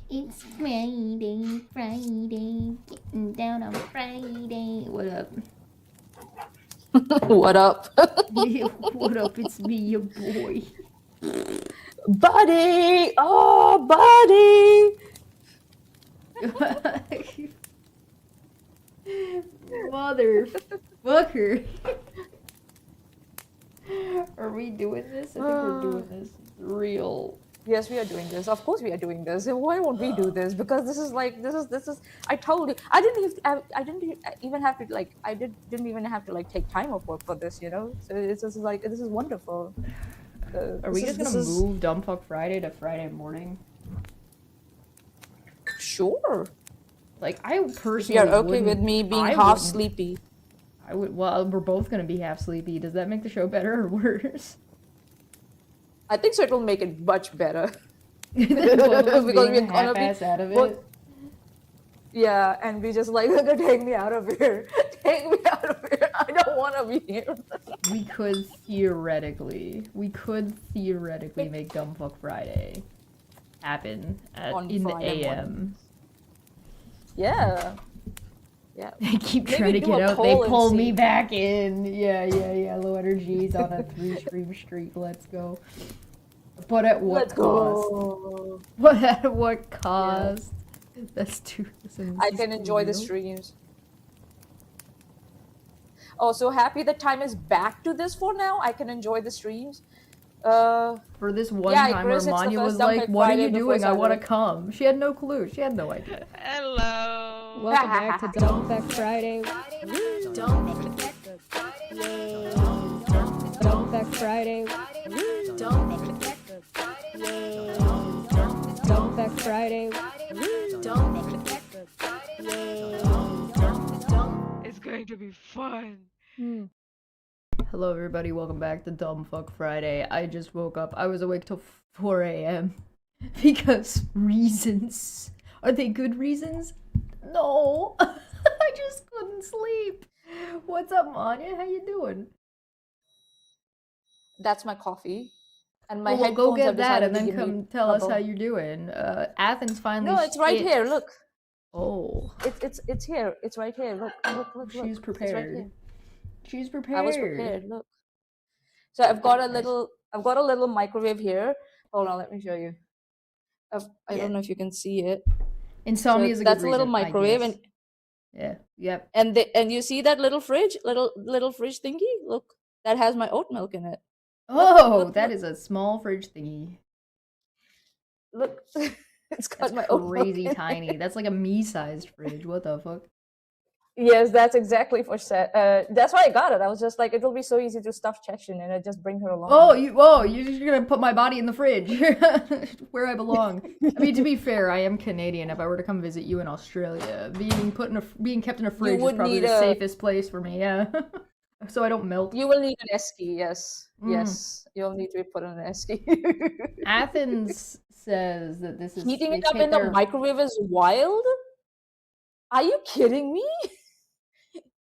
It's Friday, Friday, getting down on Friday. What up? What up? What up? It's me, your boy. Buddy! Oh, buddy! Motherfucker. Are we doing this? I think we're doing this real. Yes, we are doing this. Of course we are doing this. And why won't we do this? Because this is I told you. I didn't even have to didn't even have to take time off work for this, you know? So it's just like, this is wonderful. Are we just gonna move Dumbfuck Friday to Friday morning? Sure. Like, I personally You're okay with me being half sleepy. I would. Well, we're both gonna be half sleepy. Does that make the show better or worse? I think so. It will make it much better. Because we're gonna be out of it. Yeah, and we just like, take me out of here. Take me out of here. I don't want to be here. We could theoretically make Dumbfuck Friday happen in the AM. Yeah. Yeah. They keep trying to get out. They pull me back in. Yeah. Low energies on a 3-stream streak. Let's go. But at what cost? But at what cost? Yeah. That's too. I can enjoy the streams. Oh, so happy the time is back to this for now. I can enjoy the streams. For this one time where Manya was like, "What are you doing? I want to come." She had no clue. She had no idea. Hello. Welcome back to Dumbfuck Friday. Dumbfuck Friday. Dumbfuck Friday. It's going to be fun. Hello everybody, welcome back to Dumbfuck Friday. I just woke up. I was awake till 4 a.m. because reasons. Are they good reasons? No. I just couldn't sleep. What's up, Manya? How you doing? That's my coffee. And my headphones. Go get that and then come tell us bubble. how you're doing. Athens finally. No, it's right here. Look. Oh. It's here. It's right here. Look. She's prepared. It's right here. She's prepared. I was prepared. Look. So I've got a little microwave here. Hold on, let me show you. I don't know if you can see it. Insomnia is a good That's a little microwave, and yep. And you see that little fridge, little fridge thingy? Look, that has my oat milk in it. Oh, that is a small fridge thingy. Look, it's got my oat milk crazy tiny. That's like a me-sized fridge. What the fuck? Yes, that's exactly for set. That's why I got it. I was just like, it'll be so easy to stuff Chechen and I just bring her along. Oh, you're just gonna put my body in the fridge, where I belong. I mean, to be fair, I am Canadian. If I were to come visit you in Australia, being kept in a fridge is probably the safest place for me. Yeah, so I don't melt. You will need an esky. Yes, yes, you'll need to be put on an esky. Athens says that this is heating it up in the microwave is wild. Are you kidding me?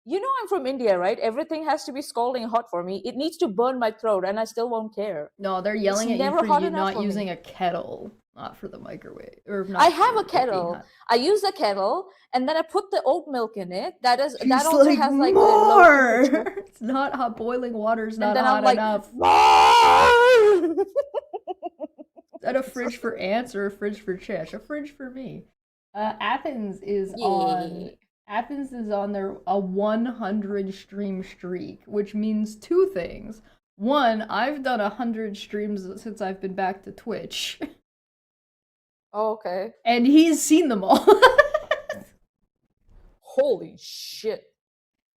You know I'm from India, right? Everything has to be scalding hot for me. It needs to burn my throat, and I still won't care. No, they're yelling at you for you not using a kettle, not for the microwave. I have a kettle. I use a kettle, and then I put the oat milk in it. That also has like more. It's not hot. Boiling water's not hot enough. Is that a fridge for ants or a fridge for Chesh? A fridge for me. Athens is on their 100 stream streak, which means two things. One, I've done 100 streams since I've been back to Twitch. Oh, okay. And he's seen them all. Holy shit.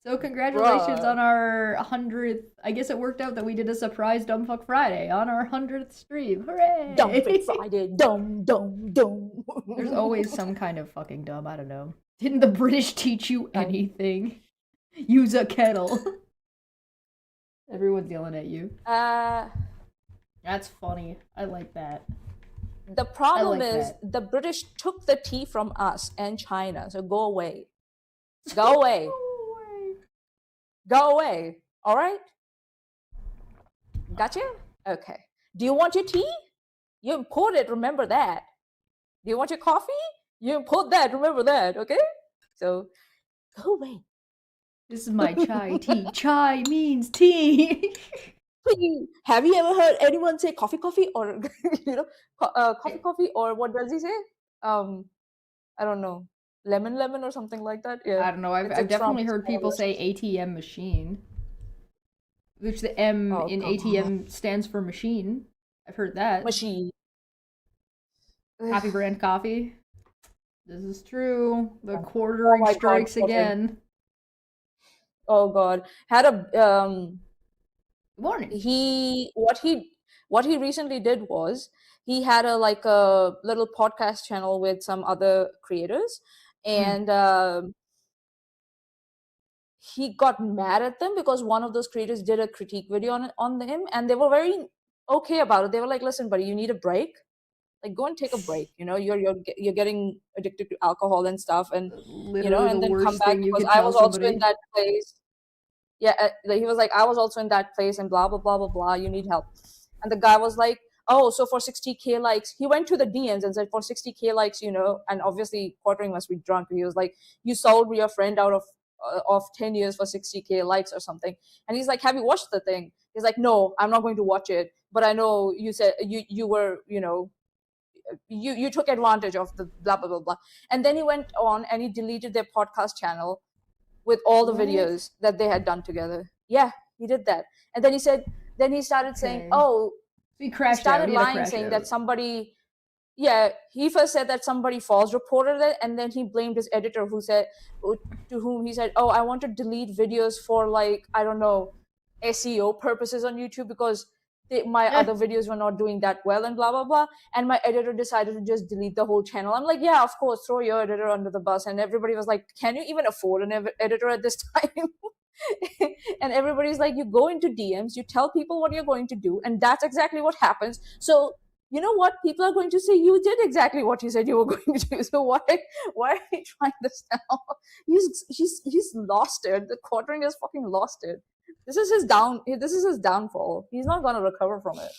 So congratulations on our 100th. I guess it worked out that we did a surprise Dumbfuck Friday on our 100th stream. Hooray! Dumbfuck Friday. Dumb. There's always some kind of fucking dumb, I don't know. Didn't the British teach you anything? Use a kettle. Everyone's yelling at you. That's funny. I like that. The problem is the British took the tea from us and China, so go away. Go away. Go away. All right? Gotcha? Okay. Do you want your tea? You import it, remember that. Do you want your coffee? You import that. Remember that, okay? So go away. This is my chai tea. Chai means tea. Have you ever heard anyone say coffee, or coffee, or what does he say? I don't know, lemon, or something like that. Yeah, I don't know. I've it's definitely from heard people say ATM machine, which the M in ATM stands for machine. I've heard that. machine. Happy brand coffee. This is true. The quartering my strikes God, quartering. again. Oh God, had a Morning. what he recently did was he had a little podcast channel with some other creators, and he got mad at them because one of those creators did a critique video on him, and they were very okay about it. They were like, listen buddy, you need a break, like go and take a break, you're getting addicted to alcohol and stuff, and Literally and the then worst come back thing you because could I tell was also somebody. in that place. Yeah, he was like, I was also in that place and blah blah blah blah blah, you need help. And the guy was like, oh, so for 60K likes, he went to the DMs and said, for 60K likes, and obviously Quartering must be drunk. He was like, you sold your friend out of 10 years for 60K likes or something. And he's like, have you watched the thing? He's like, no, I'm not going to watch it, but I know you said you were, you took advantage of the blah blah blah blah. And then he went on and he deleted their podcast channel with all the videos that they had done together. Yeah, he did that. And then he started saying, oh, he crashed started out. lying, saying that somebody, he first said that somebody false reported it, and then he blamed his editor to whom he said, oh, I want to delete videos for I don't know, SEO purposes on YouTube because my other videos were not doing that well and blah blah blah. And my editor decided to just delete the whole channel. I'm like, yeah, of course, throw your editor under the bus. And everybody was like, can you even afford an editor at this time? And everybody's like, you go into DMs, you tell people what you're going to do, and that's exactly what happens. So you know what, people are going to say you did exactly what you said you were going to do. So why are you trying this now? He's lost it. The Quartering has fucking lost it. This is his downfall. He's not gonna recover from it.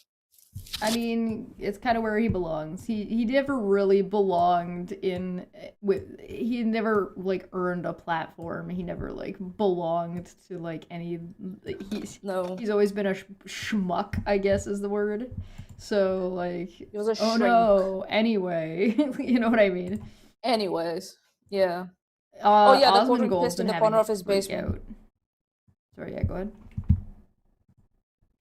I mean, it's kind of where he belongs. He never really belonged he never earned a platform. He never belonged to any. He's always been a schmuck, I guess is the word. So he was a shrink. No. Anyway, you know what I mean. Anyways, yeah. The Quartering pissed in the corner of his basement. Sorry, yeah, go ahead.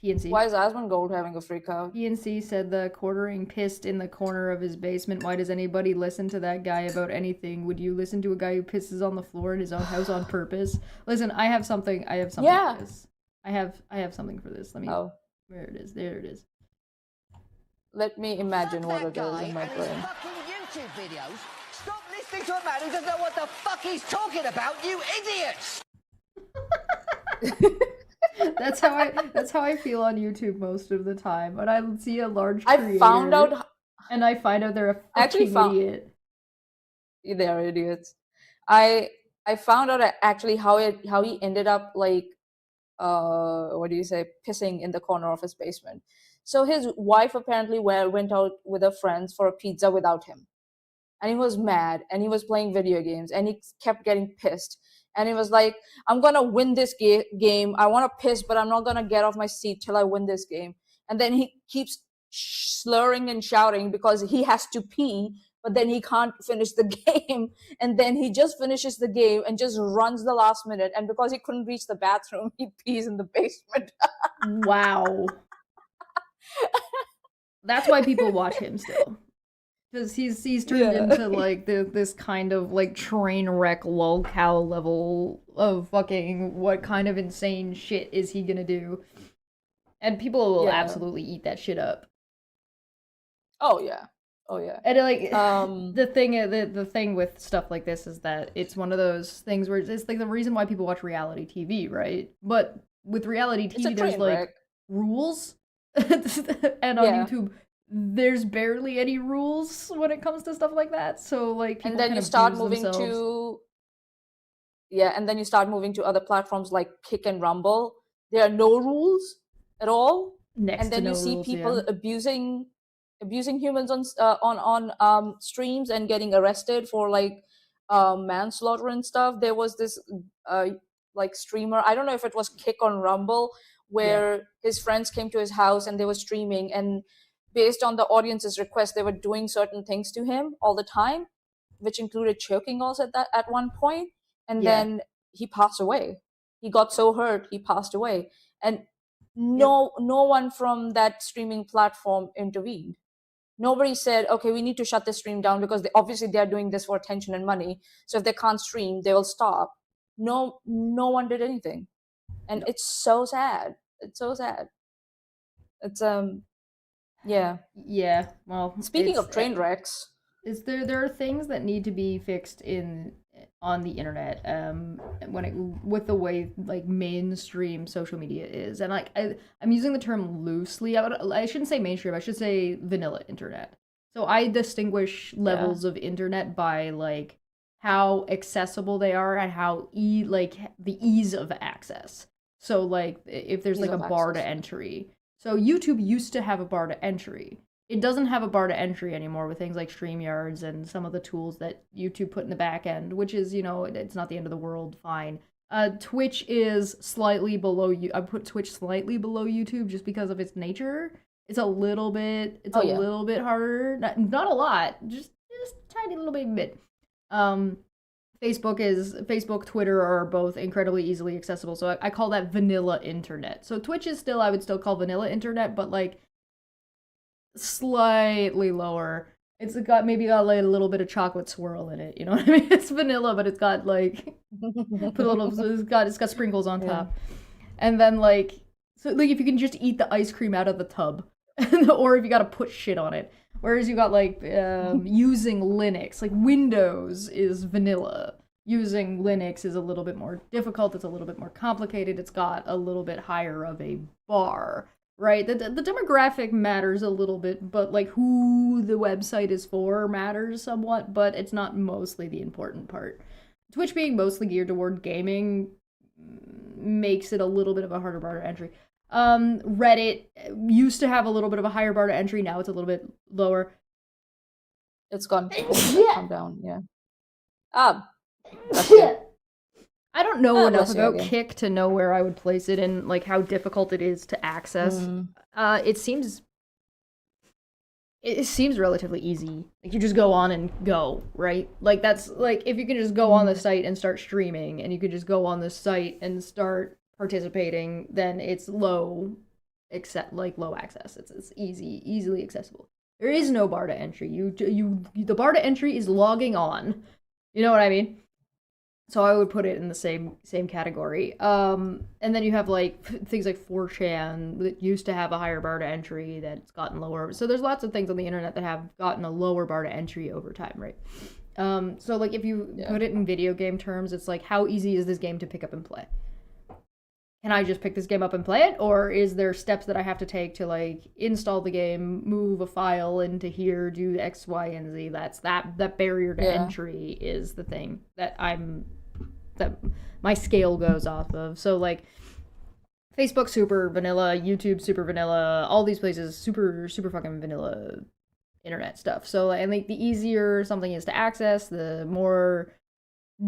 PNC. Why is Asmongold having a freak out? PNC said the Quartering pissed in the corner of his basement. Why does anybody listen to that guy about anything? Would you listen to a guy who pisses on the floor in his own house on purpose? Listen, I have something for this. I have something for this. Let me where it is. There it is. Let me imagine what it is in my brain. YouTube videos. Stop listening to a man who doesn't know what the fuck he's talking about, you idiots! That's how I feel on YouTube most of the time. When I see a large creator, I find out they're a fucking idiot. They are idiots. I found out actually how he ended up pissing in the corner of his basement. So his wife apparently went out with her friends for a pizza without him. And he was mad, and he was playing video games, and he kept getting pissed. And he was like, I'm going to win this game. I want to piss, but I'm not going to get off my seat till I win this game. And then he keeps slurring and shouting because he has to pee, but then he can't finish the game. And then he just finishes the game and just runs the last minute. And because he couldn't reach the bathroom, he pees in the basement. Wow. That's why people watch him still. Because he's turned into this kind of train wreck lolcow level of fucking what kind of insane shit is he gonna do, and people will absolutely eat that shit up. Oh yeah. And the thing with stuff like this is that it's one of those things where it's the reason why people watch reality TV, right? But with reality TV, there's rules, and on YouTube, there's barely any rules when it comes to stuff like that. So people and then you start moving to and then you start moving to other platforms like Kick and Rumble. There are no rules at all. And then you see people abusing abusing humans on streams and getting arrested for like manslaughter and stuff. There was this like streamer, I don't know if it was Kick on Rumble, where his friends came to his house and they were streaming, and based on the audience's request, they were doing certain things to him all the time, which included choking us at one point, and then he passed away. He got so hurt, he passed away, and no one from that streaming platform intervened. Nobody said, okay, we need to shut the stream down because obviously they're doing this for attention and money. So if they can't stream, they will stop. No one did anything. And it's so sad. It's so sad. It's yeah. Well, speaking of train wrecks, there are things that need to be fixed on the internet with the way like mainstream social media is, and like I'm using the term loosely. I shouldn't say mainstream, I should say vanilla internet. So I distinguish levels of internet by like how accessible they are and how like the ease of access. So like if there's like a bar to entry. So YouTube used to have a bar to entry. It doesn't have a bar to entry anymore with things like StreamYards and some of the tools that YouTube put in the back end, which is, it's not the end of the world, fine. Twitch is slightly below I put Twitch slightly below YouTube just because of its nature. It's a little bit little bit harder. Not a lot, just a tiny little bit. Facebook, Twitter are both incredibly easily accessible, so I call that vanilla internet. So Twitch is still, I would still call vanilla internet, but like slightly lower. It's got like a little bit of chocolate swirl in it, you know what I mean? It's vanilla, but it's got like it's got sprinkles on top. And then like, so like if you can just eat the ice cream out of the tub, or if you gotta put shit on it. Whereas you got like using Linux, like Windows is vanilla. Using Linux is a little bit more difficult, it's a little bit more complicated, it's got a little bit higher of a bar. Right, the demographic matters a little bit, but like who the website is for matters somewhat, but it's not mostly the important part. Twitch being mostly geared toward gaming makes it a little bit of a harder bar to entry. Reddit used to have a little bit of a higher bar to entry, now it's a little bit lower. It's gone calm down, I don't know enough about Kick to know where I would place it and like how difficult it is to access. It seems relatively easy. Like you just go on and go, right? Like that's like if you can just go on the site and start streaming, and you could just go on the site and start participating, then it's low access. It's easily accessible. There is no bar to entry. The bar to entry is logging on. You know what I mean? So I would put it in the same category. And then you have like things like 4chan that used to have a higher bar to entry that's gotten lower. So there's lots of things on the internet that have gotten a lower bar to entry over time, right? So like if you put it in video game terms, it's like how easy is this game to pick up and play? Can I just pick this game up and play it? Or is there steps that I have to take to like install the game, move a file into here, do X, Y, and Z? That barrier to entry is the thing that my scale goes off of. So like Facebook super vanilla, YouTube super vanilla, all these places super fucking vanilla internet stuff. So and like the easier something is to access, the more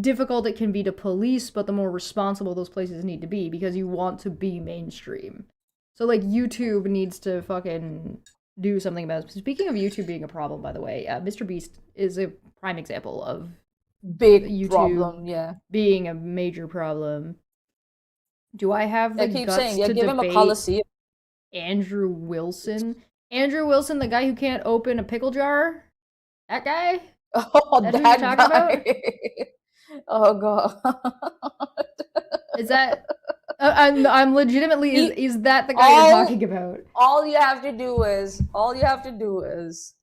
difficult it can be to police, but the more responsible those places need to be because you want to be mainstream. So like YouTube needs to fucking do something about it. Speaking of YouTube being a problem, by the way, Mr. Beast is a prime example of big YouTube problem, being a major problem. Do I have the guts to give him a policy? Andrew Wilson, the guy who can't open a pickle jar, that guy. Oh, that guy. About? Oh god. Is that? I'm legitimately. Is that the guy you're talking about? All you have to do is,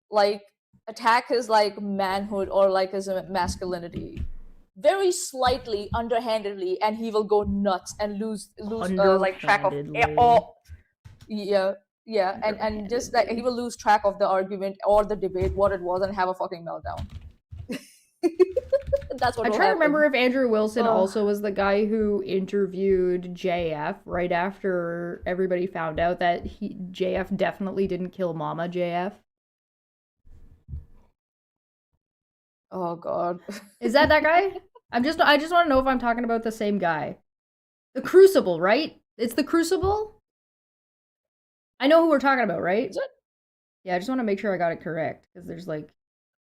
like, attack his like manhood or like his masculinity, very slightly, underhandedly, and he will go nuts and lose like track of all. Yeah, and just like he will lose track of the argument or the debate, what it was, and have a fucking meltdown. That's what I'm will trying to happen. remember if Andrew Wilson Oh. also was the guy who interviewed JF right after everybody found out that JF definitely didn't kill Mama JF. Oh god. Is that guy? I just want to know if I'm talking about the same guy. The Crucible, right? It's the Crucible? I know who we're talking about, right? Is it? Yeah, I just want to make sure I got it correct because there's like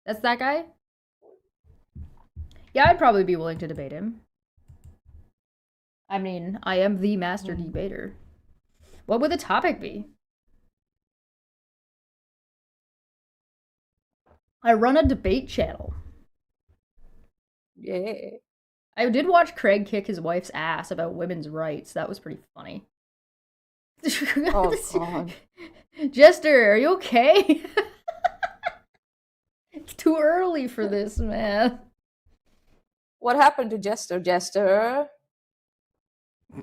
that's that guy? Yeah, I'd probably be willing to debate him. I mean, I am the master debater. What would the topic be? I run a debate channel. Yeah. I did watch Craig kick his wife's ass about women's rights. That was pretty funny. Oh god. Jester, are you okay? It's too early for this, man. What happened to Jester? Jester?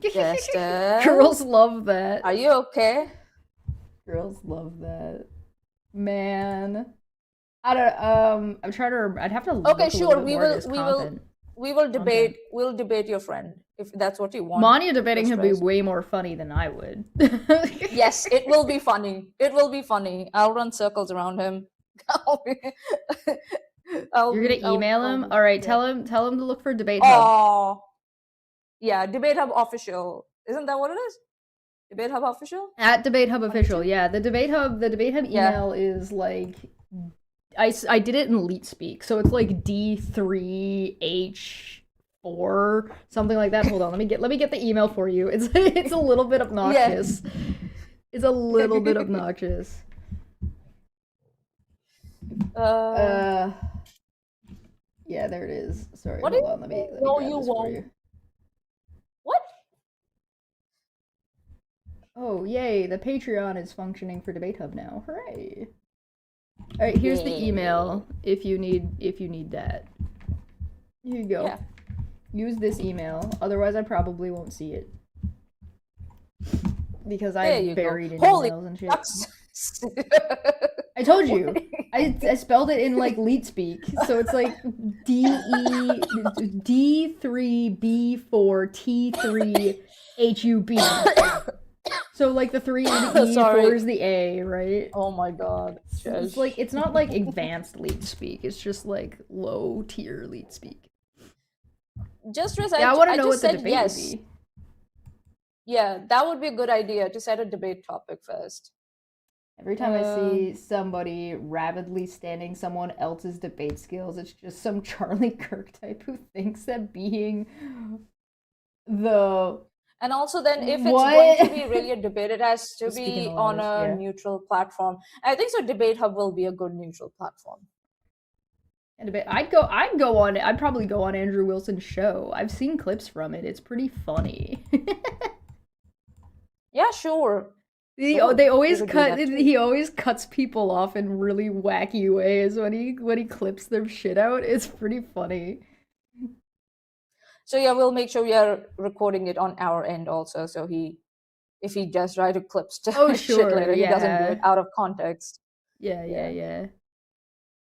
Jester? Girls love that. Are you okay? Girls love that. Man. I don't I'm trying to I'd have to look Okay, a sure. little bit more at his content. We will debate. We'll debate your friend if that's what you want. Mania debating him would be Express. way more funny than I would. Yes, it will be funny. It will be funny. I'll run circles around him. You're gonna email him? Alright, tell him to look for Debate Hub. Oh, yeah, Debate Hub official. Isn't that what it is? Debate Hub official? At Debate Hub official, yeah. The Debate Hub Yeah. email is like I did it in Leet Speak, so it's like D3H4 something like that. Hold on, let me get the email for you. It's a little bit obnoxious. It's a little bit obnoxious. Yeah, there it is. Sorry, What hold do on. Let me No, grab you this for won't. you. What? Oh, yay, the Patreon is functioning for Debate Hub now. Hooray. Alright, here's the Yay. email if you need that. Here you go. Yeah. Use this email, otherwise I probably won't see it. Because There I'm you go. buried in Holy emails and shit. Fucks. I told you. I spelled it in like Leet Speak, so it's like D3B4T3HUB. So like the 3 is the E, Sorry. 4 is the A, right? Oh my god. It's like it's not like advanced Leet Speak. It's just like low tier Leet Speak. Just Yeah, I want to know just what the said debate yes. would be. Yeah, that would be a good idea to set a debate topic first. Every time I see somebody rapidly standing someone else's debate skills, it's just some Charlie Kirk type who thinks that being the And also then if it's What? going to be really a debate, it has to Speaking be of on others, a yeah. neutral platform. I think so Debate Hub will be a good neutral platform. I'd probably go on Andrew Wilson's show. I've seen clips from it. It's pretty funny. Yeah, sure. He Sure, always we could do that too. he always cuts people off in really wacky ways when he clips their shit out. It's pretty funny. So yeah, we'll make sure we are recording it on our end also. So if he does try to clip Oh, shit sure, later, he doesn't yeah. do it out of context. Yeah.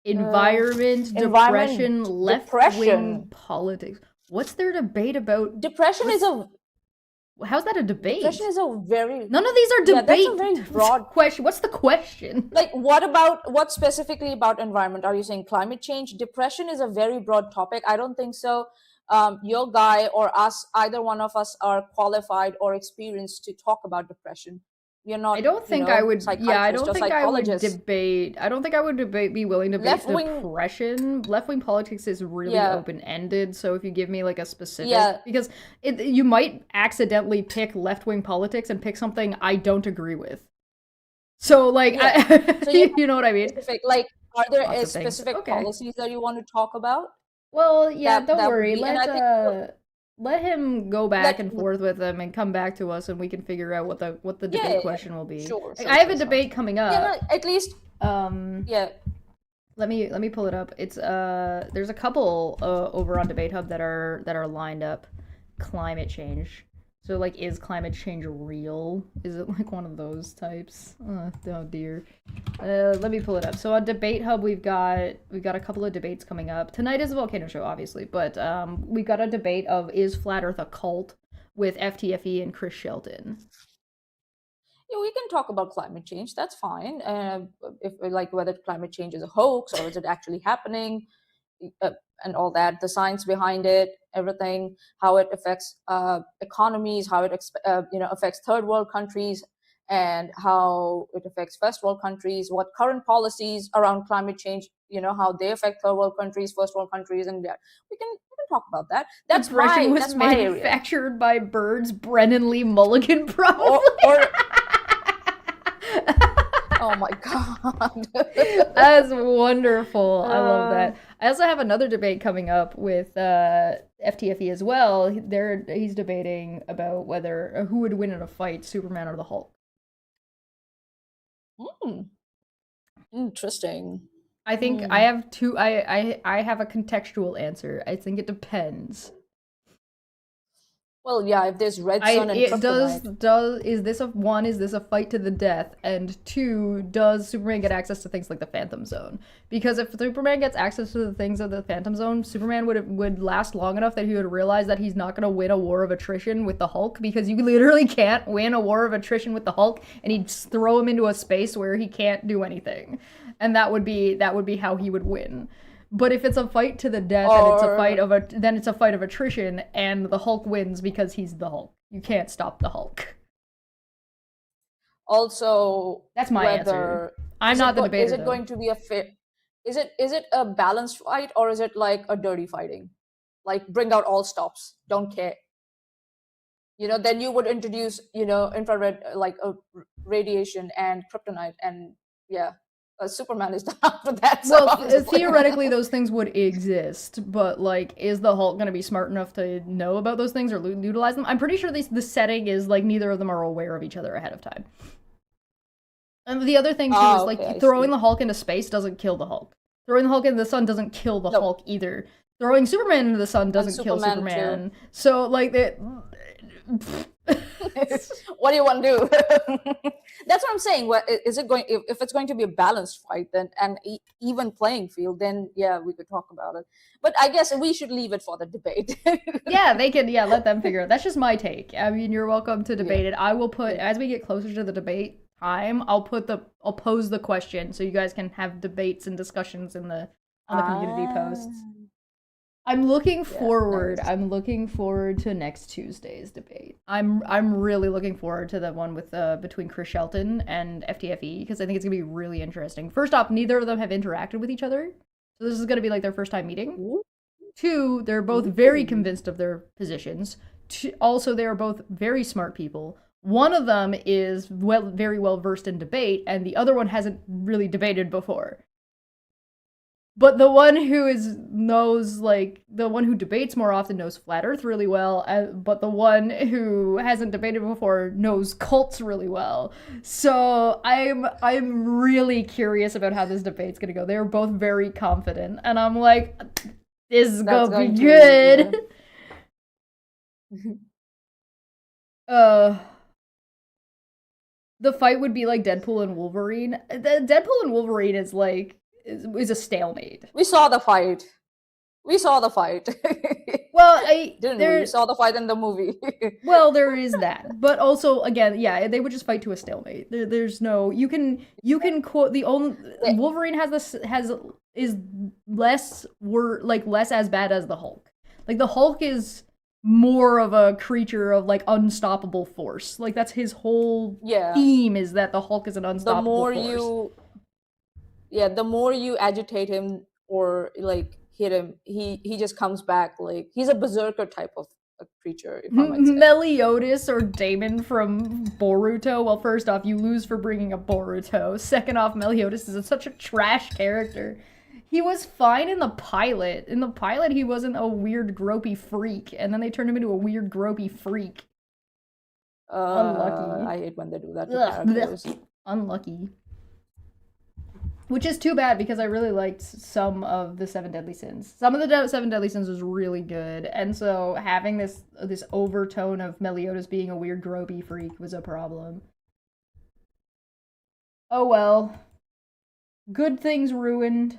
Environment, environment, depression, left-wing depression. politics. What's their debate about? Depression is a How's that a debate? depression is a very None of these are Yeah, that's a debate very broad- question. What's the question? like what specifically about environment? Are you saying climate change? Depression is a very broad topic. I don't think so. Your guy or us, either one of us are qualified or experienced to talk about depression. We are not. I don't think I would. Yeah, I psychiatrists or don't think I would psychologists. debate. I don't think I would be willing to debate Left-wing- depression. Left-wing politics is really Yeah. open-ended. So if you give me like a specific, Yeah. because you might accidentally pick left-wing politics and pick something I don't agree with. So like, Yeah. So you- you know what I mean? Specific, like, are there Lots of things. specific Okay. policies that you want to talk about? Well, yeah, That- don't that would worry. be- and I Let him go back Let- and forth with them and come back to us, and we can figure out what the debate Yeah, question will be. sure, Like, sure, I have a sure, sure. debate coming up. Yeah, no, at least yeah. Let me pull it up. It's there's a couple over on Debate Hub that are lined up. Climate change. So, like, is climate change real? Is it like one of those types? Oh dear. Let me pull it up. So on Debate Hub, we've got a couple of debates coming up. Tonight is a volcano show, obviously, but we've got a debate of is Flat Earth a cult with FTFE and Chris Shelton. Yeah, we can talk about climate change. That's fine. If like whether climate change is a hoax or is it actually happening, and all that, the science behind it, everything, how it affects economies, how it affects third world countries, and how it affects first world countries. What current policies around climate change, how they affect third world countries, first world countries, and yeah, we can talk about that. That's Depression was that's my area. manufactured by birds. Brennan Lee Mulligan, probably. Or oh my god. That's wonderful. I love that. I also have another debate coming up with FTFE as well. He's debating about who would win in a fight, Superman or the Hulk. Interesting. I think I have two. I have a contextual answer. I think it depends. Well, yeah, if there's red sun and kryptonite. Is this a fight to the death, and two, does Superman get access to things like the Phantom Zone? Because if Superman gets access to the things of the Phantom Zone, Superman would last long enough that he would realize that he's not going to win a war of attrition with the Hulk, because you literally can't win a war of attrition with the Hulk, and he'd throw him into a space where he can't do anything, and that would be how he would win. But if it's a fight to the death, then it's a fight of attrition, and the Hulk wins because he's the Hulk. You can't stop the Hulk. Also, that's my answer. I'm not the debater. Is it going to be a fair? Is it a balanced fight, or is it like a dirty fighting? Like bring out all stops, don't care. Then you would introduce infrared radiation and kryptonite, and yeah. Superman is done after that. So well, theoretically, those things would exist, but is the Hulk going to be smart enough to know about those things or utilize them? I'm pretty sure the setting is neither of them are aware of each other ahead of time. And the other thing too is throwing the Hulk into space doesn't kill the Hulk. Throwing the Hulk into the sun doesn't kill the Hulk either. Throwing Superman into the sun doesn't kill Superman. Too. So what do you want to do? That's what I'm saying. Is it going? If it's going to be a balanced fight, then and even playing field, then yeah, we could talk about it. But I guess we should leave it for the debate. Yeah, they can. Yeah, let them figure it. That's just my take. I mean, you're welcome to debate it. I will put as we get closer to the debate time. I'll pose the question so you guys can have debates and discussions on the community posts. I'm looking forward. Nice. I'm looking forward to next Tuesday's debate. I'm really looking forward to the one with between Chris Shelton and FTFE, because I think it's gonna be really interesting. First off, neither of them have interacted with each other, so this is gonna be their first time meeting. Two, they're both very convinced of their positions. Also, they are both very smart people. One of them is very well versed in debate, and the other one hasn't really debated before. But the one who the one who debates more often knows Flat Earth really well, but the one who hasn't debated before knows cults really well. So I'm really curious about how this debate's gonna go. They're both very confident, and I'm like, this is gonna be good. The fight would be like Deadpool and Wolverine. Deadpool and Wolverine is is a stalemate. We saw the fight. Well, we saw the fight in the movie. Well, there is that, but also again, yeah, they would just fight to a stalemate. There's no you can quote the only Wolverine is less less as bad as the Hulk. The Hulk is more of a creature of unstoppable force. That's his whole theme, is that the Hulk is an unstoppable force. The more you agitate him or hit him, he just comes back. He's a berserker type of a creature, if I might say. Meliodas or Damon from Boruto. Well, first off, you lose for bringing up Boruto. Second off, Meliodas is such a trash character. He was fine in the pilot. In the pilot, he wasn't a weird gropey freak, and then they turned him into a weird gropey freak. Unlucky. I hate when they do that to characters. Unlucky. Which is too bad because I really liked some of the Seven Deadly Sins. Some of the Seven Deadly Sins was really good, and so having this overtone of Meliodas being a weird gropey freak was a problem. Oh well. Good things ruined.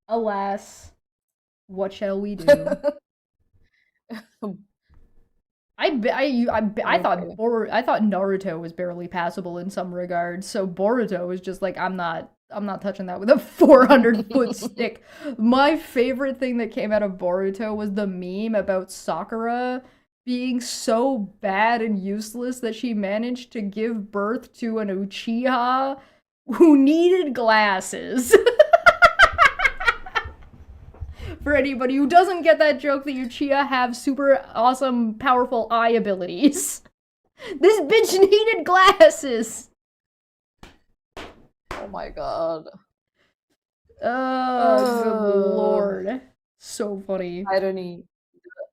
Alas. What shall we do? I thought Naruto was barely passable in some regards, so Boruto is just like, I'm not touching that with a 400-foot stick. My favorite thing that came out of Boruto was the meme about Sakura being so bad and useless that she managed to give birth to an Uchiha who needed glasses. For anybody who doesn't get that joke, the Uchiha have super awesome, powerful eye abilities. This bitch needed glasses! Oh my god. Oh, good lord. So funny. Irony.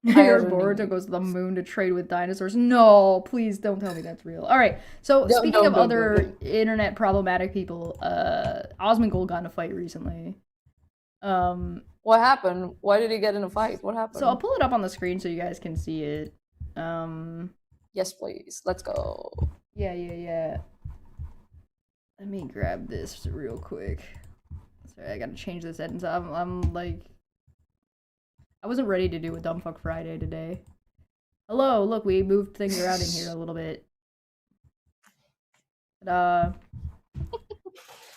Here, Boruto goes to the moon to trade with dinosaurs. No, please don't tell me that's real. Alright, so speaking of other internet problematic people, Osmongold got in a fight recently. What happened? Why did he get in a fight? What happened? So I'll pull it up on the screen so you guys can see it. Yes, please. Let's go. Yeah. Let me grab this real quick. Sorry, I gotta change the sentence. I'm like... I wasn't ready to do a Dumbfuck Friday today. Hello, look, we moved things around in here a little bit. But,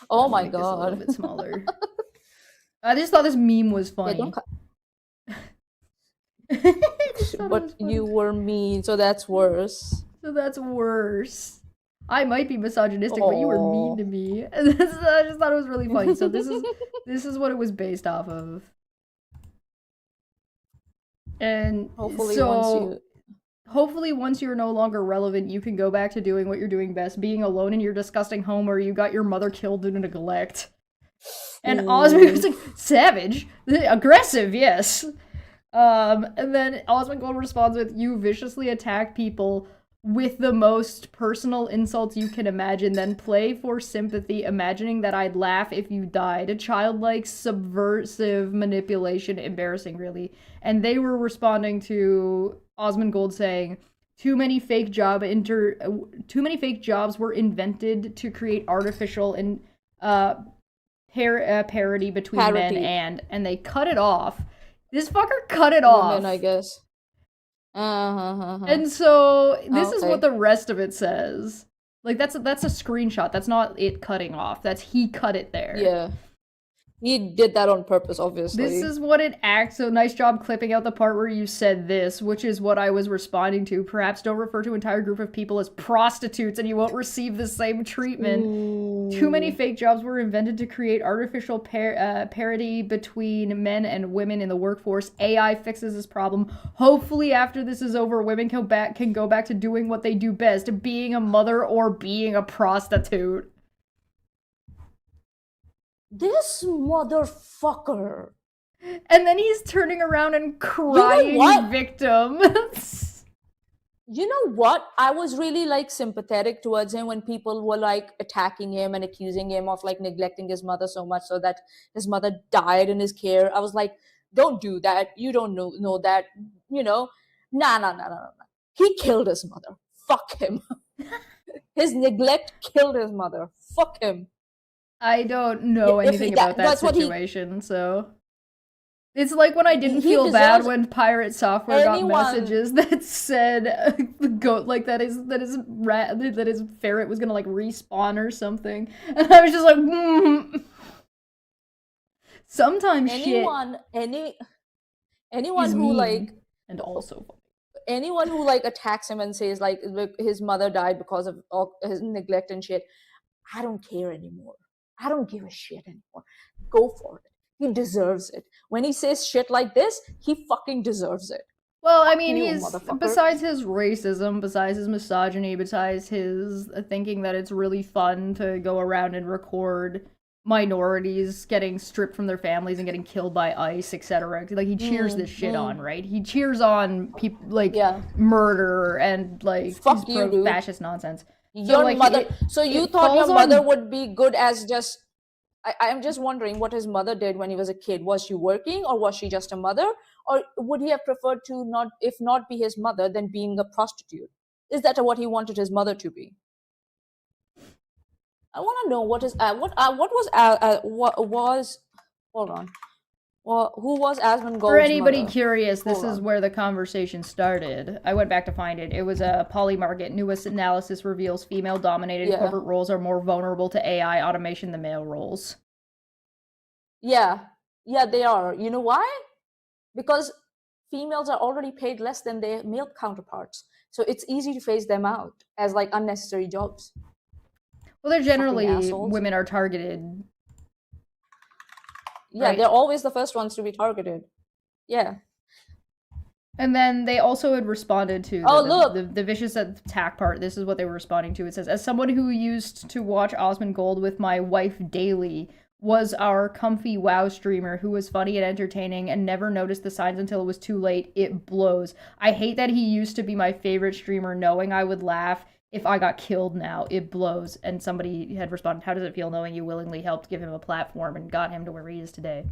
oh my a god. little bit smaller. I just thought this meme was funny. But you were mean, so that's worse. So that's worse. I might be misogynistic, but you were mean to me. I just thought it was really funny. So this is what it was based off of. And hopefully once you're no longer relevant, you can go back to doing what you're doing best, being alone in your disgusting home where you got your mother killed due to neglect. And Osmond was like, savage, aggressive, yes. And then Osmongold responds with, you viciously attack people with the most personal insults you can imagine, then play for sympathy, imagining that I'd laugh if you died. A childlike, subversive manipulation, embarrassing, really. And they were responding to Osmongold saying, too many fake jobs were invented to create artificial and parity between men and they cut it off. This fucker cut it off. Women, I guess. And so this is what the rest of it says. Like that's a screenshot. That's not it cutting off. That's he cut it there. Yeah. He did that on purpose, obviously. This is what it acts. So nice job clipping out the part where you said this, which is what I was responding to. Perhaps don't refer to an entire group of people as prostitutes and you won't receive the same treatment. Ooh. Too many fake jobs were invented to create artificial parity between men and women in the workforce. AI fixes this problem. Hopefully after this is over, women can go back to doing what they do best, being a mother or being a prostitute. This motherfucker. And then he's turning around and crying victim. You know what? I was really like sympathetic towards him when people were like attacking him and accusing him of like neglecting his mother so much so that his mother died in his care. I was like, don't do that. You don't know that, you know. Nah. He killed his mother. Fuck him. His neglect killed his mother. Fuck him. I don't know anything about that situation, so... It's like when I didn't feel bad when Pirate Software got messages that said the goat, like that his ferret was gonna like respawn or something, and I was just like, Sometimes anyone who like and also anyone who like attacks him and says like his mother died because of his neglect and shit, I don't care anymore. I don't give a shit anymore. Go for it. He deserves it. When he says shit like this, he fucking deserves it. Well, I mean, he's, besides his racism, besides his misogyny, besides his thinking that it's really fun to go around and record minorities getting stripped from their families and getting killed by ICE, etc. Like, he cheers this shit on, right? He cheers on people, like, murder and, like, fascist nonsense. Your mother. So you thought your mother would be good as just I'm just wondering what his mother did when he was a kid. Was she working, or was she just a mother? Or would he have preferred to not, if not be his mother, then being a prostitute? Is that what he wanted his mother to be? I want to know what was hold on. Well, who was Asmongold's For anybody mother? curious, this Hold is on. where the conversation started. I went back to find it. It was a Polymarket. Newest analysis reveals female-dominated Yeah. corporate roles are more vulnerable to AI automation than male roles. Yeah, they are. You know why? Because females are already paid less than their male counterparts, so it's easy to phase them out as like unnecessary jobs. Well, they're generally assholes. women are targeted. Yeah, Right. they're always the first ones to be targeted. Yeah. And then they also had responded to Oh, look! the vicious attack part. This is what they were responding to. It says, as someone who used to watch Osmongold with my wife daily, was our comfy WoW streamer who was funny and entertaining and never noticed the signs until it was too late. It blows. I hate that he used to be my favorite streamer, knowing I would laugh if I got killed now. It blows. And somebody had responded, how does it feel knowing you willingly helped give him a platform and got him to where he is today?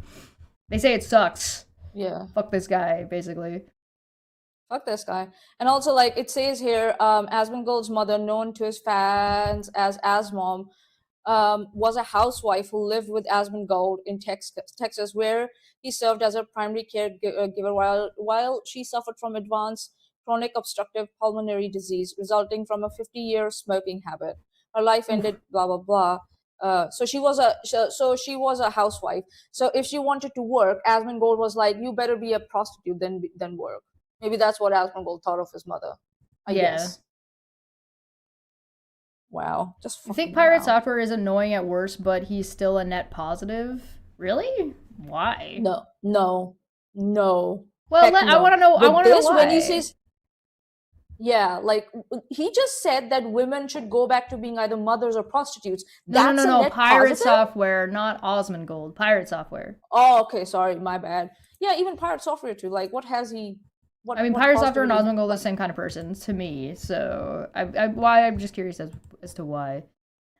They say it sucks. Yeah. Fuck this guy, basically. Fuck this guy. And also, like, it says here, Asmongold's mother, known to his fans as Asmom, was a housewife who lived with Asmongold in Texas, where he served as her primary caregiver while she suffered from advanced chronic obstructive pulmonary disease resulting from a 50-year smoking habit. Her life ended, blah, blah, blah. So she was a housewife. So if she wanted to work, Asmongold was like, you better be a prostitute than work. Maybe that's what Asmongold thought of his mother. I guess. Wow. Just I think Pirate Software is annoying at worst, but he's still a net positive. Really? Why? No. Well, I want to know. I want to know why. When he says, yeah, like he just said that women should go back to being either mothers or prostitutes. No. Pirate Software, not Osmongold. Pirate Software. Oh, okay. Sorry, my bad. Yeah, even Pirate Software too. Like, what has he? Pirate Software and Osmongold are the same kind of person to me. So I'm just curious as to why.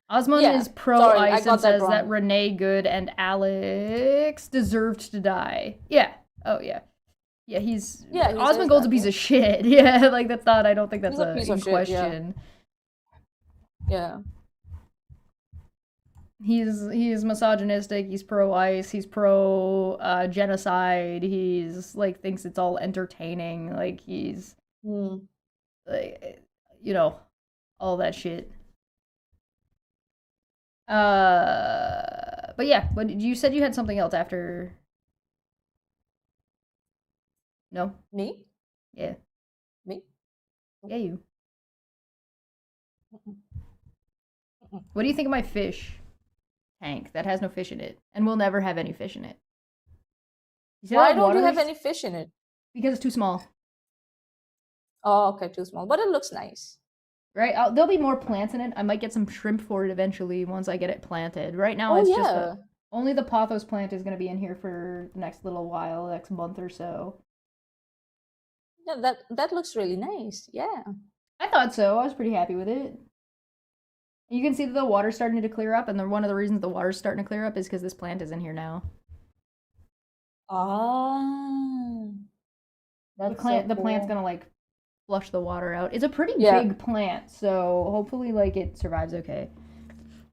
Osmond is pro-ice and says that Renee Good and Alex deserved to die. Yeah. Oh, yeah. Yeah, Osmongold's a piece of shit. Yeah, like that's not. I don't think that's in question. Yeah. He's misogynistic. He's pro-ice. He's pro-genocide. He's like thinks it's all entertaining. Like he's like, all that shit. But yeah, but you said you had something else after. No? Me? Yeah. Me? Yeah, you. What do you think of my fish tank that has no fish in it and will never have any fish in it? Why don't you have any fish in it? Because it's too small. Oh, okay, too small. But it looks nice. Right? There'll be more plants in it. I might get some shrimp for it eventually once I get it planted. Right now, it's just only the pothos plant is going to be in here for the next little while, next month or so. Yeah, that looks really nice. Yeah. I thought so. I was pretty happy with it. You can see that the water's starting to clear up, and one of the reasons the water's starting to clear up is because this plant is in here now. Ah. The plant's gonna like flush the water out. It's a pretty big plant, so hopefully like it survives okay.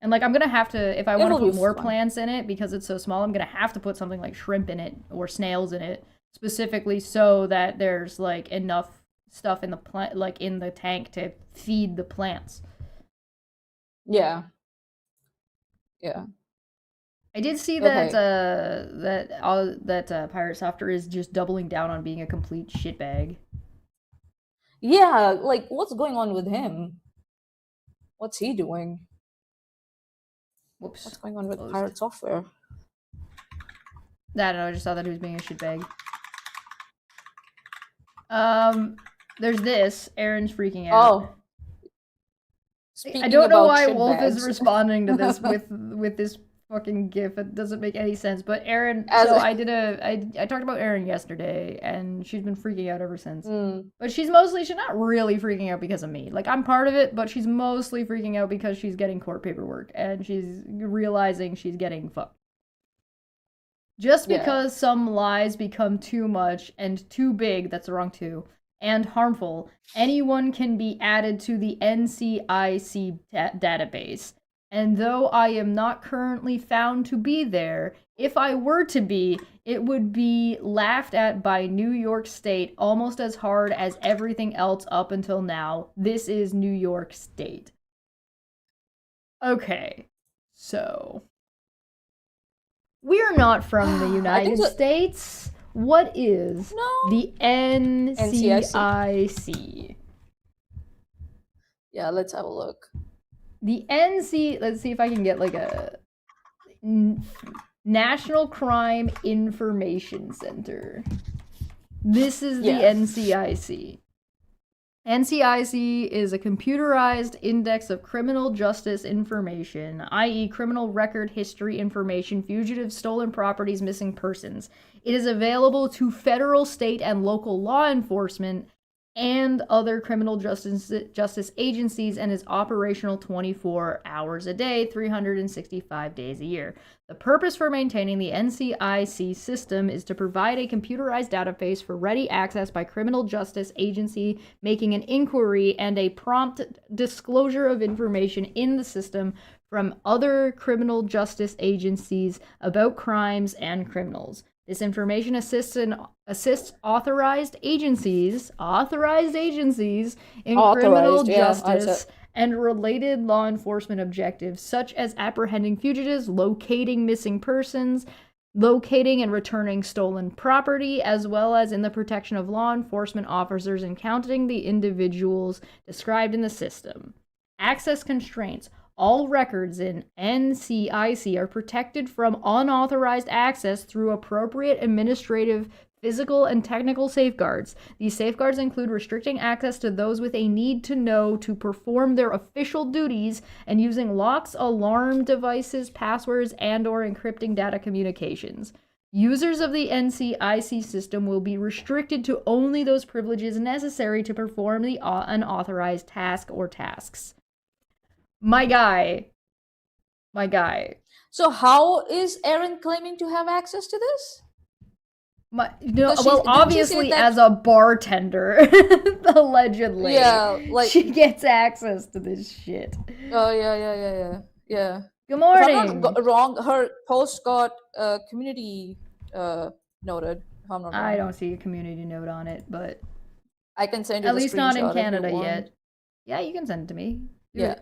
And like I'm gonna have to, if I want to put more plants in it because it's so small, I'm gonna have to put something like shrimp in it or snails in it. Specifically so that there's like enough stuff in the plant, like in the tank, to feed the plants. Yeah. I did see that Pirate Software is just doubling down on being a complete shitbag. Yeah, like what's going on with him? What's he doing? Whoops. What's going on with Pirate Software? I don't know. I just thought that he was being a shitbag. There's this. Aaron's freaking out. Oh. I don't know why Wolf is responding to this with this fucking gif. It doesn't make any sense. But Aaron, I talked about Aaron yesterday, and she's been freaking out ever since. But she's not really freaking out because of me. Like, I'm part of it, but she's mostly freaking out because she's getting court paperwork, and she's realizing she's getting fucked. Just because some lies become too much and too big, that's the wrong two, and harmful, anyone can be added to the NCIC database. And though I am not currently found to be there, if I were to be, it would be laughed at by New York State almost as hard as everything else up until now. This is New York State. Okay, so we're not from the United States. What is the NCIC? Yeah, let's have a look. The let's see if I can get like a National Crime Information Center. This is the NCIC. NCIC is a computerized index of criminal justice information, i.e. criminal record history information, fugitives, stolen properties, missing persons. It is available to federal, state, and local law enforcement and other criminal justice agencies and is operational 24 hours a day, 365 days a year. The purpose for maintaining the NCIC system is to provide a computerized database for ready access by criminal justice agency making an inquiry and a prompt disclosure of information in the system from other criminal justice agencies about crimes and criminals. This information assists authorized agencies in criminal justice and related law enforcement objectives, such as apprehending fugitives, locating missing persons, locating and returning stolen property, as well as in the protection of law enforcement officers and counting the individuals described in the system. Access constraints. All records in NCIC are protected from unauthorized access through appropriate administrative, physical, and technical safeguards. These safeguards include restricting access to those with a need to know to perform their official duties and using locks, alarm devices, passwords, and/or encrypting data communications. Users of the NCIC system will be restricted to only those privileges necessary to perform the unauthorized task or tasks. My guy. So how is Erin claiming to have access to this? Obviously as a bartender, allegedly. Yeah, like she gets access to this shit. Oh yeah. Good morning. If I'm not wrong, her post got community noted. If I'm not wrong. I don't see a community note on it, but I can send you at the least not in screenshot Canada yet. Yeah, you can send it to me. Yeah.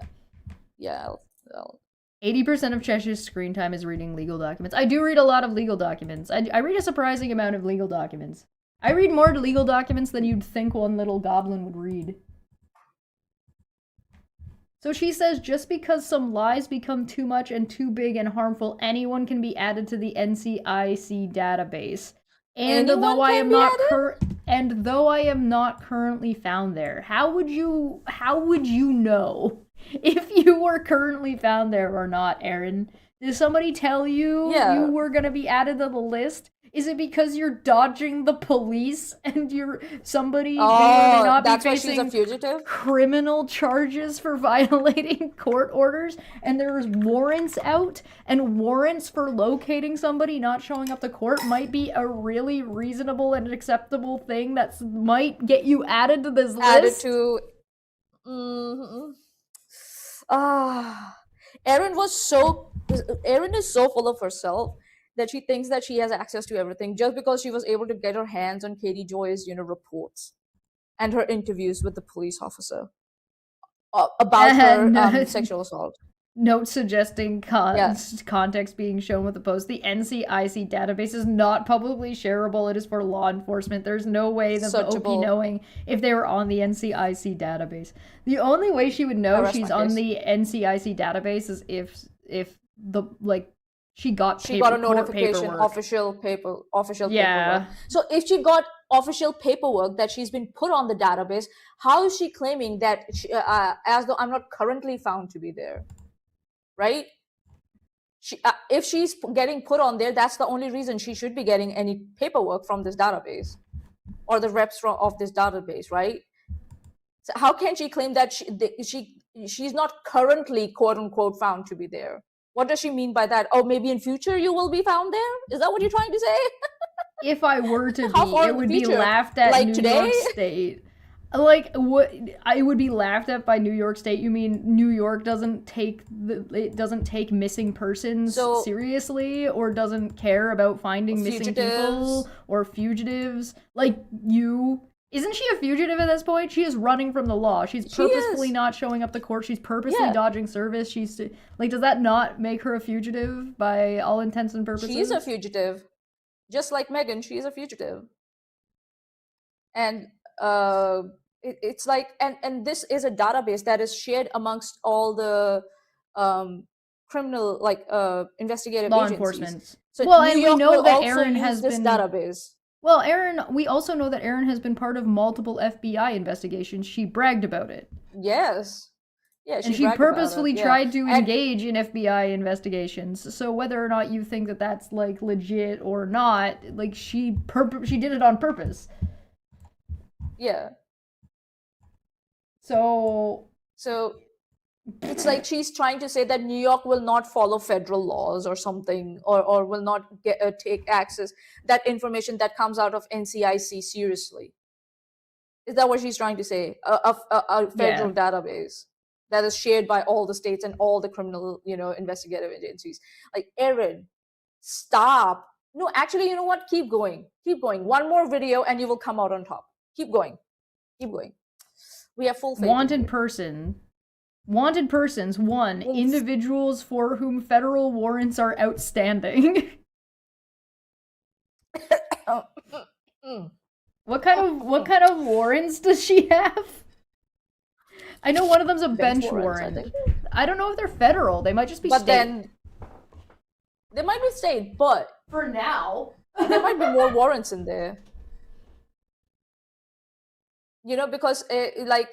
80% of Cheshire's screen time is reading legal documents. I do read a lot of legal documents. I read a surprising amount of legal documents. I read more legal documents than you'd think one little goblin would read. So she says, just because some lies become too much and too big and harmful, anyone can be added to the NCIC database. And though I am not currently found there, how would you know if you were currently found there or not, Erin? Did somebody tell you you were gonna be added to the list? Is it because you're dodging the police and you're somebody may or may not be facing a fugitive? Criminal charges for violating court orders, and there's warrants out, and warrants for locating somebody not showing up to court might be a really reasonable and acceptable thing that might get you added to this list? Erin is so full of herself that she thinks that she has access to everything just because she was able to get her hands on Katie Joy's, reports and her interviews with the police officer about her sexual assault. Note suggesting context being shown with the post. The NCIC database is not publicly shareable. It is for law enforcement. There's no way that the OP knowing if they were on the NCIC database. The only way she would know she's on the NCIC database is if she got a notification, official paperwork. So if she got official paperwork that she's been put on the database, how is she claiming that as though I'm not currently found to be there? Right? If she's getting put on there, that's the only reason she should be getting any paperwork from this database or the reps of this database, right? So how can she claim that she's not currently quote unquote found to be there? What does she mean by that? Oh, maybe in future you will be found there? Is that what you're trying to say? If I were to How be, far it in the would be future? laughed at Like New today? York State. Like what? I would be laughed at by New York State. You mean New York doesn't take missing persons So- seriously, or doesn't care about finding missing people Fugitives. or fugitives? Like you. Isn't she a fugitive at this point? She is running from the law. She's She purposefully is. not showing up to court. She's purposely Yeah. dodging service. She's like, does that not make her a fugitive by all intents and purposes? She's a fugitive. Just like Megan, she's a fugitive. And it's like, and this is a database that is shared amongst all the criminal, like investigative Law agencies. enforcement. So Well, New and we York know will that also Aaron use has this been- database. Well, we also know that Erin has been part of multiple FBI investigations. She bragged about it. Yes. Yeah, And she bragged about it, purposefully yeah. tried to And- engage in FBI investigations. So whether or not you think that that's like legit or not, like she did it on purpose. Yeah. So So it's like she's trying to say that New York will not follow federal laws or something, or will not take access that information that comes out of NCIC seriously. Is that what she's trying to say? A federal database that is shared by all the states and all the criminal, investigative agencies. Like, Erin, stop. No, actually, you know what? Keep going. Keep going. One more video and you will come out on top. Keep going. Keep going. We have full faith in wanted you. persons, 1, individuals for whom federal warrants are outstanding. What kind of warrants does she have? I know one of them's a bench warrants, I warrant. think. I don't know if they're federal. They might just be But state. then they might be state, but For now. there might be more warrants in there. Because like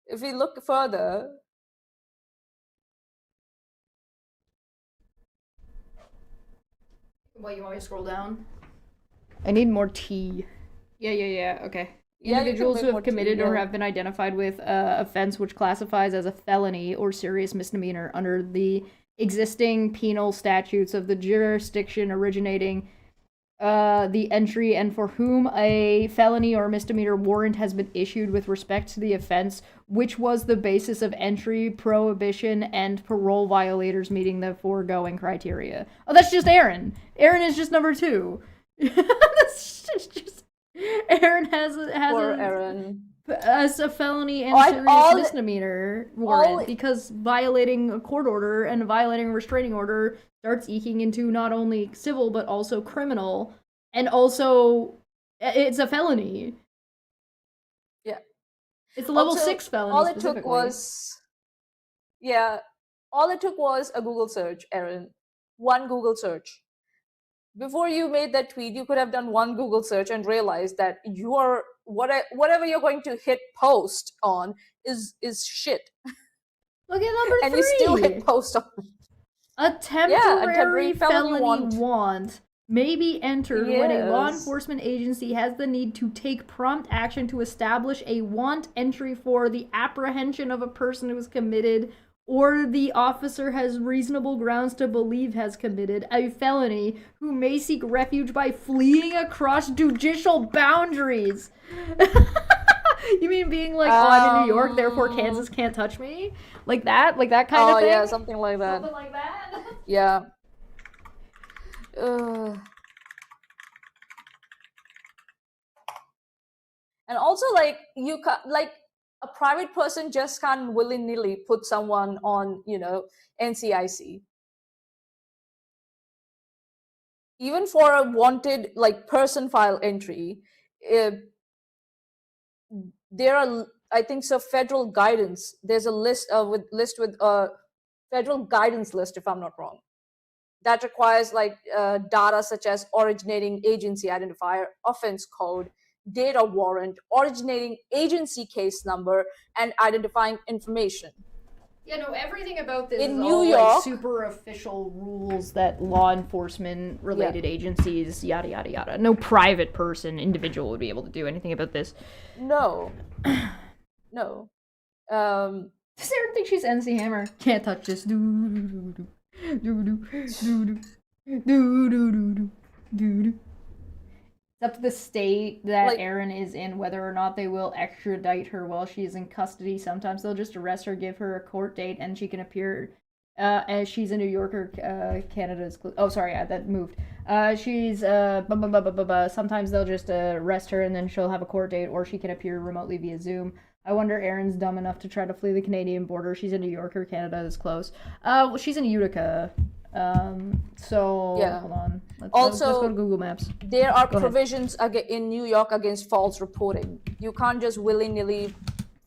if we look further, What, you want me to scroll down? I need more tea. Yeah, okay. Yeah, you can Individuals make who more have tea, committed or yeah. have been identified with offense which classifies as a felony or serious misdemeanor under the existing penal statutes of the jurisdiction originating the entry, and for whom a felony or misdemeanor warrant has been issued with respect to the offense which was the basis of entry, prohibition, and parole violators meeting the foregoing criteria. Oh, that's just Erin. Erin is just number 2. That's just Erin has poor Erin. as a felony and All- serious all- misdemeanor warrant all- because violating a court order and violating a restraining order starts eking into not only civil but also criminal, and also it's a felony. Yeah. It's a level Also, 6 felony. All it took specifically. was a Google search, Erin. One Google search. Before you made that tweet, you could have done one Google search and realized that whatever you're going to hit post on is shit. Look at number 3. And you still hit post on it. A temporary, temporary felony felony want may be entered when a law Yes. enforcement agency has the need to take prompt action to establish a want entry for the apprehension of a person who has committed or the officer has reasonable grounds to believe has committed a felony who may seek refuge by fleeing across judicial boundaries. You mean being like, oh, I'm in New York, therefore Kansas can't touch me? Like that kind of thing? Yeah, something like that. Something like that? Yeah. And also, like, a private person just can't willy-nilly put someone on, NCIC. Even for a wanted, like, person file entry, there are, I think, so federal guidance. There's a list with federal guidance list, if I'm not wrong, that requires like data such as originating agency identifier, offense code, data warrant, originating agency case number, and identifying information. Yeah, no, everything about this In is New all York- like super official rules that law enforcement related agencies, yada yada yada. No private person, individual would be able to do anything about this. No. No. Does Aaron think she's NC Hammer? Can't touch this. Do do do do do do do do do do do. It's up to the state that Like- Erin is in whether or not they will extradite her while she is in custody. Sometimes they'll just arrest her, give her a court date, and she can appear. As she's in New York or Canada's. Oh, sorry, that moved. She's sometimes they'll just arrest her and then she'll have a court date, or she can appear remotely via Zoom. I wonder Erin's dumb enough to try to flee the Canadian border. She's in New York or Canada is close. Well, she's in Utica. So Yeah. hold on. Let's Also- go to Google Maps. There are Go ahead. provisions in New York against false reporting. You can't just willy-nilly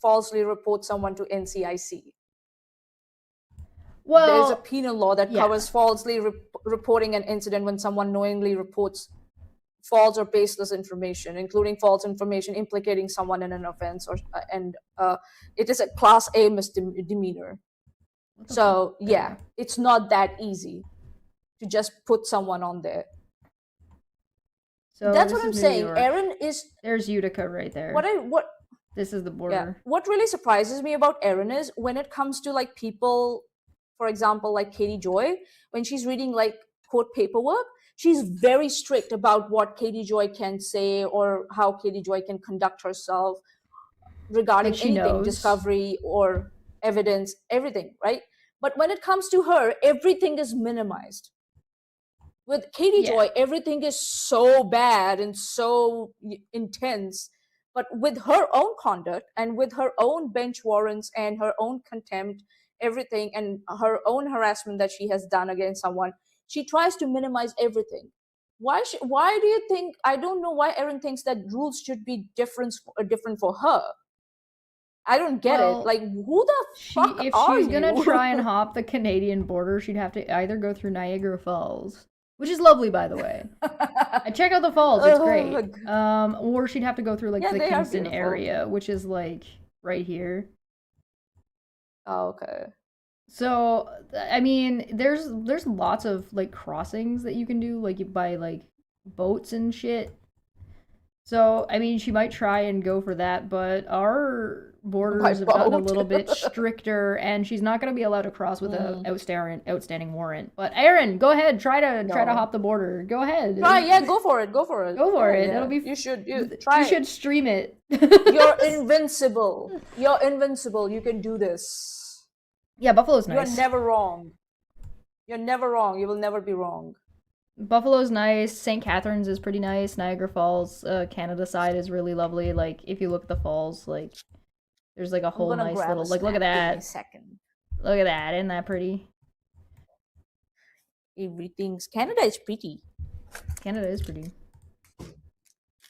falsely report someone to NCIC. Well, There's a penal law that yeah. covers falsely reporting an incident when someone knowingly reports false or baseless information, including false information implicating someone in an offense, and it is a Class A misdemeanor. So yeah, it's not that easy to just put someone on there. so That's this what I'm is New saying. York. Erin is There's Utica right there. what This is the yeah. border. What really surprises me about Erin is when it comes to like people, for example, like Katie Joy, when she's reading like court paperwork, she's very strict about what Katie Joy can say or how Katie Joy can conduct herself regarding Like she anything, knows. discovery or evidence, everything, right? But when it comes to her, everything is minimized. With Katie Yeah. Joy, everything is so bad and so intense. But with her own conduct and with her own bench warrants and her own contempt, everything, and her own harassment that she has done against someone, she tries to minimize everything. Why do you think, I don't know why Erin thinks that rules should be different for her. I don't get Well, it. Like, who the fuck if are she's you? gonna try and hop the Canadian border, she'd have to either go through Niagara Falls, which is lovely, by the way. I check out the falls; it's Oh great. my God. Or she'd have to go through like Yeah, the they are Kingston beautiful. area, which is like right here. Oh, okay. So I mean, there's lots of like crossings that you can do, like by like boats and shit. So I mean, she might try and go for that, but our borders have gotten a boat. little bit stricter, and she's not going to be allowed to cross with a outstanding warrant. But Aaron, go ahead, try to No. hop the border. Go ahead. Try, yeah, go for it. Go for it. Go for Yeah, it. yeah. It'll be. You should. Try. You should stream it. You're invincible. You're invincible. You can do this. Yeah, Buffalo's nice. You're never wrong. You're never wrong. You will never be wrong. Buffalo's nice. St. Catharines is pretty nice. Niagara Falls, Canada side is really lovely. Like if you look at the falls, like there's like a whole nice little. Like look at that. Second. Look at that. Isn't that pretty? Everything's Canada is pretty. Canada is pretty.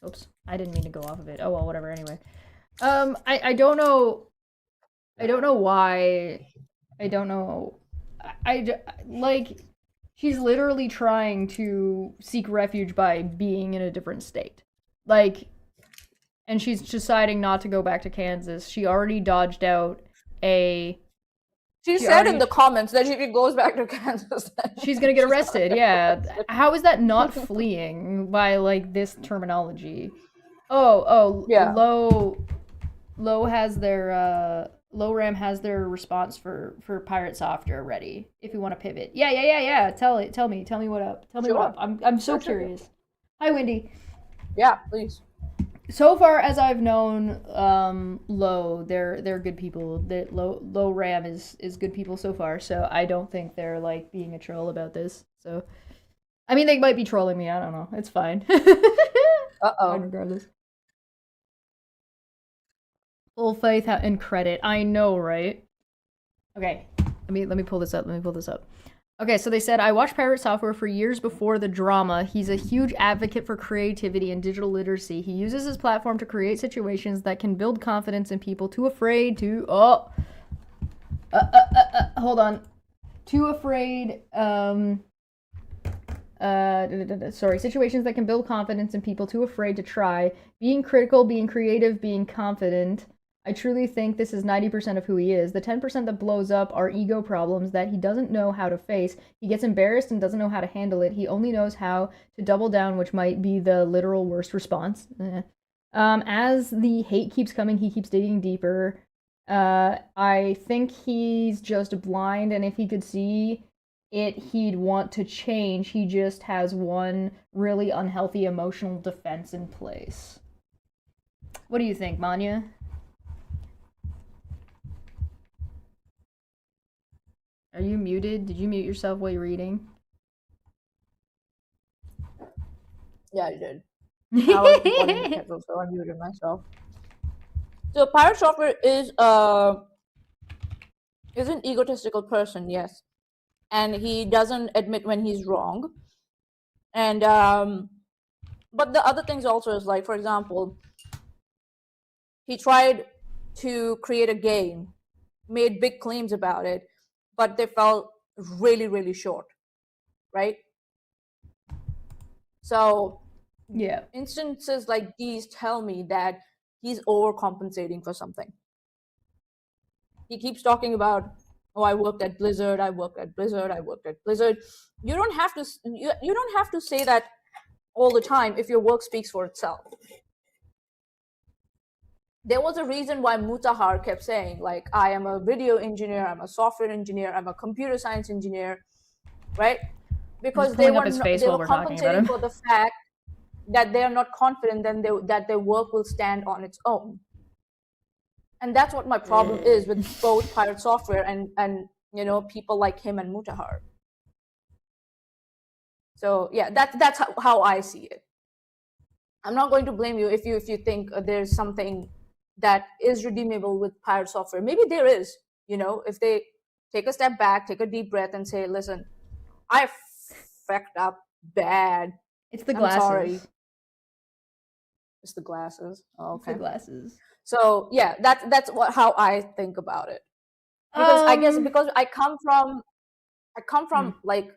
Oops, I didn't mean to go off of it. Oh well, whatever. Anyway, I don't know. I don't know why. I don't know. Like. She's literally trying to seek refuge by being in a different state. Like, and she's deciding not to go back to Kansas. She already dodged out a... She said in the comments that if she goes back to Kansas, she's gonna get arrested, yeah. How is that not fleeing by, like, this terminology? Yeah. Low has their, Low-Ram has their response for Pirate Software ready. If you want to pivot, yeah. Tell me what up. Tell me Sure. what up. I'm so Sure. curious. Hi, Wendy. Yeah, please. So far as I've known, Low, they're good people. That Low-Ram is good people so far. So I don't think they're like being a troll about this. So, I mean, they might be trolling me. I don't know. It's fine. Fine regardless. Full faith and credit. I know, right? Okay. Let me pull this up. Okay, so they said, I watched Pirate Software for years before the drama. He's a huge advocate for creativity and digital literacy. He uses his platform to create situations that can build confidence in people too afraid to... hold on. Too afraid... situations that can build confidence in people too afraid to try. Being critical, being creative, being confident. I truly think this is 90% of who he is. The 10% that blows up are ego problems that he doesn't know how to face. He gets embarrassed and doesn't know how to handle it. He only knows how to double down, which might be the literal worst response. As the hate keeps coming, he keeps digging deeper. I think he's just blind, and if he could see it, he'd want to change. He just has one really unhealthy emotional defense in place. What do you think, Manya? Are you muted? Did you mute yourself while you're reading? Yeah, I did. I was recording the kettle, so I muted myself. So Pirate Software is an egotistical person, yes, and he doesn't admit when he's wrong. And but the other things also is like, for example, he tried to create a game, made big claims about it, but they fell really, really short, right? So Yeah. instances like these tell me that he's overcompensating for something. He keeps talking about, oh, I worked at Blizzard, I worked at Blizzard, I worked at Blizzard. You don't have to you don't have to say that all the time if your work speaks for itself. There was a reason why Mutahar kept saying, like, I am a video engineer, I'm a software engineer, I'm a computer science engineer, right? Because they were compensating for the fact that they are not confident that their work will stand on its own. And that's what my problem is with both Pirate Software and you know, people like him and Mutahar. So yeah, that's how I see it. I'm not going to blame you if you think there's something that is redeemable with Pirate Software. Maybe there is, you know, if they take a step back, take a deep breath and say, listen, I fucked up bad. It's the glasses. I'm sorry. It's the glasses. Oh, okay. It's the glasses. So yeah, that's how I think about it. Because I guess because I come from like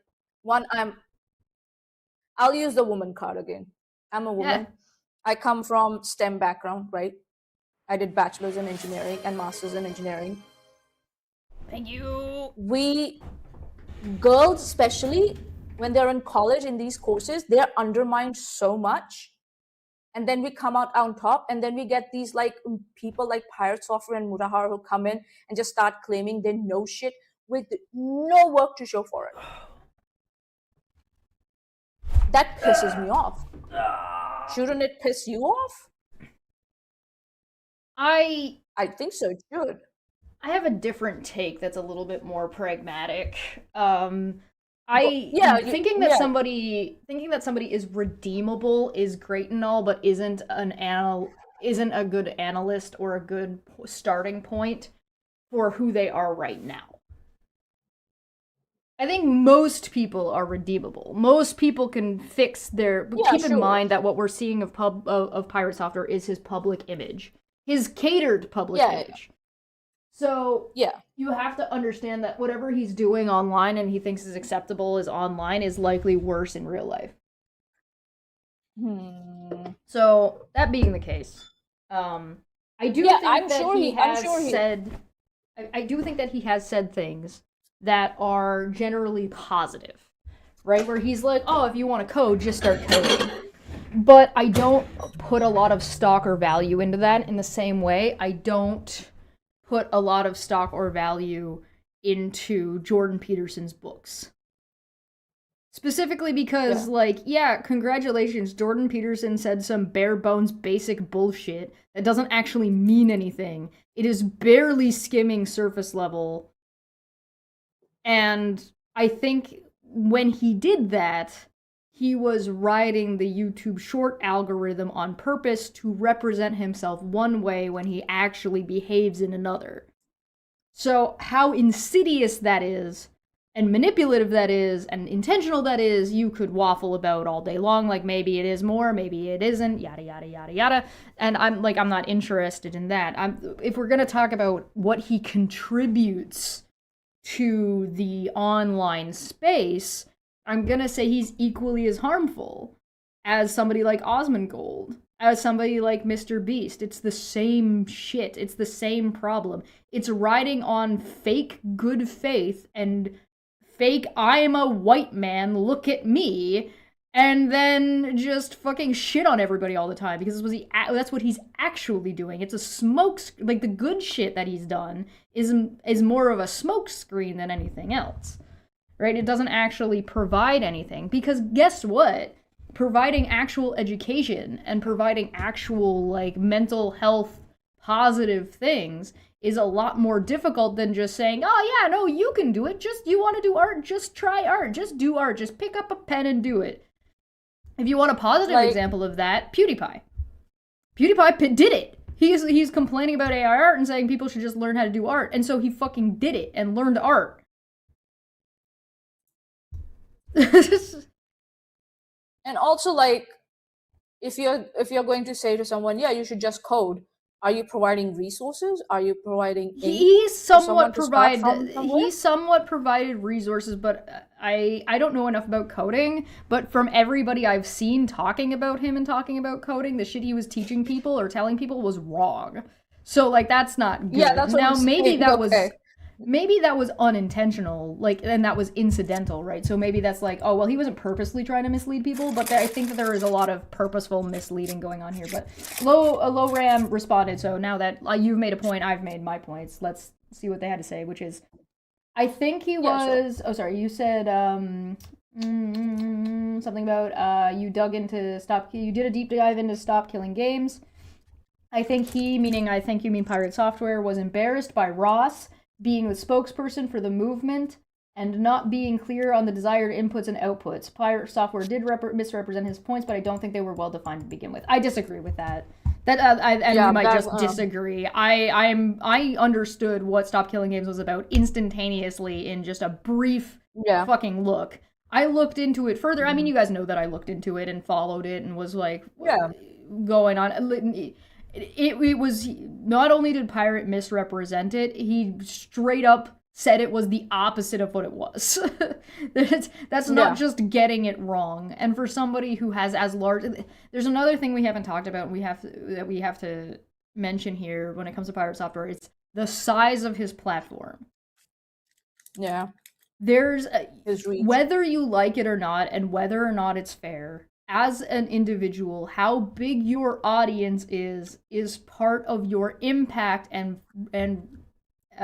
I'll use the woman card again. I'm a woman. Yeah. I come from STEM background, right? I did bachelor's in engineering and master's in engineering. Thank you. Girls especially, when they're in college in these courses, they're undermined so much. And then we come out on top, and then we get these like people like Pirate Software and Mutahar who come in and just start claiming they know shit with no work to show for it. That pisses me off. Shouldn't it piss you off? I think so, it should. I have a different take that's a little bit more pragmatic. Thinking that somebody is redeemable is great and all, but isn't a good analyst or a good starting point for who they are right now. I think most people are redeemable. Most people can fix their. But keep in mind that what we're seeing of Pirate Software is his public image, his catered public image. So you have to understand that whatever he's doing online and he thinks is acceptable as online is likely worse in real life. So that being the case, I do think that he has said things that are generally positive, right? Where he's like, oh, if you want to code, just start coding. But I don't put a lot of stock or value into that in the same way. I don't put a lot of stock or value into Jordan Peterson's books. Specifically because, congratulations, Jordan Peterson said some bare bones basic bullshit that doesn't actually mean anything. It is barely skimming surface level. And I think when he did that, he was riding the YouTube short algorithm on purpose to represent himself one way when he actually behaves in another. So how insidious that is, and manipulative that is, and intentional that is, you could waffle about all day long, like maybe it is more, maybe it isn't, yada yada yada yada. And I'm not interested in that. If we're gonna talk about what he contributes to the online space, I'm gonna say he's equally as harmful as somebody like Osmongold, as somebody like Mr. Beast. It's the same shit. It's the same problem. It's riding on fake good faith and fake I'm a white man, look at me, and then just fucking shit on everybody all the time because that's what he's actually doing. It's a like the good shit that he's done is more of a smoke screen than anything else. Right? It doesn't actually provide anything because guess what? Providing actual education and providing actual like mental health positive things is a lot more difficult than just saying, oh yeah, no, you can do it. You want to do art, just try art. Just do art. Just pick up a pen and do it. If you want a positive example of that, PewDiePie. PewDiePie did it. He's complaining about AI art and saying people should just learn how to do art. And so he fucking did it and learned art. And also, like, if you're going to say to someone, yeah, you should just code, are you providing resources? Are you providing he somewhat provided resources, but I don't know enough about coding, but from everybody I've seen talking about him and talking about coding, the shit he was teaching people or telling people was wrong. So like that's not good. Yeah, that's what now I'm maybe saying. that Okay. maybe that was unintentional, like, and that was incidental, right? So maybe that's like, oh, well, he wasn't purposely trying to mislead people, but I think that there is a lot of purposeful misleading going on here. But Low Ram responded, so now that you've made a point, I've made my points. Let's see what they had to say, which is, I think he was, sure. Oh, sorry, you said something about you did a deep dive into Stop Killing Games. I think you mean Pirate Software, was embarrassed by Ross being the spokesperson for the movement and not being clear on the desired inputs and outputs. Pirate Software did misrepresent his points, but I don't think they were well defined to begin with. I disagree with that. You might just disagree. I understood what Stop Killing Games was about instantaneously in just a brief fucking look. I looked into it further. I mean, you guys know that I looked into it and followed it and was like, going on. It was, not only did Pirate misrepresent it, he straight up said it was the opposite of what it was. That's not just getting it wrong. And for somebody who has as large, there's another thing we haven't talked about that we have to mention here when it comes to Pirate Software. It's the size of his platform. Yeah. There's his reach. Whether you like it or not, and whether or not it's fair, as an individual, how big your audience is part of your impact and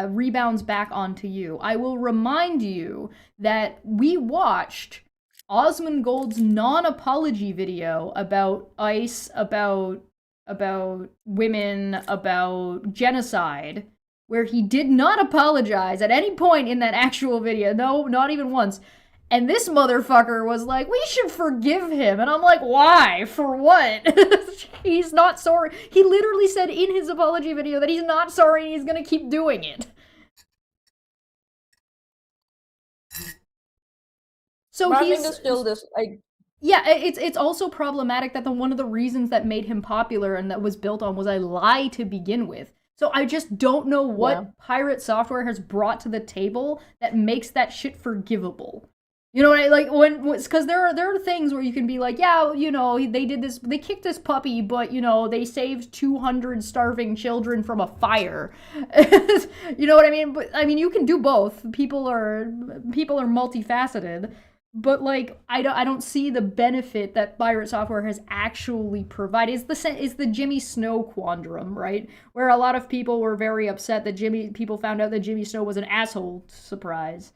rebounds back onto you. I will remind you that we watched Osmongold's non-apology video about ICE, about women, about genocide, where he did not apologize at any point in that actual video. No, not even once. And this motherfucker was like, we should forgive him. And I'm like, why? For what? He's not sorry. He literally said in his apology video that he's not sorry and he's gonna keep doing it. So but he's still this, like... Yeah, it's also problematic that one of the reasons that made him popular and that was built on was a lie to begin with. So I just don't know what Pirate Software has brought to the table that makes that shit forgivable. You know what I like because there are things where you can be like, yeah, you know, they did this, they kicked this puppy, but you know, they saved 200 starving children from a fire. You know what I mean? But I mean, you can do both. People are multifaceted, but like I don't see the benefit that Pirate Software has actually provided. It's the Jimmy Snow quandrum, right? Where a lot of people were very upset that people found out that Jimmy Snow was an asshole. Surprise.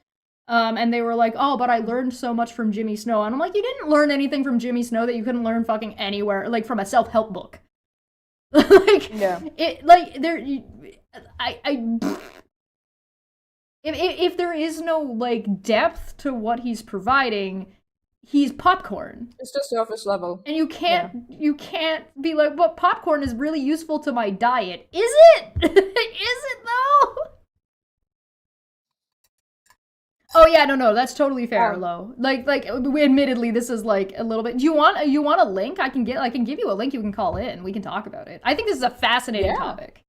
And they were like, oh, but I learned so much from Jimmy Snow. And I'm like, you didn't learn anything from Jimmy Snow that you couldn't learn fucking anywhere, like from a self-help book. If there is no, like, depth to what he's providing, he's popcorn. It's just surface level. And you can't be like, but popcorn is really useful to my diet. Is it? Is it, though? Oh yeah, no, that's totally fair, Lo. Like, admittedly, this is like a little bit. Do you want a link? I can give you a link. You can call in. We can talk about it. I think this is a fascinating topic.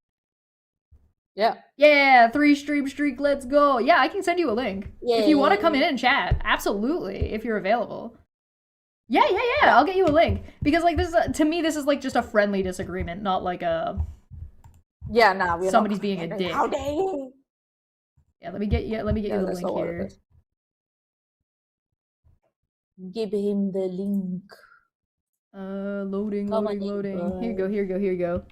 Yeah, 3 stream streak. Let's go. Yeah, I can send you a link if you want to come in and chat. Absolutely, if you're available. Yeah. I'll get you a link because like this is to me this is like just a friendly disagreement, not like a Yeah, nah, we're somebody's not being a dick. How dare you? Yeah, let me get you the that's link not what it here. is. Give him the link. Loading. Come on, Here you boy. go.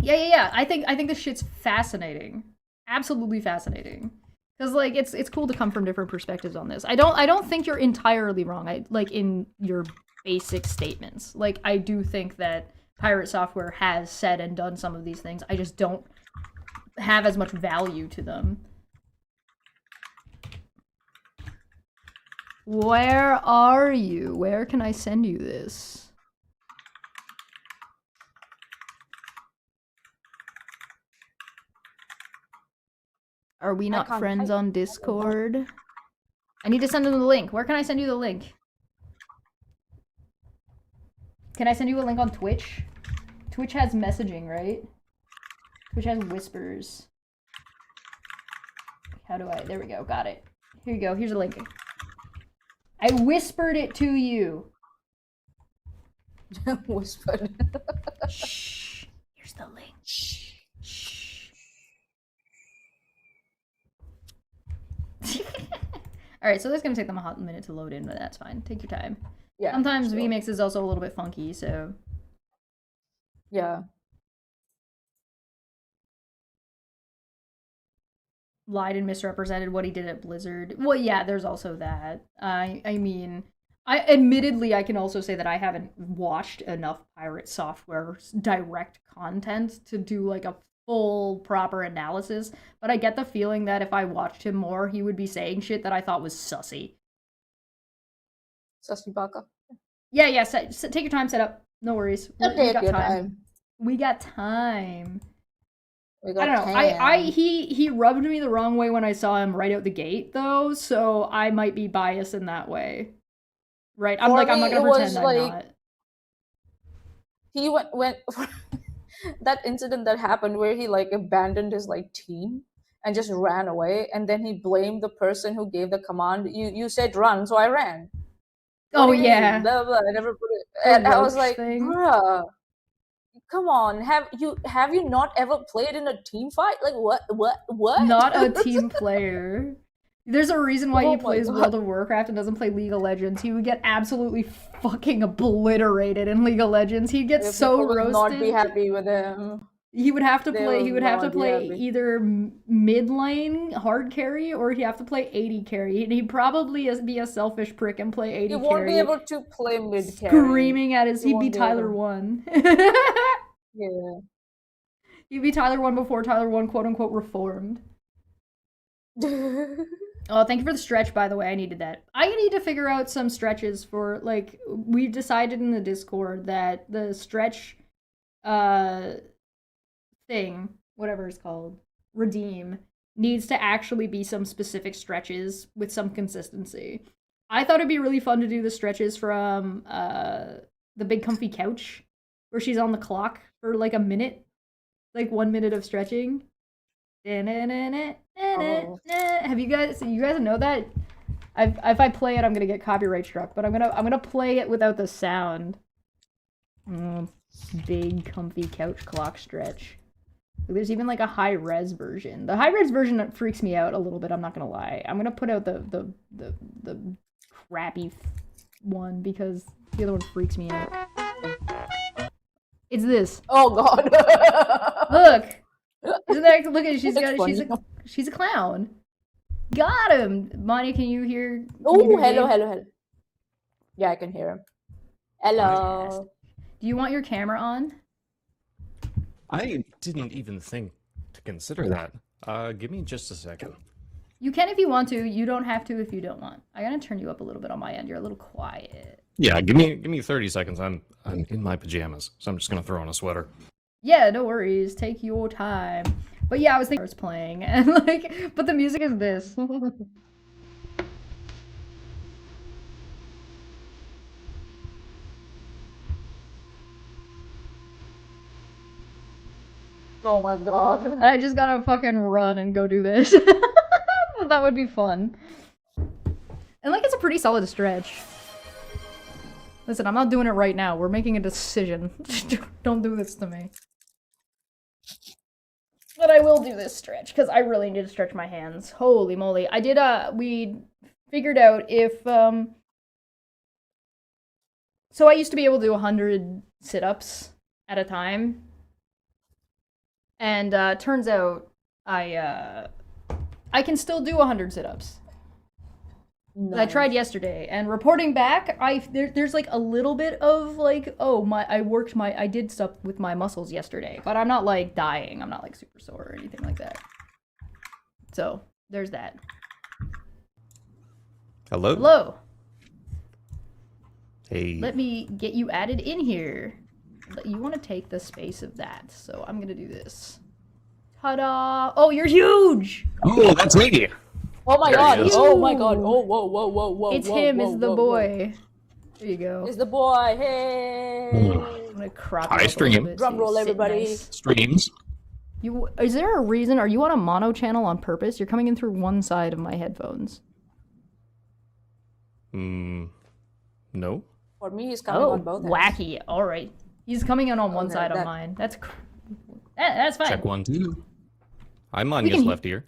Yeah. I think this shit's fascinating. Absolutely fascinating. Cause like it's cool to come from different perspectives on this. I don't think you're entirely wrong. I like in your basic statements. Like I do think that Pirate Software has said and done some of these things. I just don't have as much value to them. Where are you? Where can I send you this? Are we not friends on Discord? I need to send them the link. Where can I send you the link? Can I send you a link on Twitch? Twitch has messaging, right? Twitch has whispers. How do I? There we go. Got it. Here you go. Here's a link. I whispered it to you. Whispered. Shh. Here's the link. Shh. Alright, so this is gonna take them a hot minute to load in, but that's fine. Take your time. Yeah. Sometimes sure. vMix is also a little bit funky, so... Yeah. Lied and misrepresented what he did at Blizzard. Well, yeah, there's also that. I mean... admittedly, I can also say that I haven't watched enough Pirate Software's direct content to do, like, a full, proper analysis, but I get the feeling that if I watched him more, he would be saying shit that I thought was sussy. Sussy baka. Yeah, take your time, set up. No worries. We got time. We got time. I don't know. He rubbed me the wrong way when I saw him right out the gate, though, so I might be biased in that way. Right? I'm not gonna pretend I'm not. He went that incident that happened where he like abandoned his like team and just ran away, and then he blamed the person who gave the command. You said run, so I ran. Oh yeah. Blah, blah, I never put it. And I was like, bruh, come on, have you not ever played in a team fight? Like what? Not a team player. There's a reason why he plays World of Warcraft and doesn't play League of Legends. He would get absolutely fucking obliterated in League of Legends. He'd get so roasted. Not be happy with him. He would have to play. He would have to play either mid lane hard carry or he'd have to play AD carry. And he'd probably be a selfish prick and play AD carry. He won't be able to play mid carry. Screaming at his. He'd be Tyler 1. Yeah. He'd be Tyler 1 before Tyler 1 quote unquote reformed. Oh, thank you for the stretch, by the way. I needed that. I need to figure out some stretches for, like, we've decided in the Discord that the stretch, thing, whatever it's called, redeem, needs to actually be some specific stretches with some consistency. I thought it'd be really fun to do the stretches from, the Big Comfy Couch, where she's on the clock for, like, a minute. Like, 1 minute of stretching. Oh. Have you guys know that? If I play it, I'm gonna get copyright struck, but I'm gonna play it without the sound. Big comfy couch clock stretch. There's even like a high res version. The high res version freaks me out a little bit. I'm not gonna lie. I'm gonna put out the crappy one because the other one freaks me out. It's this. Oh god. Look. Isn't that look at she's a clown. Got him. Monty, can you hear? Oh, hello. Yeah, I can hear him. Hello. Do you want your camera on? I didn't even think to consider that. Give me just a second. You can if you want to. You don't have to if you don't want. I gotta turn you up a little bit on my end. You're a little quiet. Yeah, give me 30 seconds. I'm in my pajamas, so I'm just gonna throw on a sweater. Yeah, no worries. Take your time. But yeah, I was thinking it's playing, and like, but the music is this. Oh my god. I just gotta fucking run and go do this. That would be fun. And like, it's a pretty solid stretch. Listen, I'm not doing it right now. We're making a decision. Don't do this to me. But I will do this stretch, because I really need to stretch my hands. Holy moly. I did, we figured out if, so I used to be able to do 100 sit-ups at a time. And, turns out I can still do 100 sit-ups. Nice. I tried yesterday, and reporting back, there's like a little bit of like, oh, I did stuff with my muscles yesterday, but I'm not like dying. I'm not like super sore or anything like that. So there's that. Hello? Hello. Hey. Let me get you added in here. You want to take the space of that, so I'm gonna do this. Ta-da! Oh, you're huge! Oh, that's me! Oh my There god! he is. Oh my god! Oh whoa! It's whoa, him, whoa, it's the whoa, boy. There you go. It's the boy. Hey! I'm gonna crop it Hi, up a stream. little bit Drum so you roll, sit everybody. nice. Streams. Is there a reason? Are you on a mono channel on purpose? You're coming in through one side of my headphones. No? For me, he's coming Oh, on both ends. wacky. All right. He's coming in on one Okay, side of that- mine. That's fine. Check 1, 2. I'm on We his can- left ear.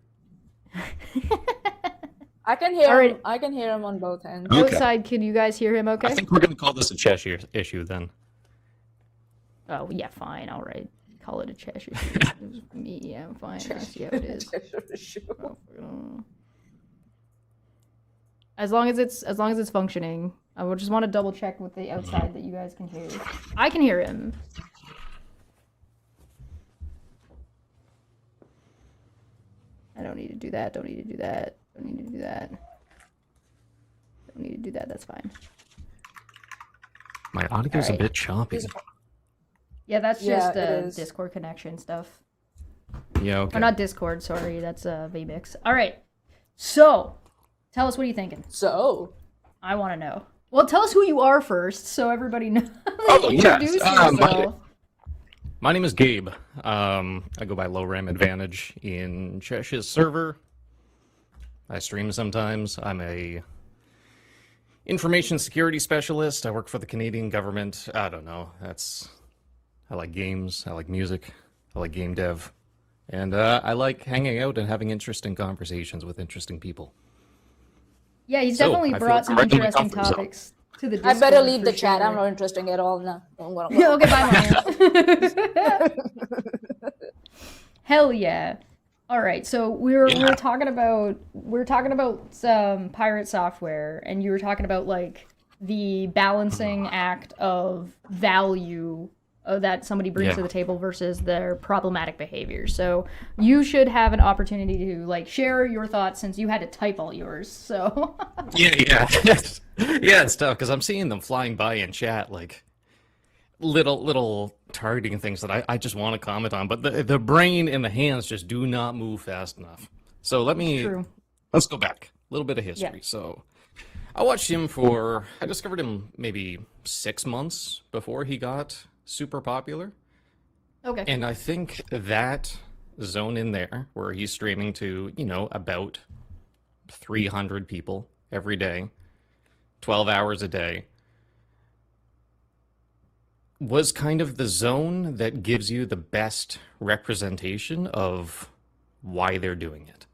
I can hear Alright. him. I can hear him on both ends. Okay. Outside, can you guys hear him okay? I think we're gonna call this a Cheshire issue then. Oh, yeah, fine. All right. Call it a Cheshire. Me, yeah, fine. I see how it is. Oh, As long as it's functioning. I would just want to double check with the outside that you guys can hear. I can hear him. I don't need to do that. Don't need to do that. Don't need to do that. Don't need to do that. That's fine. My audio's Alright. a bit choppy. Yeah, that's Yeah, just it is. Discord connection stuff. Yeah, okay. Or not Discord, sorry. That's VMix. All right. So, tell us what are you thinking? So, I want to know. Well, tell us who you are first, so everybody knows. Oh, yes. Introduce yourself. My name is Gabe. I go by Low Ram Advantage in Cheshire's server. I stream sometimes. I'm a information security specialist. I work for the Canadian government. I don't know. I like games. I like music. I like game dev. And I like hanging out and having interesting conversations with interesting people. Yeah, he's So, definitely I feel brought some correct in my interesting comfort zone. topics to the I Discord. better leave for the chat. I'm sure. not interested at all now. Yeah, okay, bye, Mario. Hell yeah. All right, so we're talking about some pirate software, and you were talking about like the balancing act of value that somebody brings to the table versus their problematic behavior. So you should have an opportunity to like share your thoughts since you had to type all yours. So Yeah. Yeah, it's tough because I'm seeing them flying by in chat, like little targeting things that I just want to comment on, but the brain and the hands just do not move fast enough. So True. let's go back. A little bit of history. Yeah. So I discovered him maybe 6 months before he got super popular. Okay. And I think that zone in there where he's streaming to, about 300 people every day, 12 hours a day, was kind of the zone that gives you the best representation of why they're doing it,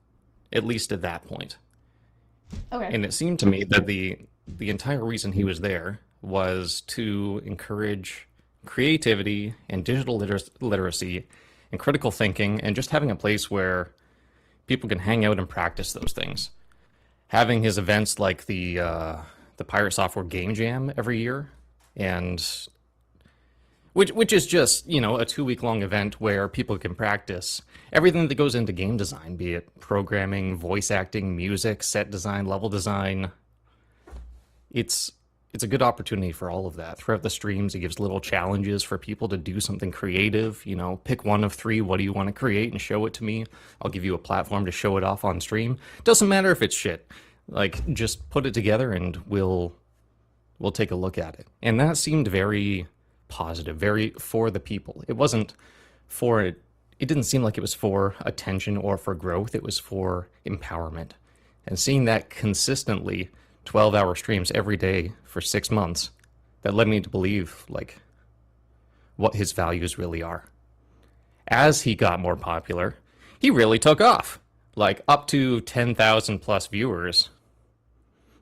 at least at that point. Okay. And it seemed to me that the entire reason he was there was to encourage creativity and digital literacy and critical thinking and just having a place where people can hang out and practice those things. Having his events like the Pirate Software Game Jam every year, and which is just, a 2-week-long event where people can practice everything that goes into game design, be it programming, voice acting, music, set design, level design. It's a good opportunity for all of that. Throughout the streams, he gives little challenges for people to do something creative. Pick one of 3. What do you want to create and show it to me? I'll give you a platform to show it off on stream. Doesn't matter if it's shit. Like, just put it together and we'll take a look at it. And that seemed very positive, very for the people. It wasn't for it. It didn't seem like it was for attention or for growth. It was for empowerment. And seeing that consistently, 12-hour streams every day for 6 months, that led me to believe like what his values really are. As he got more popular, he really took off, like up to 10,000 plus viewers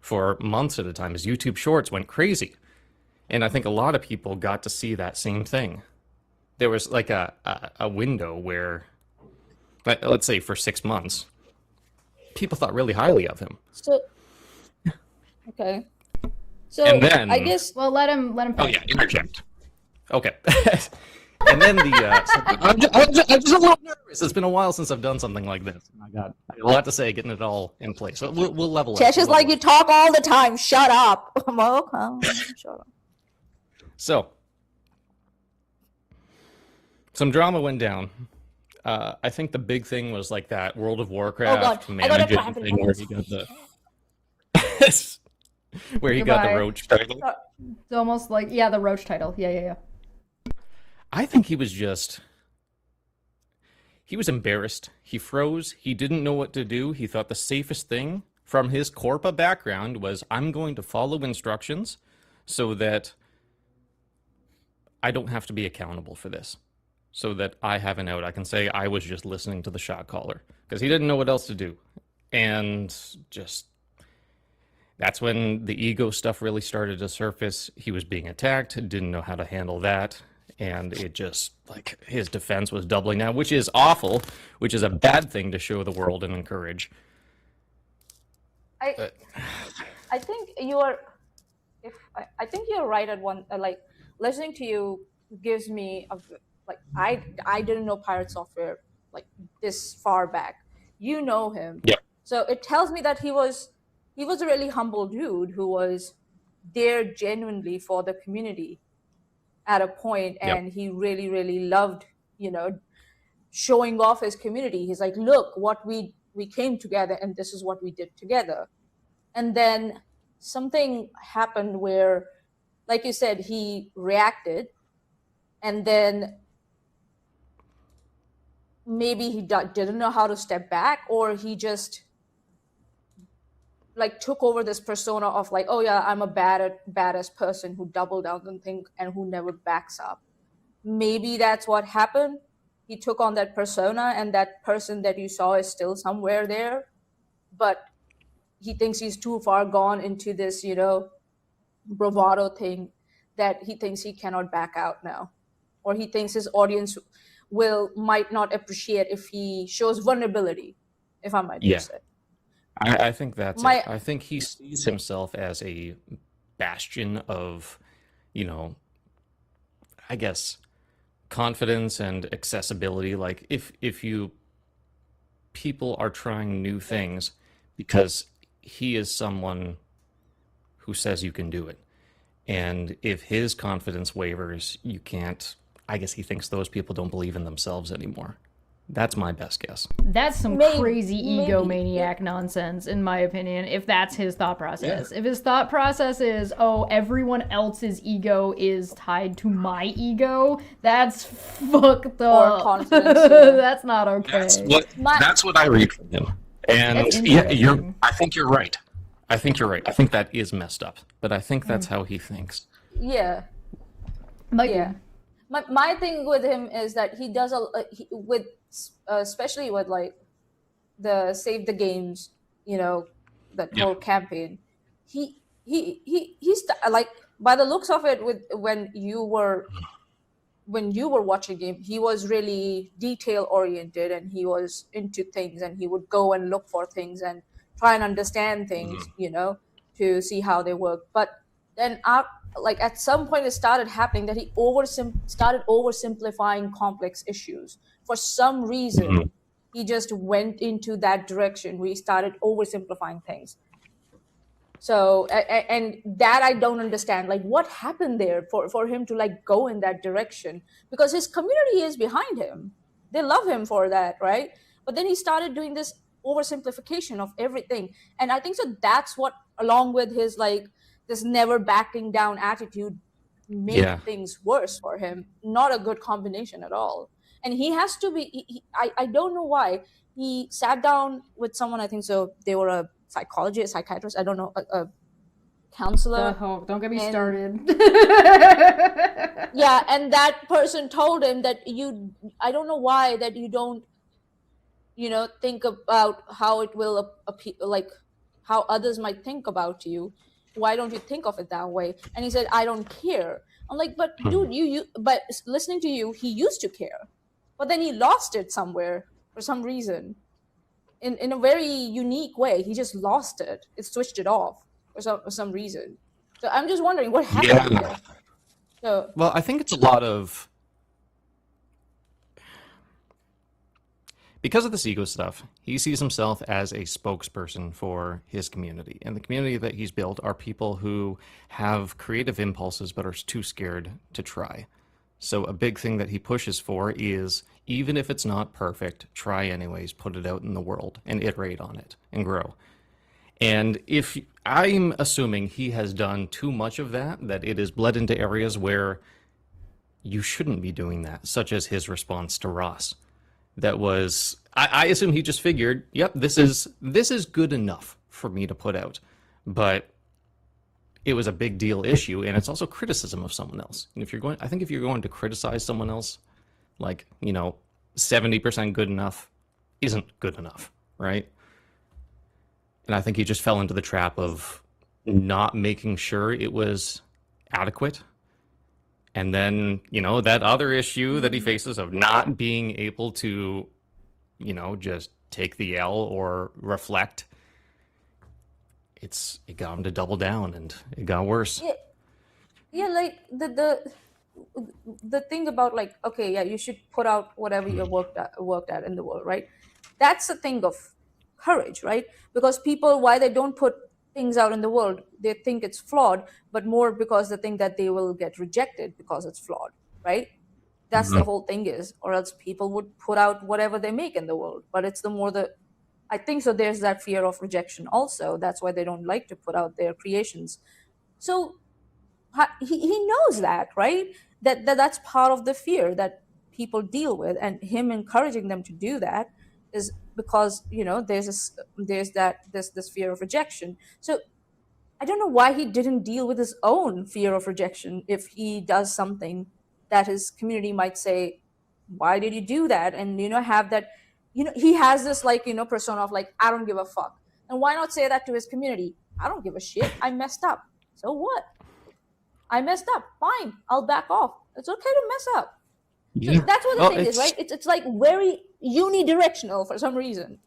for months at a time. His YouTube Shorts went crazy. And I think a lot of people got to see that same thing. There was like a window where, let's say for 6 months, people thought really highly of him. So, okay. So And then- I guess Well, let him. Oh yeah, interject. Okay. And then I'm just a little nervous. It's been a while since I've done something like this. I got a lot to say, getting it all in place. So we'll level Chesh is up. like, you talk all the time. Shut up. Shut up. So, some drama went down. I think the big thing was like that World of Warcraft God, I got a manager cramp in thing my where he got the where he got the Goodbye. roach title. It's almost like the roach title. Yeah. I think he was embarrassed. He froze. He didn't know what to do. He thought the safest thing from his Corpa background was, I'm going to follow instructions so that I don't have to be accountable for this. So that I have an out. I can say I was just listening to the shot caller because he didn't know what else to do. And just, that's when the ego stuff really started to surface. He was being attacked, didn't know how to handle that. And it just, like, his defense was doubling now, which is awful, which is a bad thing to show the world and encourage. I think you are. I think you're right at one. Like, listening to you gives me I didn't know Pirate Software like this far back. You know him. Yeah. So it tells me that he was a really humble dude who was there genuinely for the community at a point, and he really, really loved, showing off his community. He's like, look, what we came together, and this is what we did together. And then something happened where, like you said, he reacted, and then maybe he didn't know how to step back, or he just like took over this persona of like, oh yeah, I'm a badass person who doubled down on things and who never backs up. Maybe that's what happened. He took on that persona, and that person that you saw is still somewhere there, but he thinks he's too far gone into this, bravado thing, that he thinks he cannot back out now, or he thinks his audience might not appreciate if he shows vulnerability, if I might use it. I think that's it. I think he sees himself as a bastion of, I guess, confidence and accessibility. Like if people are trying new things because he is someone who says you can do it. And if his confidence wavers, you can't, I guess he thinks those people don't believe in themselves anymore. That's my best guess. That's some crazy egomaniac nonsense, in my opinion, if that's his thought process. Yeah. If his thought process is, oh, everyone else's ego is tied to my ego, that's fucked up. Or confidence. Yeah. That's not okay. That's what I read from him. And I think you're right. I think that is messed up. But I think that's how he thinks. Yeah. Yeah. My thing with him is that he does especially with like the Save the Games, that whole campaign. He's like, by the looks of it, when you were watching him, he was really detail oriented, and he was into things, and he would go and look for things and try and understand things, to see how they work. But then at some point it started happening that he started oversimplifying complex issues. For some reason, he just went into that direction where he started oversimplifying things. So, and that I don't understand. Like, what happened there for him to like go in that direction? Because his community is behind him. They love him for that, right? But then he started doing this oversimplification of everything. And I think so that's what, along with his like this never backing down attitude, made things worse for him. Not a good combination at all. And he has to be, I don't know why, he sat down with someone, I think so, they were a psychologist, psychiatrist, I don't know, a counselor. Oh, don't get me and- started. Yeah, and that person told him that I don't know why that you don't, think about how it will appear, like how others might think about you. Why don't you think of it that way? And he said, I don't care. I'm like, but dude, but listening to you, he used to care, but then he lost it somewhere for some reason. In a very unique way, he just lost it. It switched it off for some reason. So I'm just wondering what happened here. So Well, I think it's a lot of because of this ego stuff. He sees himself as a spokesperson for his community, and the community that he's built are people who have creative impulses but are too scared to try. So a big thing that he pushes for is, even if it's not perfect, try anyways, put it out in the world and iterate on it and grow. And if I'm assuming he has done too much of that it is bled into areas where you shouldn't be doing that, such as his response to Ross. That was, I assume he just figured, yep, this is good enough for me to put out. But it was a big deal issue, and it's also criticism of someone else. And I think if you're going to criticize someone else, 70% good enough isn't good enough, right? And I think he just fell into the trap of not making sure it was adequate. And then, that other issue that he faces of not being able to, just take the L or reflect. It got him to double down, and it got worse. yeah, like the thing about okay, yeah, you should put out whatever you worked at in the world, right? That's a thing of courage, right? Because people, why they don't put things out in the world, they think it's flawed, but more because they think that they will get rejected because it's flawed, right? That's the whole thing is, or else people would put out whatever they make in the world. But it's I think so there's that fear of rejection also. That's why they don't like to put out their creations. So he knows that, right? That's part of the fear that people deal with, and him encouraging them to do that is because there's this fear of rejection. So I don't know why he didn't deal with his own fear of rejection. If he does something that his community might say, why did you do that? And have that, he has this persona of I don't give a fuck. And why not say that to his community? I don't give a shit. I messed up. So what? I messed up. Fine, I'll back off. It's okay to mess up. Yeah. So that's what the thing is, right? It's very unidirectional for some reason,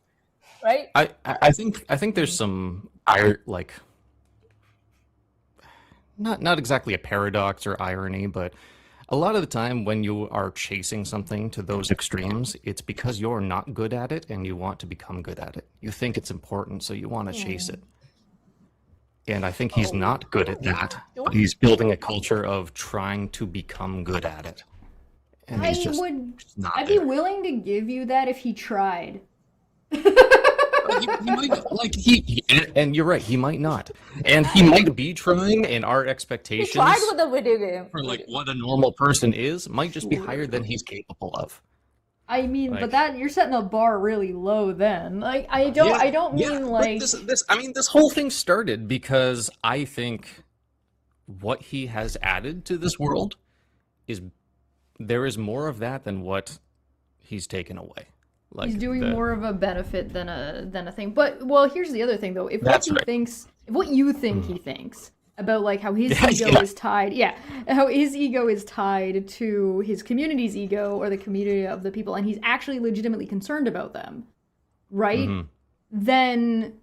right? I think there's some not exactly a paradox or irony, but a lot of the time when you are chasing something to those extremes, it's because you're not good at it and you want to become good at it. You think it's important, so you want to chase it. And I think he's not good at that. He's building a culture of trying to become good at it. And he's just not I'd there. be willing to give you that if he tried. He might and you're right, he might not, and he might be trying, and our He expectations tried with a video game. for what a normal person is might just be higher than he's capable of. I mean, but that you're setting the bar really low. Then, I don't mean this whole thing started because I think what he has added to this world is there is more of that than what he's taken away. He's doing more of a benefit than a thing. But here's the other thing though. If what you think he thinks about how his ego is tied, how his ego is tied to his community's ego or the community of the people, and he's actually legitimately concerned about them, right? Mm-hmm. Then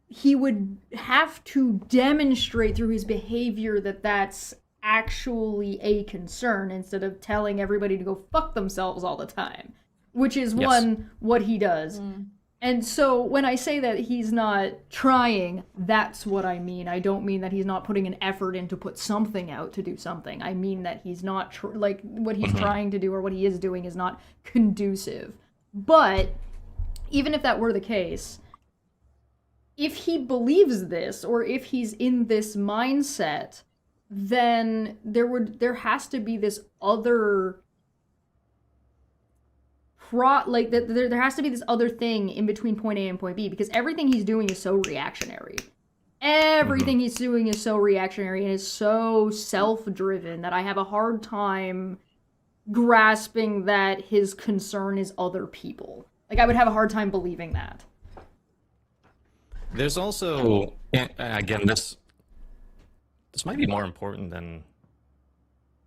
he would have to demonstrate through his behavior that that's actually a concern instead of telling everybody to go fuck themselves all the time. Which is what he does. And so when I say that he's not trying, that's what I mean. I don't mean that he's not putting an effort in to put something out to do something. I mean that he's not, what he's trying to do or what he is doing is not conducive. But even if that were the case, if he believes this or if he's in this mindset, then there has to be this other there has to be this other thing in between point A and point B, because everything he's doing is so reactionary. Everything he's doing is so reactionary and is so self-driven that I have a hard time grasping that his concern is other people. Like, I would have a hard time believing that. There's also, again, this might be more important than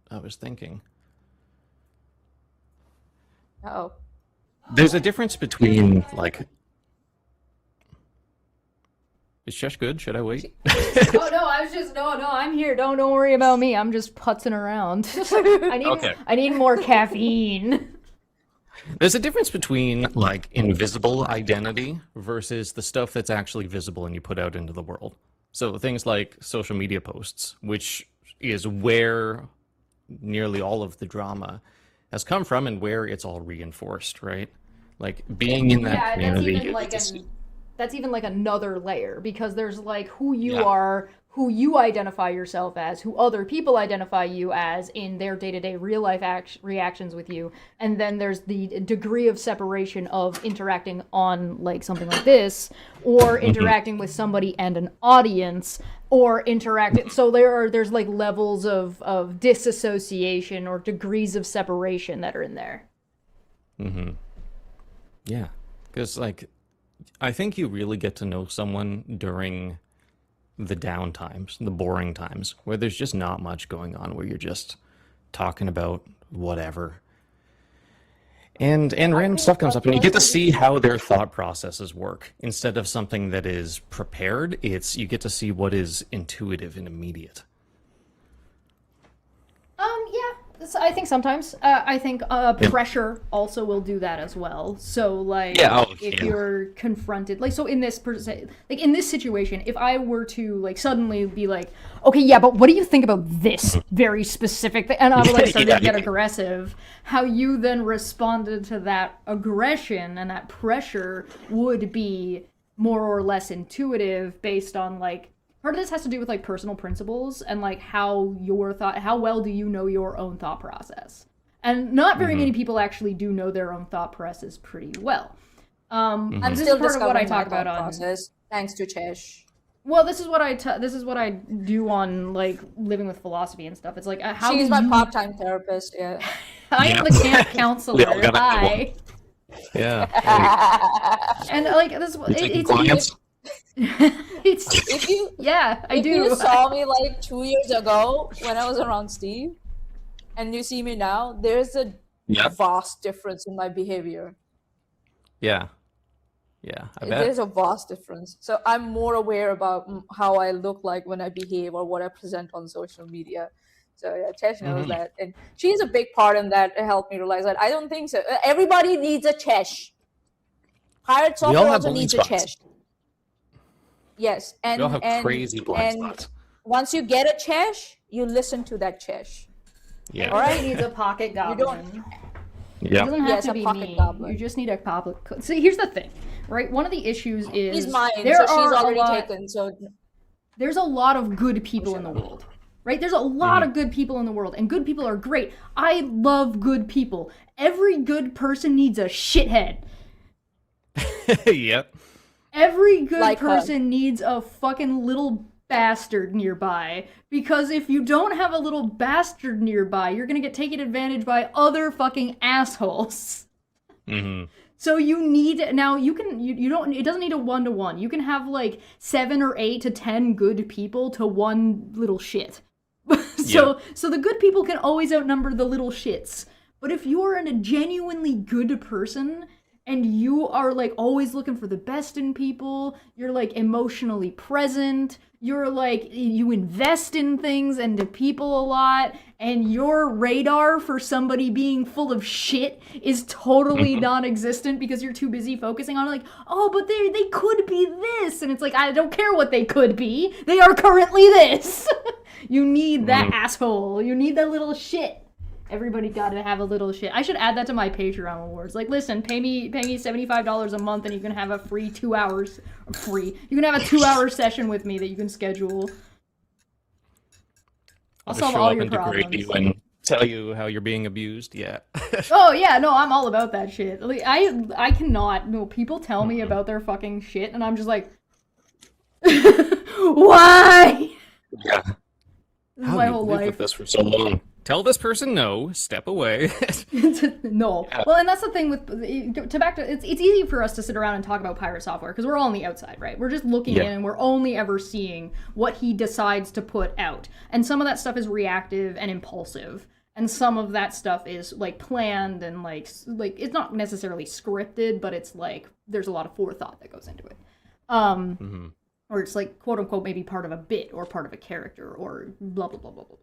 I was thinking. Oh. There's a difference between, like... Is Chesh good? Should I wait? Oh no, I was just no, I'm here. Don't worry about me. I'm just putzing around. I need more caffeine. There's a difference between, like, invisible identity versus the stuff that's actually visible and you put out into the world. So things like social media posts, which is where nearly all of the drama has come from and where it's all reinforced, right? Like, being in that community. That's even like another layer, because there's like who you are, who you identify yourself as, who other people identify you as in their day-to-day real-life reactions with you, and then there's the degree of separation of interacting on like something like this, or interacting with somebody and an audience, or interacting. So there's like levels of disassociation or degrees of separation that are in there. Yeah, because like, I think you really get to know someone during the down times, the boring times, where there's just not much going on, where you're just talking about whatever. And random stuff comes up, and you get to see how their thought processes work. Instead of something that is prepared, you get to see what is intuitive and immediate. Yeah, I think sometimes. I think pressure also will do that as well. So, like, if you're confronted, like, so in this situation, if I were to, like, suddenly be like, okay, yeah, but what do you think about this very specific thing? And I would, like, start to get aggressive. How you then responded to that aggression and that pressure would be more or less intuitive based on, like, part of this has to do with like personal principles and like how well do you know your own thought process? And not very many people actually do know their own thought process pretty well. I'm still part of what I talk about on process, thanks to Chesh. Well, this is what I do on like living with philosophy and stuff. It's like how she's my part-time therapist. Yeah, I am the camp counselor. Hi. Yeah. And like this, it's if you if you saw me like 2 years ago when I was around Steve and you see me now, there's a vast difference in my behavior. I bet there's a vast difference. So I'm more aware about how I look like when I behave or what I present on social media. So yeah, Chesh knows that, and she's a big part in that to help me realize that I don't think so. Everybody needs a Chesh. Pirate software also needs a Chesh. Yes, and we all have crazy blind spots. Once you get a Chesh, you listen to that Chesh. Yeah. All right, needs a pocket goblin. It doesn't have to be me. Goblin. You just need a pocket. See, here's the thing, right? One of the issues is he's mine, so she's already taken. So there's a lot of good people in the world, right? There's a lot of good people in the world, and good people are great. I love good people. Every good person needs a shithead. Yep. Every good person needs a fucking little bastard nearby, because if you don't have a little bastard nearby, you're gonna get taken advantage by other fucking assholes. So you need, now you don't, it doesn't need a 1-to-1. You can have like 7 or 8 to 10 good people to one little shit. So the good people can always outnumber the little shits. But if you're a genuinely good person, and you are like always looking for the best in people, you're like emotionally present, you're like, you invest in things and to people a lot, and your radar for somebody being full of shit is totally non-existent because you're too busy focusing on like, oh, but they could be this. And it's like, I don't care what they could be. They are currently this. You need that asshole. You need that little shit. Everybody gotta have a little shit. I should add that to my Patreon awards. Like, listen, pay me $75 a month and you can have a free 2 hours. Free. You can have a 2-hour session with me that you can schedule. I'll solve all your problems. You and tell you how you're being abused. Yeah. Oh yeah, no, I'm all about that shit. Like, I cannot. No, people tell me about their fucking shit, and I'm just like, Why? Yeah. This is How my do you whole live life. with this for so long? Tell this person no. Step away. No. Yeah. Well, and that's the thing with it's easy for us to sit around and talk about Pirate Software because we're all on the outside, right? We're just looking Yeah. in and we're only ever seeing what he decides to put out. And some of that stuff is reactive and impulsive. And some of that stuff is like planned and like it's not necessarily scripted, but it's like there's a lot of forethought that goes into it. Or it's like quote unquote maybe part of a bit or part of a character or blah blah blah blah blah.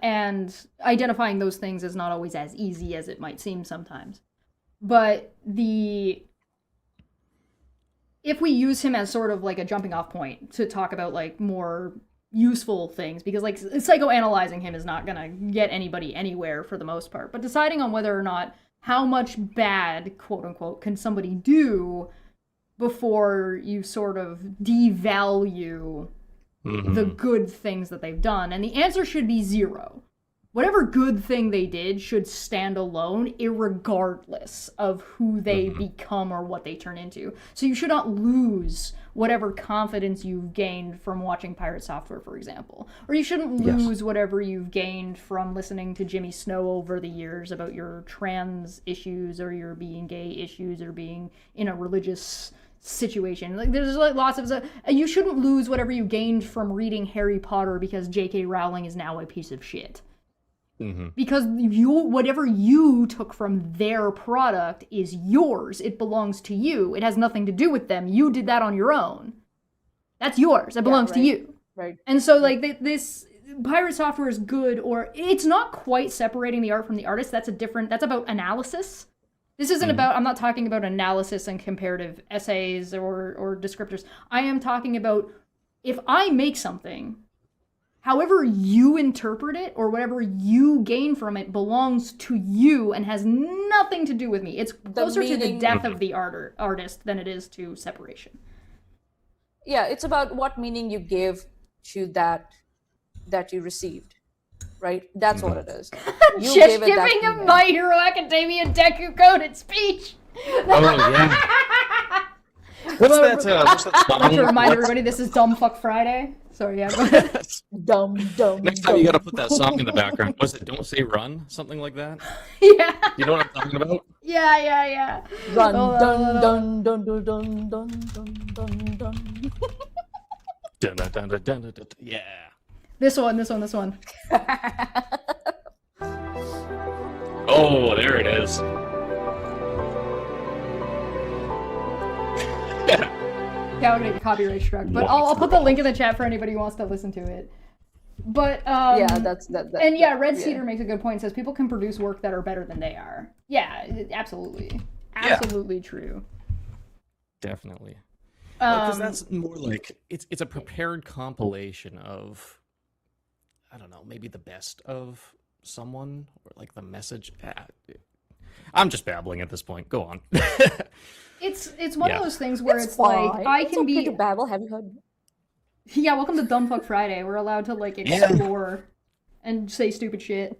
And identifying those things is not always as easy as it might seem sometimes. But if we use him as sort of like a jumping off point to talk about like more useful things, because like psychoanalyzing him is not gonna get anybody anywhere for the most part, but deciding on whether or not how much bad, quote unquote, can somebody do before you sort of devalue the good things that they've done. And the answer should be 0. Whatever good thing they did should stand alone, irregardless of who they become or what they turn into. So you should not lose whatever confidence you've gained from watching Pirate Software, for example. Or you shouldn't lose whatever you've gained from listening to Jimmy Snow over the years about your trans issues or your being gay issues or being in a religious situation. Like there's like lots of you shouldn't lose whatever you gained from reading Harry Potter because J.K. Rowling is now a piece of shit. Because whatever you took from their product is yours. It belongs to you. It has nothing to do with them. You did that on your own. That's yours. It belongs to you. Right. And so like this Pirate Software is good, or it's not quite separating the art from the artist. That's about analysis. This isn't about, I'm not talking about analysis and comparative essays or descriptors. I am talking about if I make something, however you interpret it or whatever you gain from it belongs to you and has nothing to do with me. It's closer to the death of the artist than it is to separation. Yeah, it's about what meaning you give to that you received. Right? That's what it is. You Just gave it that giving a meaning. My Hero Academia Deku coded speech. Oh yeah. What's that I'd like to song? remind everybody this is Dumb Fuck Friday. Sorry, yeah, go ahead. Dumb. Next time you gotta put that song in the background. Was it "Don't Say Run"? Something like that. Yeah. You know what I'm talking about? Yeah. Run, Hold on. dun, dun, dun, dun, dun, dun, dun, dun. Dun, dun, dun, dun, dun, dun, dun. Yeah. This one. Oh, there it is. Yeah, I would get copyright struck. But I'll put the link in the chat for anybody who wants to listen to it. But Yeah, that's that. and yeah, Red Cedar makes a good point. Says people can produce work that are better than they are. Yeah, absolutely, true. Definitely. Because that's more like it's a prepared compilation of, I don't know, maybe the best of someone or like the message. I'm just babbling at this point. Go on. It's one of those things where it's like fine. I It's can okay be to babble. Have you heard? Yeah, welcome to Dumb Fuck Friday. We're allowed to like explore and say stupid shit.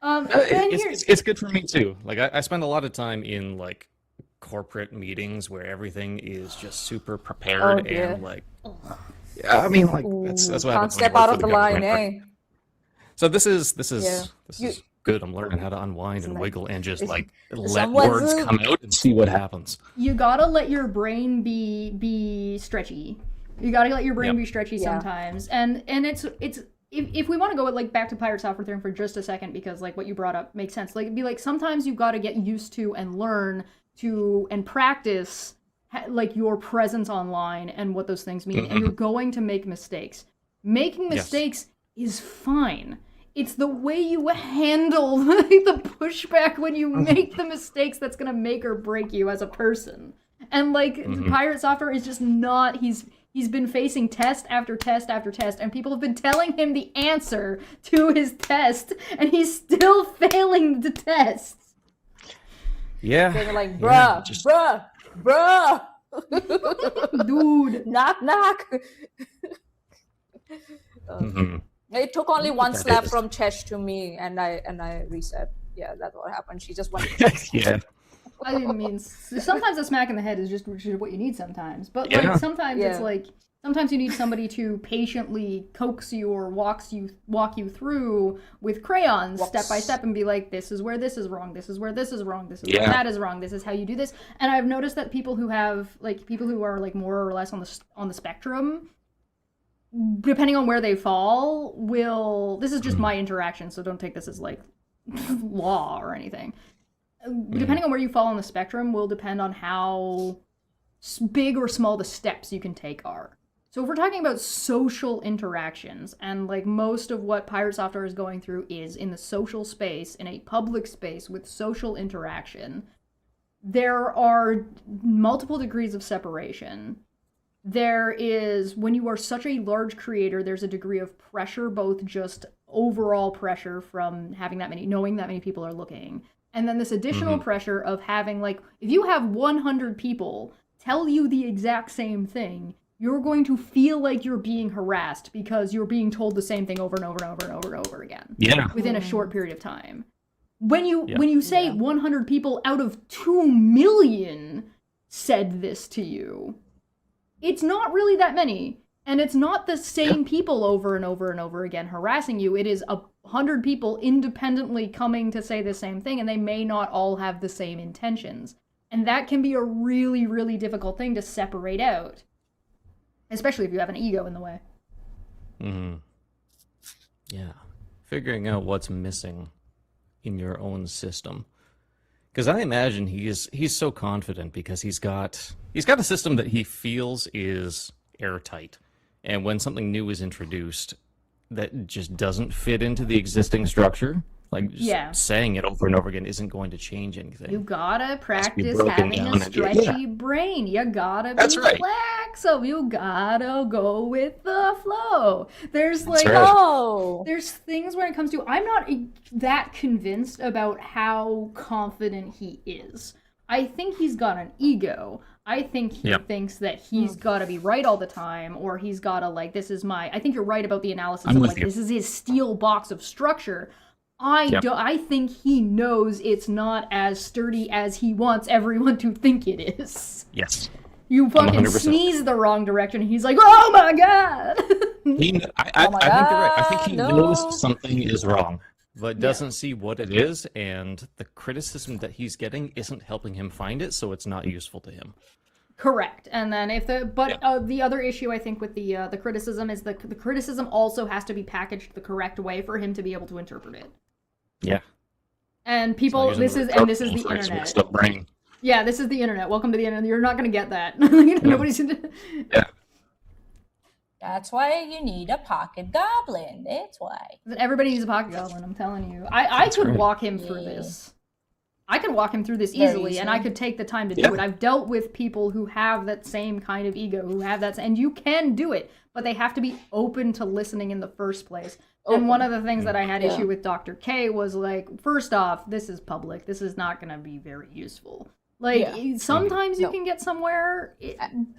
It's good for me too. Like I spend a lot of time in like corporate meetings where everything is just super prepared and like. Yeah, I mean like that's what Can't happens when step you work out for of the government, line, right? eh? So this is You- good. I'm learning how to unwind and like- wiggle and just like let someone's words come out and see what happens. You gotta let your brain be stretchy. You gotta let your brain be stretchy sometimes. And it's if we want to go like back to Pirate Software thing for just a second, because like what you brought up makes sense. Like it'd be like sometimes you gotta get used to and learn to and practice like your presence online and what those things mean. And you're going to make mistakes. Making mistakes is fine. It's the way you handle the pushback when you make the mistakes that's gonna make or break you as a person. And like Pirate Software is just not. He's been facing test after test after test, and people have been telling him the answer to his test, and he's still failing the tests. Yeah. They're like, bruh, bruh, Dude. knock. It took only one slap from Chesh to me, and I reset. Yeah, that's what happened. She just went. Yeah. I didn't mean. Sometimes a smack in the head is just what you need sometimes, but like sometimes it's like Sometimes you need somebody to patiently coax you or walk you through with crayons step by step and be like, this is where this is wrong, this is where this is wrong, this is where that is wrong, this is how you do this. And I've noticed that people who are like more or less on the spectrum, depending on where they fall, this is just my interaction, so don't take this as like law or anything. Depending on where you fall on the spectrum will depend on how big or small the steps you can take are. So if we're talking about social interactions, and like most of what Pirate Software is going through is in the social space, in a public space with social interaction, there are multiple degrees of separation. There is, when you are such a large creator, there's a degree of pressure, both just overall pressure from knowing that many people are looking, and then this additional pressure of having, like, if you have 100 people tell you the exact same thing, you're going to feel like you're being harassed because you're being told the same thing over and over and over and over and over again. Yeah. Within a short period of time. When you say 100 people out of 2 million said this to you, it's not really that many. And it's not the same people over and over and over again harassing you. It is 100 people independently coming to say the same thing, and they may not all have the same intentions. And that can be a really, really difficult thing to separate out. Especially if you have an ego in the way. Yeah. Figuring out what's missing in your own system. Because I imagine he's so confident because he's got a system that he feels is airtight. And when something new is introduced that just doesn't fit into the existing structure, like just saying it over and over again isn't going to change anything. You gotta practice having a stretchy brain. You gotta be flexible. You gotta go with the flow. There's there's things when it comes to, I'm not that convinced about how confident he is. I think he's got an ego. I think he thinks that he's got to be right all the time, or he's got to, like, I think you're right about the analysis of, like, this is his steel box of structure. I think he knows it's not as sturdy as he wants everyone to think it is. Yes. You fucking 100%. Sneeze the wrong direction, and he's like, oh my god! I think you're right. I think he knows something is wrong, but doesn't see what it is, and the criticism that he's getting isn't helping him find it, so it's not useful to him. Correct. And then the other issue I think with the criticism is the criticism also has to be packaged the correct way for him to be able to interpret it. Yeah. And people, this is the internet. Yeah, this is the internet. Welcome to the internet. You're not going to get that. Nobody's gonna... Yeah. That's why you need a pocket goblin. That's why. Everybody needs a pocket goblin, I'm telling you. I could walk him through this. I could walk him through this easily, and I could take the time to do it. I've dealt with people who have that same kind of ego, who have that, and you can do it, but they have to be open to listening in the first place. And one of the things that I had issue with Dr. K was, like, first off, this is public. This is not going to be very useful. Like, sometimes you can get somewhere,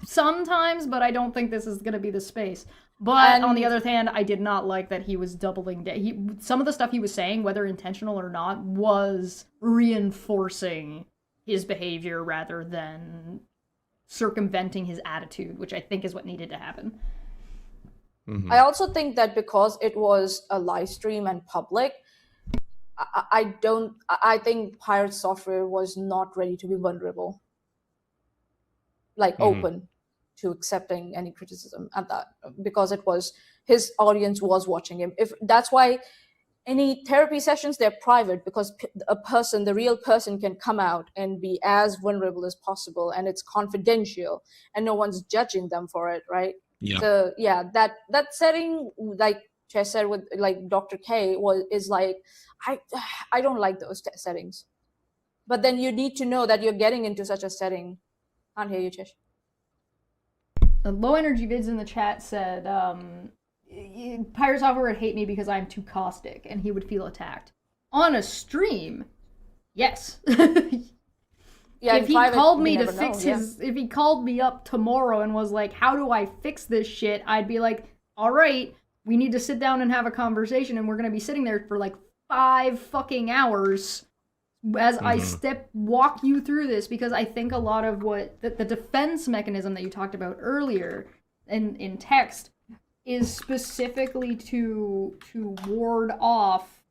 sometimes, but I don't think this is going to be the space. But on the other hand, I did not like that he was doubling down. Some of the stuff he was saying, whether intentional or not, was reinforcing his behavior rather than circumventing his attitude, which I think is what needed to happen. I also think that because it was a live stream and public, I think Pirate Software was not ready to be vulnerable, like open to accepting any criticism at that, because his audience was watching him. If that's why any therapy sessions, they're private, because the real person can come out and be as vulnerable as possible, and it's confidential and no one's judging them for it, right? Yeah. So that setting, like Chess said with like Dr. K, is like, I don't like those settings. But then you need to know that you're getting into such a setting. Can't hear you, Chesh. Low Energy Vids in the chat said, Pirate Software would hate me because I'm too caustic, and he would feel attacked. On a stream, yes. Yeah, if he called me to fix if he called me up tomorrow and was like, how do I fix this shit? I'd be like, all right, we need to sit down and have a conversation, and we're going to be sitting there for like 5 fucking hours as I walk you through this, because I think a lot of what the defense mechanism that you talked about earlier in text is specifically to ward off.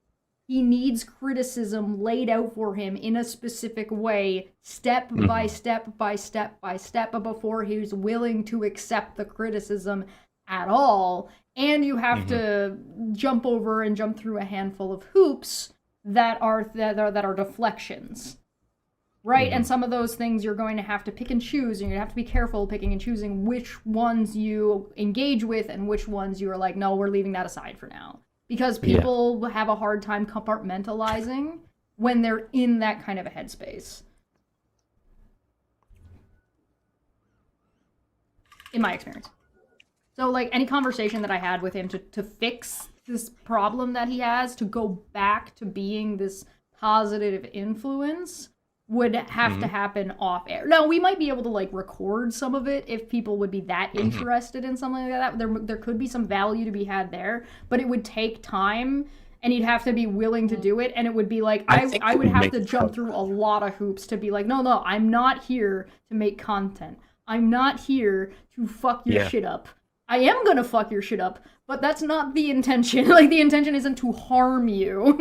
He needs criticism laid out for him in a specific way, step by step by step by step, before he's willing to accept the criticism at all. And you have to jump through a handful of hoops that are deflections. Right? And some of those things you're going to have to pick and choose, and you're going to have to be careful picking and choosing which ones you engage with and which ones you are like, no, we're leaving that aside for now. Because people have a hard time compartmentalizing when they're in that kind of a headspace. In my experience. So, like, any conversation that I had with him to fix this problem that he has, to go back to being this positive influence, would have to happen off air. Now, we might be able to, like, record some of it if people would be that interested in something like that. There could be some value to be had there, but it would take time, and he'd have to be willing to do it, and it would be like, I would have to jump through a lot of hoops to be like, no, I'm not here to make content. I'm not here to fuck your shit up. I am gonna fuck your shit up, but that's not the intention. Like, the intention isn't to harm you.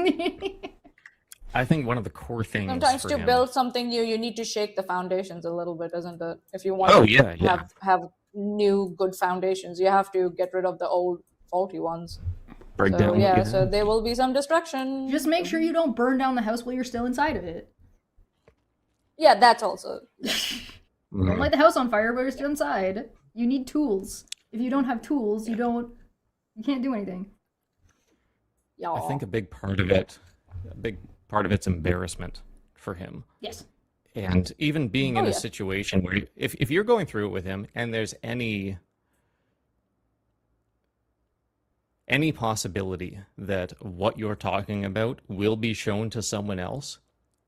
I think one of the core things Sometimes for to him... build something new, you need to shake the foundations a little bit, isn't it? If you want to have new, good foundations, you have to get rid of the old, faulty ones. Break So, down. yeah, so there will be some destruction. Just make sure you don't burn down the house while you're still inside of it. Yeah, that's also. Don't light the house on fire while you're still inside. You need tools. If you don't have tools, you can't do anything. Yeah. I think a big part of it's embarrassment for him. Yes. And even being in a situation where if you're going through it with him and there's any possibility that what you're talking about will be shown to someone else,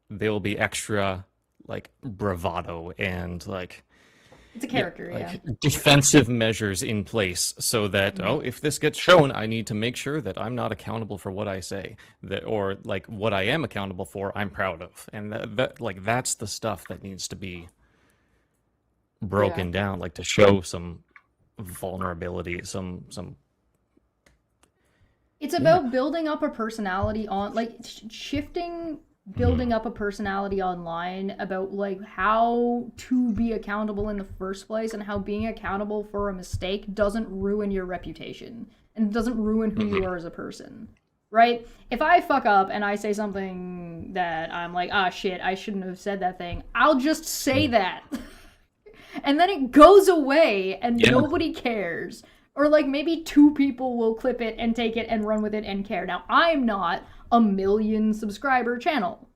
there will be extra, like, bravado and, like, It's a character, defensive measures in place so that if this gets shown, I need to make sure that I'm not accountable for what I say, or like what I am accountable for, I'm proud of, and that's the stuff that needs to be broken down, like to show some vulnerability, some. It's about building up a personality on, like, shifting. Building up a personality online about, like, how to be accountable in the first place, and how being accountable for a mistake doesn't ruin your reputation and doesn't ruin who you are as a person, right? If I fuck up and I say something that I'm like, shit, I shouldn't have said that thing, I'll just say that. And then it goes away and nobody cares. Or, like, maybe 2 people will clip it and take it and run with it and care. Now, I'm not a 1 million subscriber channel.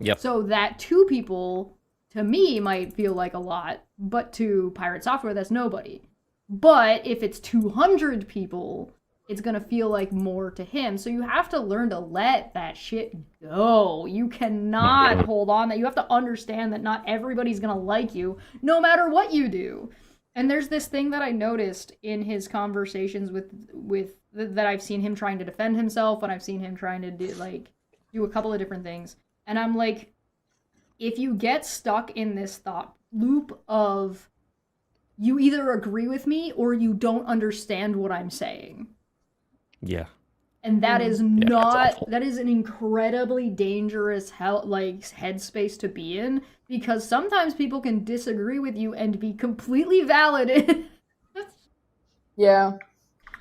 Yep. So that 2 people, to me, might feel like a lot, but to Pirate Software, that's nobody. But if it's 200 people, it's gonna feel like more to him. So you have to learn to let that shit go. You cannot hold on. That you have to understand that not everybody's gonna like you, no matter what you do. And there's this thing that I noticed in his conversations with that I've seen him trying to defend himself, and I've seen him trying to do a couple of different things. And I'm like, if you get stuck in this thought loop of you either agree with me or you don't understand what I'm saying. Yeah. And that is that is an incredibly dangerous headspace to be in, because sometimes people can disagree with you and be completely valid. Yeah.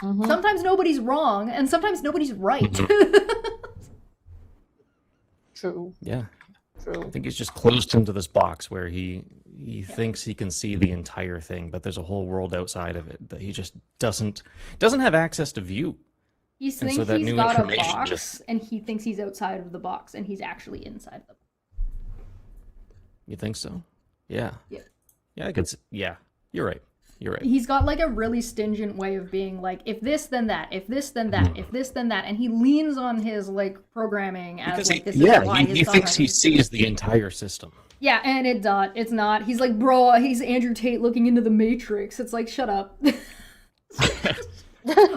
Sometimes nobody's wrong, and sometimes nobody's right. True. Yeah. True. I think he's just closed into this box where he thinks he can see the entire thing, but there's a whole world outside of it that he just doesn't have access to view. He thinks he's got a box, and he thinks he's outside of the box, and he's actually inside the box. You think so? Yeah. Yeah. Yeah, yeah, you're right. You're right. He's got, like, a really stingent way of being like, if this, then that, if this, then that, if this, then that, and he leans on his, like, programming as, because like, this is why he thinks he sees the entire system. Yeah, and it's not. He's like, bro, he's Andrew Tate looking into the Matrix. It's like, shut up.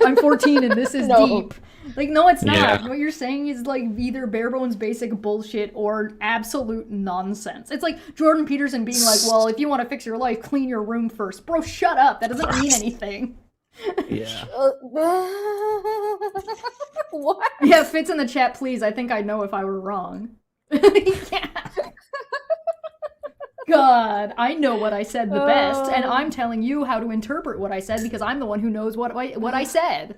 I'm 14 and this is deep. Like, no, it's not. Yeah. What you're saying is like either bare bones basic bullshit or absolute nonsense. It's like Jordan Peterson being like, well, if you want to fix your life, clean your room first. Bro, shut up. That doesn't mean anything. Yeah. What? Yeah, Fitz in the chat, please. I think I know if I were wrong. Yeah. God, I know what I said the best, and I'm telling you how to interpret what I said because I'm the one who knows what I said.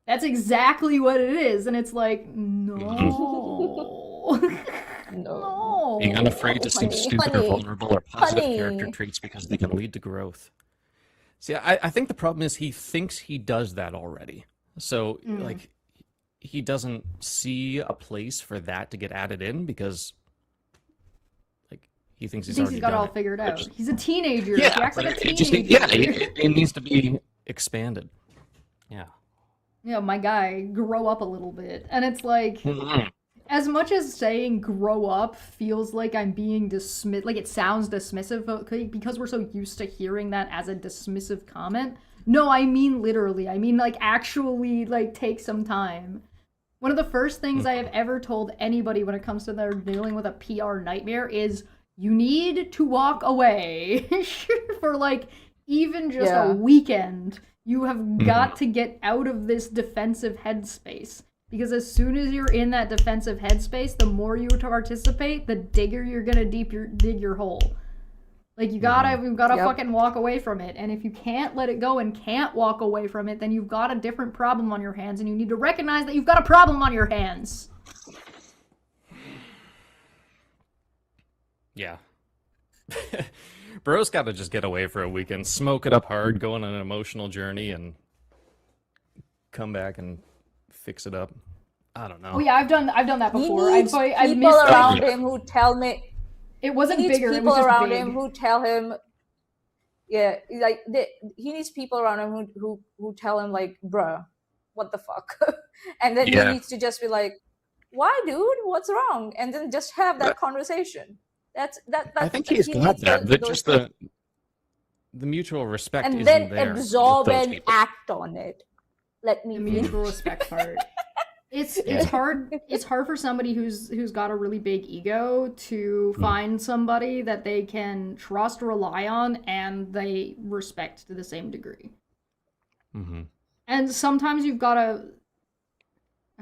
That's exactly what it is, and it's like, no. No. Being unafraid to seem stupid or Honey. vulnerable are positive Honey. character traits because they can lead to growth. See, I think the problem is he thinks he does that already. So, like, he doesn't see a place for that to get added in because, like, he thinks He he's thinks already he's got it done all it. figured out. Which- He's a teenager. He Yeah, acts but like a it just teenager. it needs to be expanded. Yeah. Yeah, my guy, grow up a little bit. And it's like, Mhm. as much as saying grow up feels like I'm being dismiss, like it sounds dismissive because we're so used to hearing that as a dismissive comment. No, I mean literally. I mean like actually like take some time. One of the first things I have ever told anybody when it comes to their dealing with a PR nightmare is you need to walk away for like even just Yeah. a weekend. You have got to get out of this defensive headspace. Because as soon as you're in that defensive headspace, the more you participate, the digger you're gonna dig your hole. Like you've gotta Yep. fucking walk away from it. And if you can't let it go and can't walk away from it, then you've got a different problem on your hands, and you need to recognize that you've got a problem on your hands. Yeah. Bro's got to just get away for a weekend, smoke it up hard, go on an emotional journey, and come back and fix it up. I don't know. Oh yeah, I've done that He before. needs I've people missed around it. him who tell me. It He wasn't needs bigger. It people was just around big. him who tell him. Yeah, like he needs people around him who tell him like, bruh, what the fuck, and then Yeah. he needs to just be like, why, dude, what's wrong, and then just have that conversation. That's I think he's got needs that. those Just things. the mutual respect And isn't then there. with absorb those and people. act on it. Let me The finish. mutual respect part. It's hard for somebody who's got a really big ego to find somebody that they can trust, rely on, and they respect to the same degree. Mhm. And sometimes you've got to.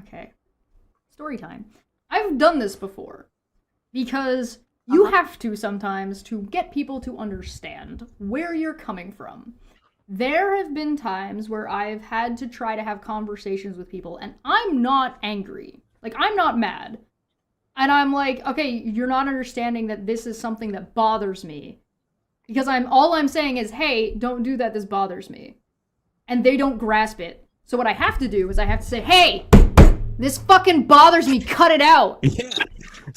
Okay, story time. I've done this before because you have to sometimes to get people to understand where you're coming from. There have been times where I've had to try to have conversations with people, and I'm not angry. Like, I'm not mad. And I'm like, okay, you're not understanding that this is something that bothers me. Because all I'm saying is, hey, don't do that, this bothers me. And they don't grasp it. So what I have to do is I have to say, hey, this fucking bothers me, cut it out. Yeah.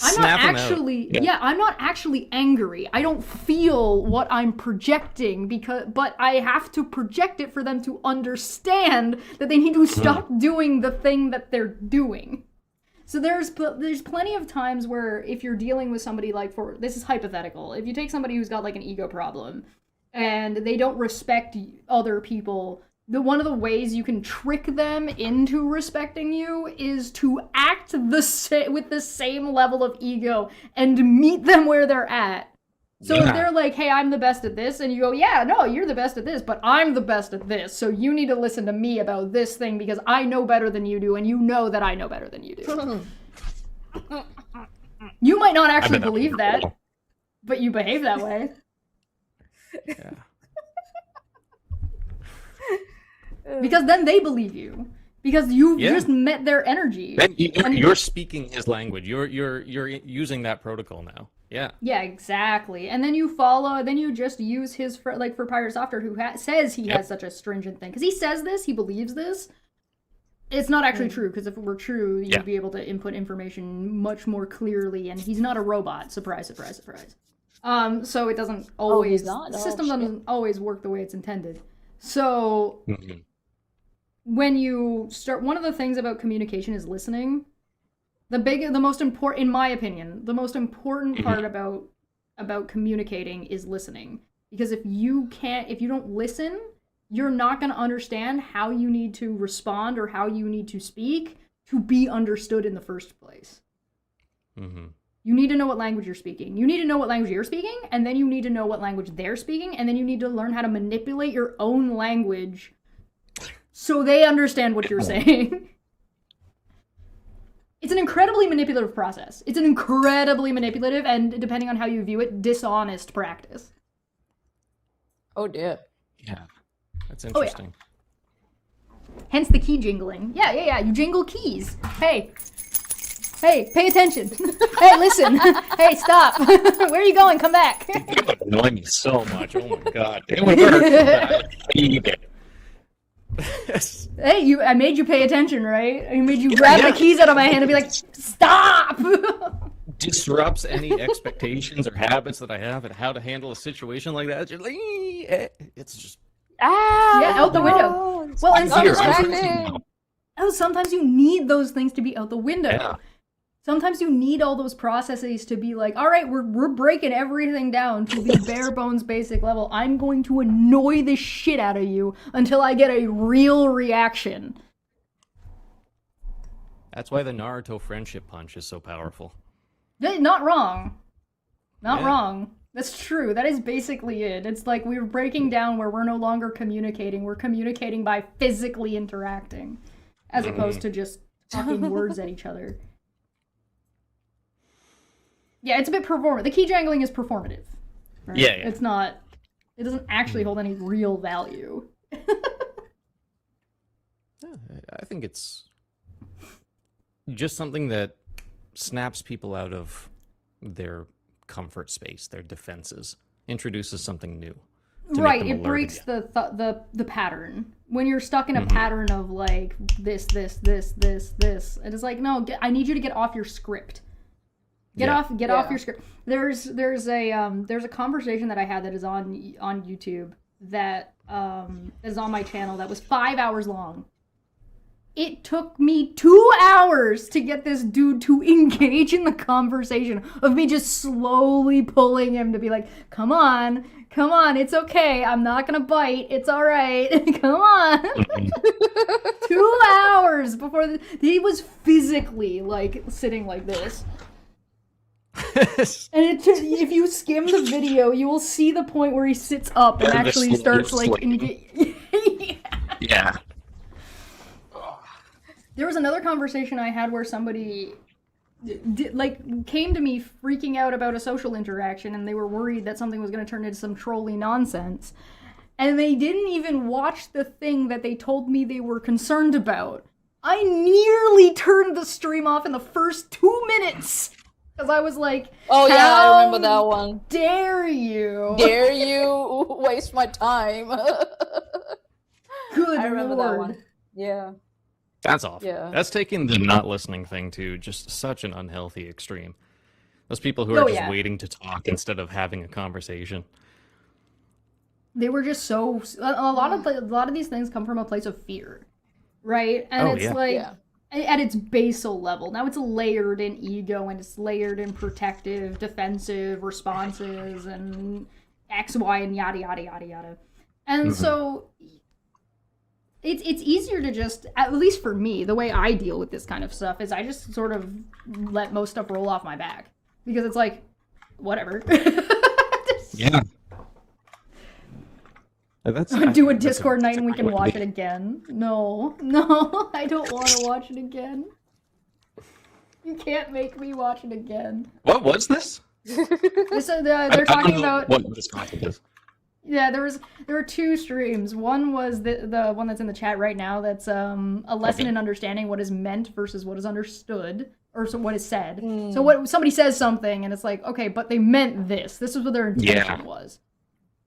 I'm Snap not 'em out. actually I'm not actually angry. I don't feel what I'm projecting but I have to project it for them to understand that they need to stop doing the thing that they're doing. So there's plenty of times where if you're dealing with somebody like this is hypothetical. If you take somebody who's got like an ego problem and they don't respect other people, one of the ways you can trick them into respecting you is to act with the same level of ego and meet them where they're at. So if they're like, hey, I'm the best at this, and you go, yeah, no, you're the best at this, but I'm the best at this, so you need to listen to me about this thing because I know better than you do, and you know that I know better than you do. You might not actually believe that, but you behave that way. Yeah. Because then they believe you. Because you've Yeah. just met their energy. Then you're speaking his language. You're using that protocol now. Yeah. Yeah, exactly. And then you just use his, for Pirate Software, who says he has such a stringent thing. Because he says this, he believes this. It's not actually true, because if it were true, you'd be able to input information much more clearly, and he's not a robot. Surprise, surprise, surprise. So it doesn't always, not? the Oh, system shit. doesn't always work the way it's intended. So Mhm. when you start, one of the things about communication is listening. The most important, in my opinion, the most important part about communicating is listening. Because if you don't listen, you're not going to understand how you need to respond or how you need to speak to be understood in the first place. Mm-hmm. You need to know what language you're speaking. You need to know what language you're speaking, and then you need to know what language they're speaking, and then you need to learn how to manipulate your own language so they understand what you're saying. It's an incredibly manipulative process. It's an incredibly manipulative and, depending on how you view it, dishonest practice. Oh dear. Yeah, that's interesting. Hence the key jingling. Yeah. You jingle keys. Hey, pay attention. Hey, listen. Hey, stop. Where are you going? Come back. It would annoy me so much. Oh my god. It would hurt. Hey, I made you pay attention, right? I made you grab the keys out of my hand and be like, stop! Disrupts any expectations or habits that I have and how to handle a situation like that. It's just... out the window. Well, and distracting. sometimes you need those things to be out the window. Yeah. Sometimes you need all those processes to be like, all right, we're breaking everything down to the bare bones basic level. I'm going to annoy the shit out of you until I get a real reaction. That's why the Naruto friendship punch is so powerful. Not wrong. Not wrong. That's true. That is basically it. It's like we're breaking down where we're no longer communicating. We're communicating by physically interacting, as opposed to just talking words at each other. Yeah, it's a bit performative. The key jangling is performative. Right? Yeah. It's not... It doesn't actually hold any real value. I think it's just something that snaps people out of their comfort space, their defenses, introduces something new. Right, it breaks the pattern. When you're stuck in a pattern of like this, it is like, no, I need you to get off your script. Get off your script. There's a conversation that I had that is on YouTube that is on my channel that was 5 hours long. It took me 2 hours to get this dude to engage in the conversation of me just slowly pulling him to be like, come on, it's okay. I'm not gonna bite. It's all right. Come on. 2 hours before he was physically like sitting like this. And if you skim the video, you will see the point where he sits up and actually starts like Yeah. There was another conversation I had where somebody came to me freaking out about a social interaction, and they were worried that something was going to turn into some trolly nonsense. And they didn't even watch the thing that they told me they were concerned about. I nearly turned the stream off in the first 2 minutes. Because I was like, oh yeah, I remember that one. Dare you waste my time? Good I remember Lord. that one. Yeah. That's awful. Yeah. That's taking the not listening thing to just such an unhealthy extreme. Those people who are just waiting to talk instead of having a conversation. They were just so... A lot of these things come from a place of fear, right? And at its basal level. Now it's layered in ego, and it's layered in protective, defensive responses, and X, Y, and yada, yada, yada, yada. And so... It's easier to just, at least for me, the way I deal with this kind of stuff is I just sort of let most stuff roll off my back. Because it's like, whatever. Yeah. Do a Discord night and we can watch it again. No, I don't want to watch it again. You can't make me watch it again. What was this? They're talking about what this content is. Yeah, there were two streams. One was the one that's in the chat right now. That's a lesson in understanding what is meant versus what is understood, or what is said. So what somebody says something, and it's like, okay, but they meant this. This is what their intention was.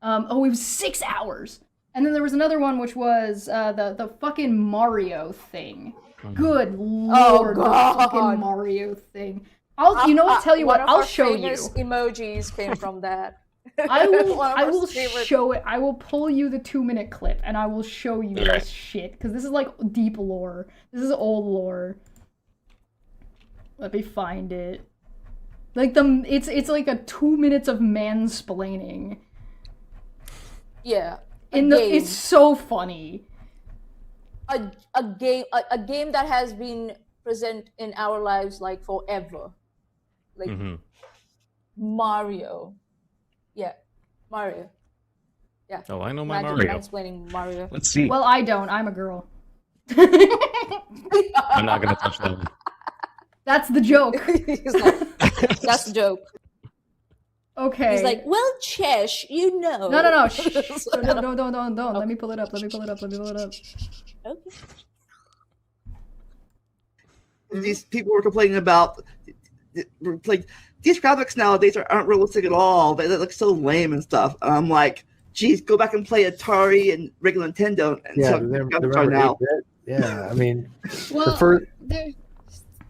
It was 6 hours. And then there was another one which was the fucking Mario thing. Good Lord, the fucking Mario thing. Tell you what, I'll show you. Emojis came from that. I will show it. I will pull you the 2-minute clip, and I will show you this shit, because this is like deep lore. This is old lore. Let me find it. Like it's like a 2 minutes of mansplaining. Yeah. It's so funny. A game that has been present in our lives like forever, like Mario. Yeah, Mario. Yeah. Oh, I know my Imagine Mario. explaining Mario. Let's see. Well, I don't. I'm a girl. I'm not gonna touch that one. That's the joke. He's like, that's the joke. Okay. He's like, well, Chesh, you know. No. Shh. Don't. Let me pull it up. Okay. These people were complaining about, like, these graphics nowadays aren't realistic at all. They look so lame and stuff. And I'm like, geez, go back and play Atari and regular Nintendo. And Yeah, so they're are now. Yeah, I mean, Well,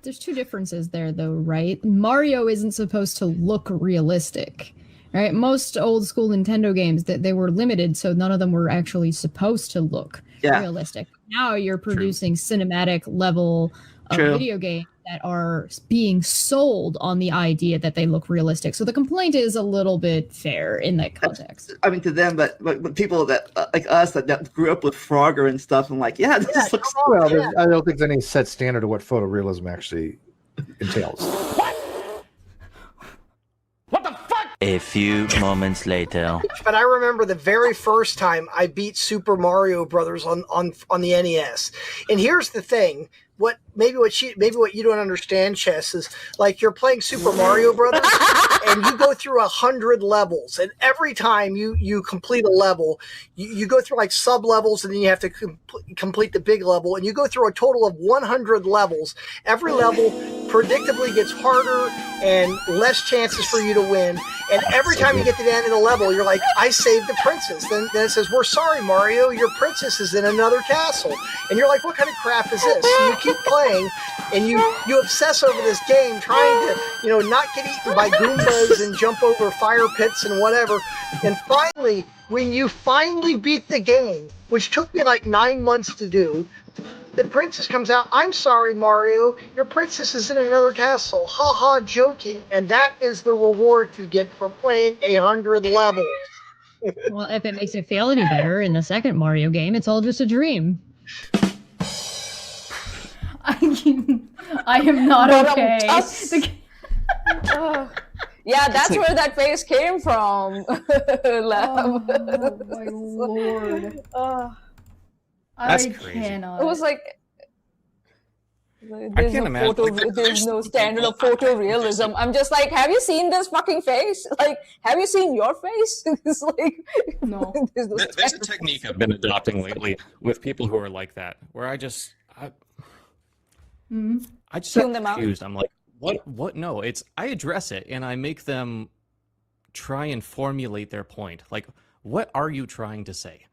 there's two differences there, though, right? Mario isn't supposed to look realistic, right? Most old school Nintendo games that they were limited, so none of them were actually supposed to look realistic. Now you're producing cinematic level of video games that are being sold on the idea that they look realistic. So the complaint is a little bit fair in that context. I mean, to them, but people that like us that grew up with Frogger and stuff, I'm like, yeah, this looks. well, I don't think there's any set standard of what photorealism actually entails. What the fuck? A few moments later. But I remember the very first time I beat Super Mario Brothers on the NES. And here's the thing. What you don't understand, Chess, is like you're playing Super Mario Brothers and you go through 100 levels, and every time you complete a level, you go through like sub levels, and then you have to complete the big level, and you go through a total of 100 levels. Every level predictably gets harder and less chances for you to win. And every time you get to the end of the level, you're like, I saved the princess. Then it says, we're sorry, Mario, your princess is in another castle. And you're like, what kind of crap is this? So you keep playing, and you obsess over this game, trying to, not get eaten by Goombas and jump over fire pits and whatever. And finally, when you finally beat the game, which took me like 9 months to do, the princess comes out, I'm sorry, Mario, your princess is in another castle. Ha ha, joking. And that is the reward you get for playing 100 levels. Well, if it makes it feel any better, in the second Mario game, it's all just a dream. I am not okay. Yeah, that's where that face came from. Oh my lord. That's I crazy. cannot. It was like there's can't no imagine. Like, there's no standard of photorealism. I'm just like, have you seen this fucking face? Like, have you seen your face? It's like no. There's a technique I've been adopting lately with people who are like that, where I just Tune get them out. confused. I'm like, what? No, I address it and I make them try and formulate their point. Like, what are you trying to say?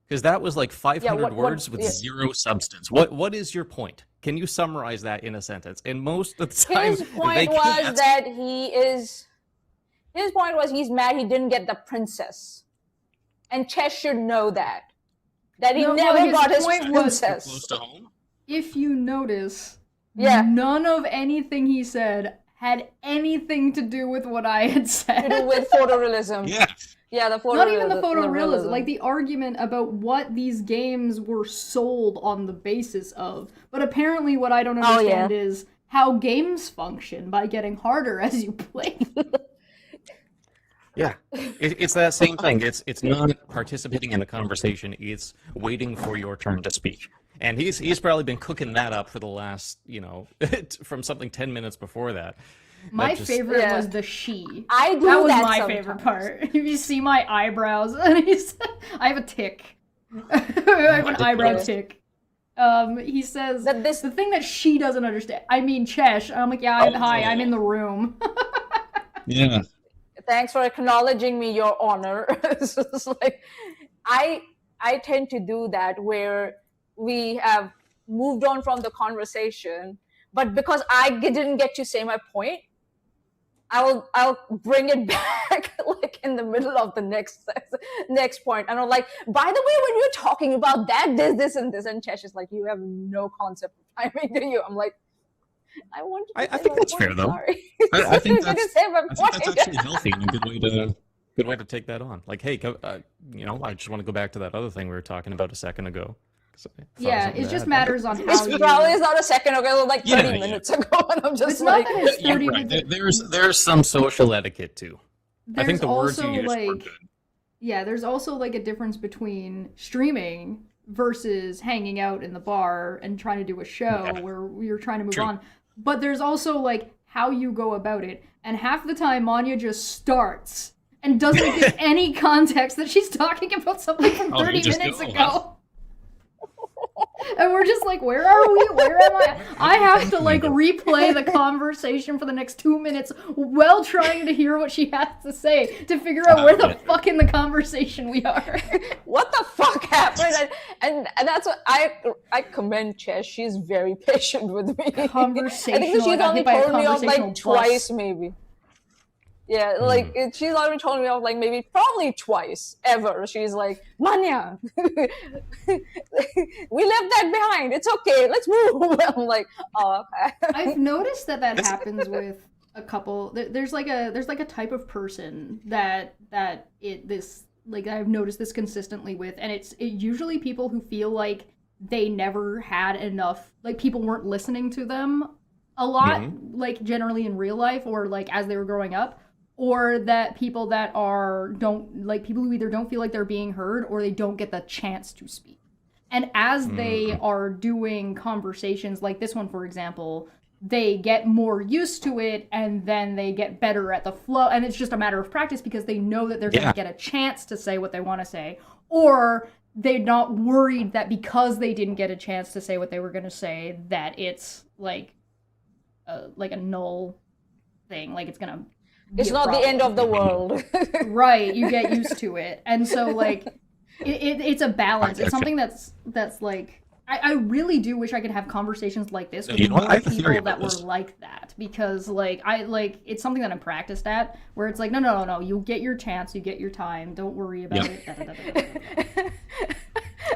Because that was like 500 words with zero substance. What is your point? Can you summarize that in a sentence? And most of the time, his point was that his point was he's mad he didn't get the princess, and Chess should know that he never got his princess. Close to home. If you notice, Yeah. none of anything he said had anything to do with what I had said. To do with photorealism. Yeah. Yeah, the photorealism. Not even the photorealism, like the argument about what these games were sold on the basis of. But apparently what I don't understand is how games function by getting harder as you play. Yeah, it's that same thing. It's not participating in the conversation. It's waiting for your turn to speak. And he's probably been cooking that up for the last, from something 10 minutes before that. My favorite was the she. I do that was that my sometimes. favorite part. If you see my eyebrows, and I have a tick. I have an eyebrow tick. He says That the thing that she doesn't understand. I mean, Chesh. I'm like, yeah, hi, I'm in the room. Yeah. Thanks for acknowledging me, Your Honor. It's just like I tend to do that where we have moved on from the conversation, but because I didn't get to say my point, I'll bring it back like in the middle of the next point, and I'm like, by the way, when you're talking about that, this, and Chesh is like, you have no concept of timing, do you? I'm like, I want to. I think that's fair, though. Sorry. I think that's say my I think point. that's actually healthy and a good way good way to take that on. Like, hey, you know, I just want to go back to that other thing we were talking about a second ago. Yeah, it just matters on how It's you... probably not a second ago, it was like 30 minutes ago, and I'm just It's like... not that it's 30 minutes. There's some social etiquette, too. I think the words you also, use like, are good. Yeah, there's also, like, a difference between streaming versus hanging out in the bar and trying to do a show where you're trying to move on. But there's also, like, how you go about it. And half the time, Manya just starts and doesn't give any context that she's talking about something from 30 minutes ago. And we're just like, where are we? Where am I? I have to, like, replay the conversation for the next 2 minutes while trying to hear what she has to say to figure out where the fuck in the conversation we are. What the fuck happened? And that's what I commend Chess. She's very patient with me. Conversational. I think she's only told me off like twice, maybe. Yeah, like she's already told me off like maybe probably twice ever. She's like, Manya, we left that behind. It's okay. Let's move. I'm like, oh, okay. I've noticed that happens with a couple. There's like a type of person that I've noticed this consistently with, and it's usually people who feel like they never had enough. Like people weren't listening to them a lot, like generally in real life or like as they were growing up. Or that people that people who either don't feel like they're being heard or they don't get the chance to speak. And as they are doing conversations like this one, for example, they get more used to it and then they get better at the flow. And it's just a matter of practice because they know that they're going to get a chance to say what they want to say. Or they're not worried that because they didn't get a chance to say what they were going to say, that it's like a null thing. Like it's going to... It's not the end of the world. Right, you get used to it. And so, like, it's a balance. It's something that's like... I really do wish I could have conversations like this with more people that were like that. Because, like, it's something that I'm practiced at, where it's like, no, you get your chance, you get your time, don't worry about it.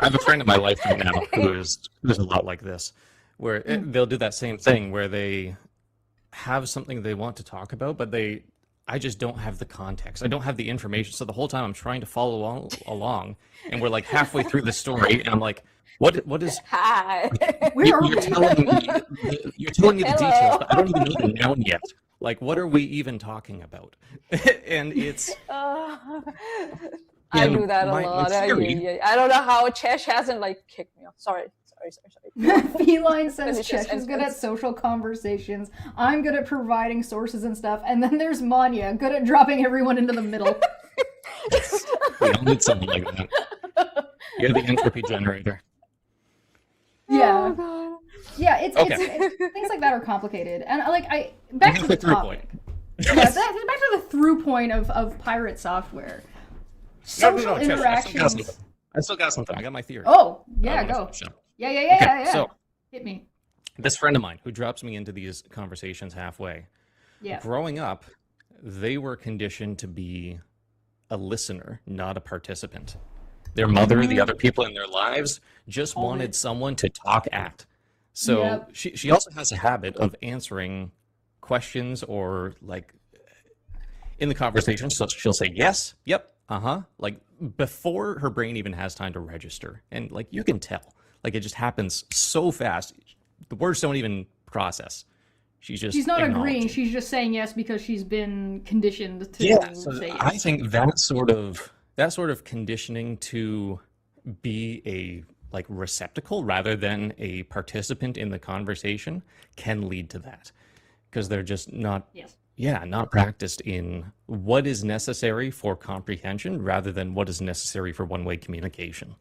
I have a friend in my life right now who's a lot like this, where they'll do that same thing, where they have something they want to talk about, but I just don't have the context. I don't have the information. So the whole time I'm trying to follow along and we're like halfway through the story and I'm like, what is... Hi. Where are we? You're telling me the details, but I don't even know the noun yet. Like, what are we even talking about? And it's... I do that a lot. I don't know how Chesh hasn't, like, kicked me off. Sorry. Feline says Chesh is good at social conversations. I'm good at providing sources and stuff. And then there's Manya, good at dropping everyone into the middle. We all need something like that. You're the entropy generator. Yeah. Oh, yeah, it's things like that are complicated. And back to the topic. Yeah, back to the through point of pirate software. Social interactions. I still got something. I got my theory. Oh, yeah, go. Yeah. So, hit me. This friend of mine who drops me into these conversations halfway. Yeah. Growing up, they were conditioned to be a listener, not a participant. Their mother, the other people in their lives, just wanted someone to talk at. So she also has a habit of answering questions or like in the conversation. So she'll say yes, yep, like before her brain even has time to register. And like you can tell. Like it just happens so fast. The words don't even process. She's not agreeing. She's just saying yes because she's been conditioned to say yes. I think that sort of conditioning to be a like receptacle rather than a participant in the conversation can lead to that because they're just not not practiced in what is necessary for comprehension rather than what is necessary for one-way communication.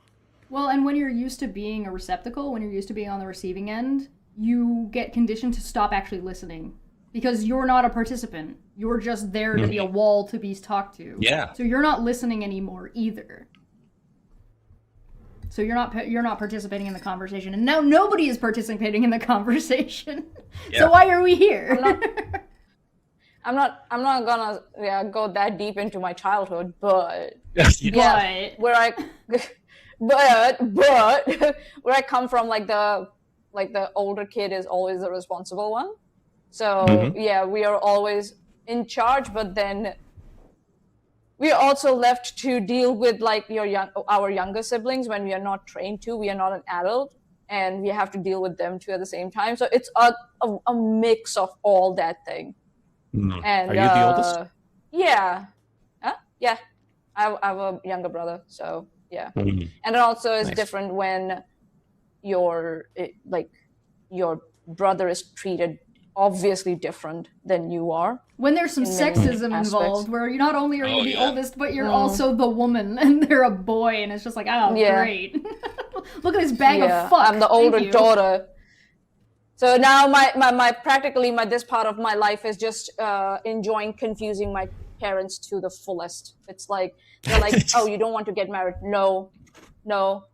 Well, and when you're used to being a receptacle, when you're used to being on the receiving end, you get conditioned to stop actually listening because you're not a participant. You're just there to be a wall to be talked to. Yeah. So you're not listening anymore either. So you're not participating in the conversation, and now nobody is participating in the conversation. Yeah. So why are we here? I'm not gonna go that deep into my childhood, but where I come from, like the older kid is always the responsible one. So we are always in charge, but then we are also left to deal with like our younger siblings when we are not trained to. We are not an adult, and we have to deal with them too at the same time. So it's a mix of all that thing. And Are you the oldest? Yeah, yeah. I have a younger brother, so yeah. And it also is different when your brother is treated obviously different than you are. When there's some sexism involved, where you not only are you the oldest, but you're also the woman, and they're a boy, and it's just like, oh, great. Look at this bag of fuck. I'm the older daughter. So now this part of my life is just enjoying confusing my parents to the fullest. It's like, they're like, oh, you don't want to get married? No,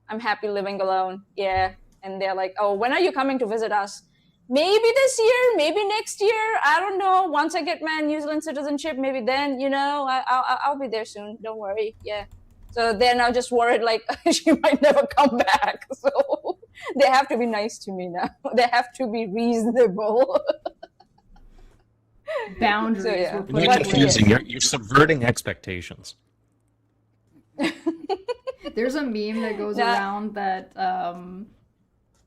I'm happy living alone. Yeah. And they're like, oh, when are you coming to visit us? Maybe this year, maybe next year. I don't know. Once I get my New Zealand citizenship, maybe then, I'll be there soon. Don't worry. Yeah. So they're now just worried, like, she might never come back. So they have to be nice to me now. They have to be reasonable. Boundaries. So, yeah. Were put You're in confusing. place. You're subverting expectations. There's a meme that goes around that,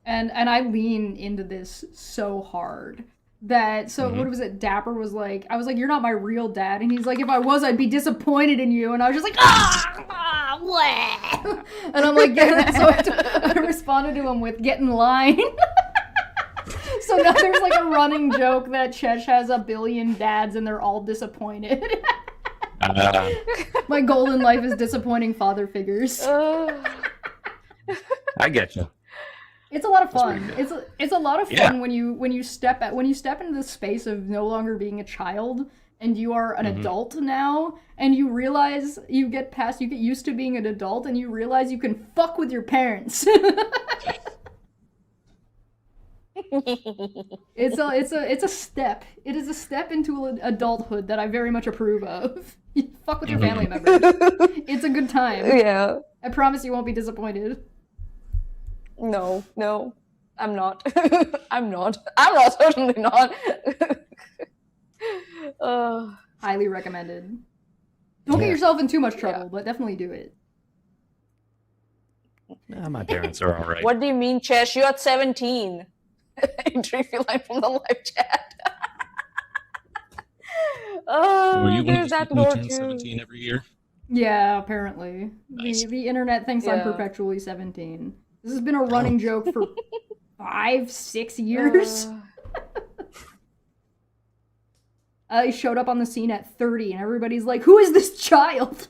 and I lean into this so hard. What was it? Dapper was like, I was like, you're not my real dad. And he's like, if I was, I'd be disappointed in you. And I was just like, what? And I'm like, yeah. So I responded to him with, get in line. So now there's like a running joke that Chesh has a billion dads and they're all disappointed. My goal in life is disappointing father figures. I get you. It's a lot of fun. It's a lot of fun when you step into the space of no longer being a child and you are an adult now, and you realize you get used to being an adult, and you realize you can fuck with your parents. It's a step. It is a step into adulthood that I very much approve of. You fuck with your family members. It's a good time. Yeah. I promise you won't be disappointed. No, I'm not. I'm certainly not. Highly recommended. Don't get yourself in too much trouble, but definitely do it. Nah, my parents are all right. What do you mean, Chesh? You're at 17. Entry line from the live chat. Were you there's that lore too. 17 every year? Yeah, apparently. Nice. The internet thinks I'm perpetually 17. This has been a running joke for 5-6 years. I showed up on the scene at 30, and everybody's like, who is this child?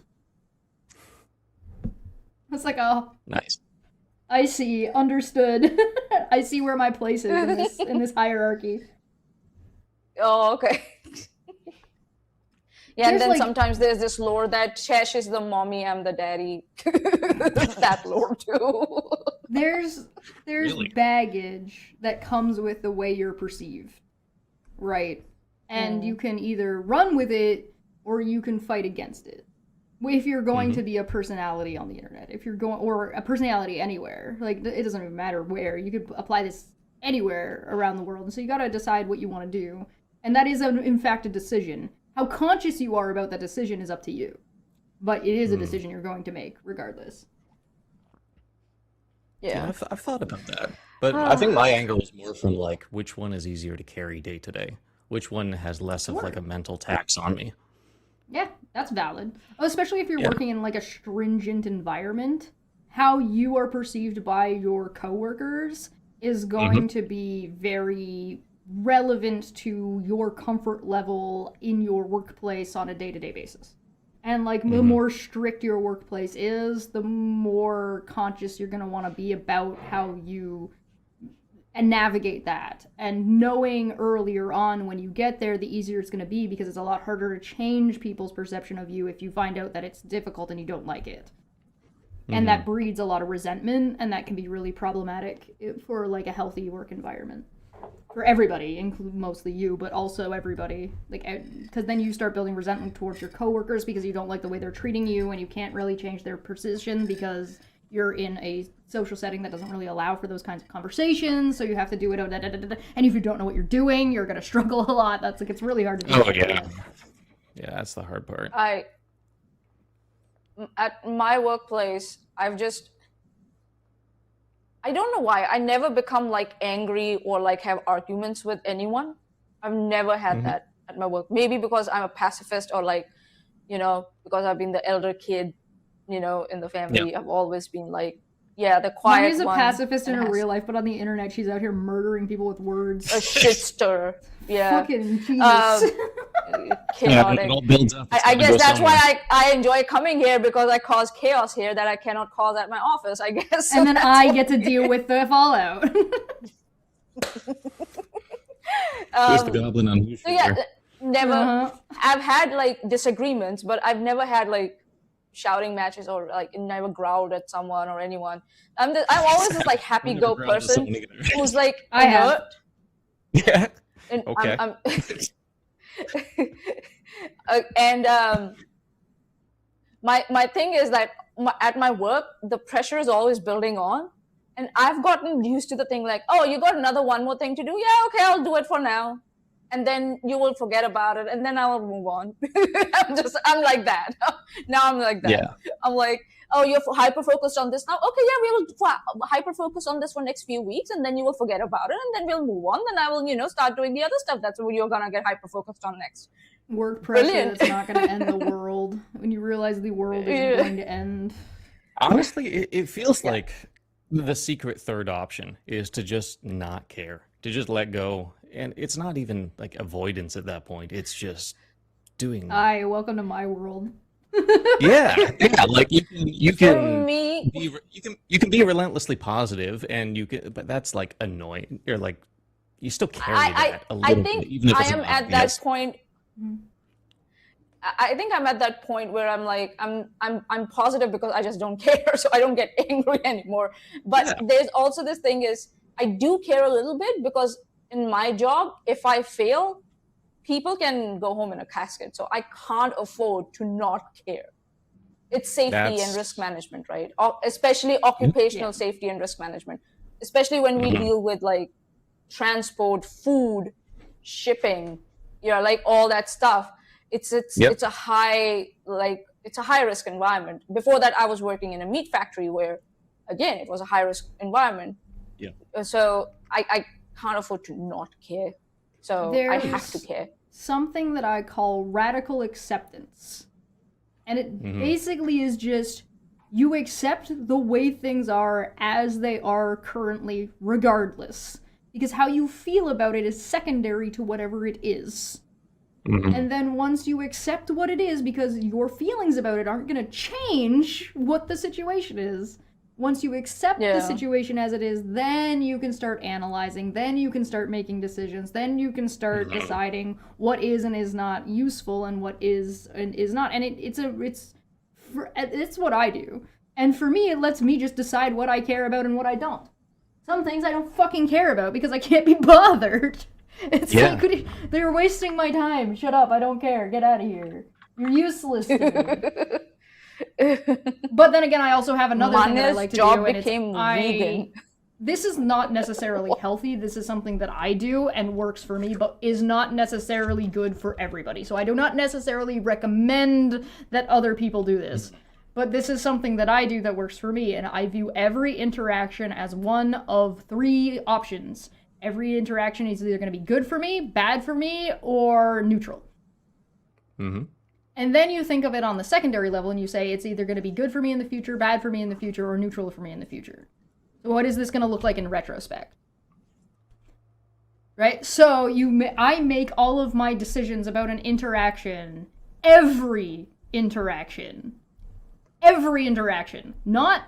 It's like, oh. Nice. I see. Understood. I see where my place is in this hierarchy. Oh, okay. Yeah, There's and then like, sometimes there's this lore that Chesh is the mommy, I'm the daddy. That lore too. There's Really? baggage that comes with the way you're perceived, right? And you can either run with it or you can fight against it. If you're going to be a personality on the internet, or a personality anywhere, like it doesn't even matter where, you could apply this anywhere around the world. And so you got to decide what you want to do, and that is in fact a decision. How conscious you are about that decision is up to you, but it is a decision you're going to make regardless. Yeah. I've thought about that, but I think my angle is more from like, which one is easier to carry day to day? Which one has less of like a mental tax on me? Yeah, that's valid. Especially if you're working in like a stringent environment, how you are perceived by your coworkers is going to be very relevant to your comfort level in your workplace on a day-to-day basis. And like the more strict your workplace is, the more conscious you're going to want to be about how you navigate that. And knowing earlier on when you get there, the easier it's going to be, because it's a lot harder to change people's perception of you if you find out that it's difficult and you don't like it. And that breeds a lot of resentment, and that can be really problematic for like a healthy work environment. For everybody, including mostly you, but also everybody. Like, because then you start building resentment towards your coworkers because you don't like the way they're treating you, and you can't really change their position because you're in a social setting that doesn't really allow for those kinds of conversations, so you have to do it. And if you don't know what you're doing, you're gonna struggle a lot. That's like, it's really hard to do. Oh yeah, yeah, that's the hard part. at my workplace, I don't know why, I never become like angry or like have arguments with anyone. I've never had that at my work. Maybe because I'm a pacifist, or like, because I've been the elder kid, in the family. Yeah. I've always been like, the quiet one. She's a pacifist in her real life, but on the internet, she's out here murdering people with words. A shit stirrer. Yeah. Fucking Jesus. Chaotic. It all builds up. I guess that's why I enjoy coming here, because I cause chaos here that I cannot cause at my office, I guess. And then I get to deal with the fallout. Who's the goblin on who's never. I've had like disagreements, but I've never had like shouting matches or like never growled at someone or anyone. I'm always this like happy-go person who's like alert. Yeah. And okay. My thing is that at my work, the pressure is always building on, and I've gotten used to the thing like, oh, you got one more thing to do? Yeah, okay, I'll do it for now, and then you will forget about it, and then I will move on. I'm like that. Now I'm like that. Yeah. I'm like, oh, you're hyper focused on this now. Okay, yeah, we will hyper focus on this for next few weeks, and then you will forget about it, and then we'll move on. Then I will, start doing the other stuff. That's what you're gonna get hyper focused on next. Work pressure that's not going to end the world when you realize the world isn't going to end. Honestly, it feels like the secret third option is to just not care, to just let go. And it's not even like avoidance at that point. It's just doing. Hi, welcome to my world. Yeah, like you can For me, you can be relentlessly positive, and but that's like annoying. You're like, you still carry that a little bit, even if I am at that point. I think I'm at that point where I'm like, I'm positive because I just don't care, so I don't get angry anymore. But there's also this thing is, I do care a little bit, because in my job, if I fail, people can go home in a casket. So I can't afford to not care. It's safety and risk management, right? Especially occupational safety and risk management. Especially when we deal with like transport, food, shipping, like all that stuff. It's a high risk environment. Before that, I was working in a meat factory where, again, it was a high risk environment. Yeah. So I can't afford to not care. So I have to care. Something that I call radical acceptance. And it basically is just, you accept the way things are as they are currently, regardless. Because how you feel about it is secondary to whatever it is. And then once you accept what it is, because your feelings about it aren't going to change what the situation is, once you accept the situation as it is, then you can start analyzing, then you can start making decisions, then you can start deciding what is and is not useful and what is and is not. And it's what I do. And for me, it lets me just decide what I care about and what I don't. Some things I don't fucking care about because I can't be bothered. It's like, they're wasting my time. Shut up, I don't care. Get out of here. You're useless to me. But then again, I also have another thing that I like to do, and vegan. This is not necessarily healthy. This is something that I do and works for me, but is not necessarily good for everybody. So I do not necessarily recommend that other people do this. But this is something that I do that works for me, and I view every interaction as one of 3 options. Every interaction is either going to be good for me, bad for me, or neutral. And then you think of it on the secondary level, and you say it's either going to be good for me in the future, bad for me in the future, or neutral for me in the future. So what is this going to look like in retrospect? Right? So I make all of my decisions about an interaction, every interaction, not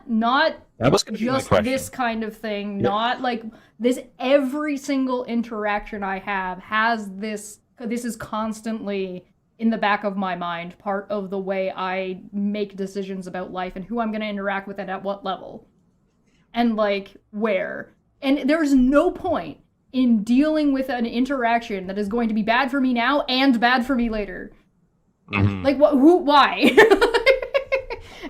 that was gonna be just my question. This kind of thing, not like this. Every single interaction I have has this is constantly in the back of my mind, part of the way I make decisions about life and who I'm going to interact with and at what level. And like where. And there's no point in dealing with an interaction that is going to be bad for me now and bad for me later. Like why?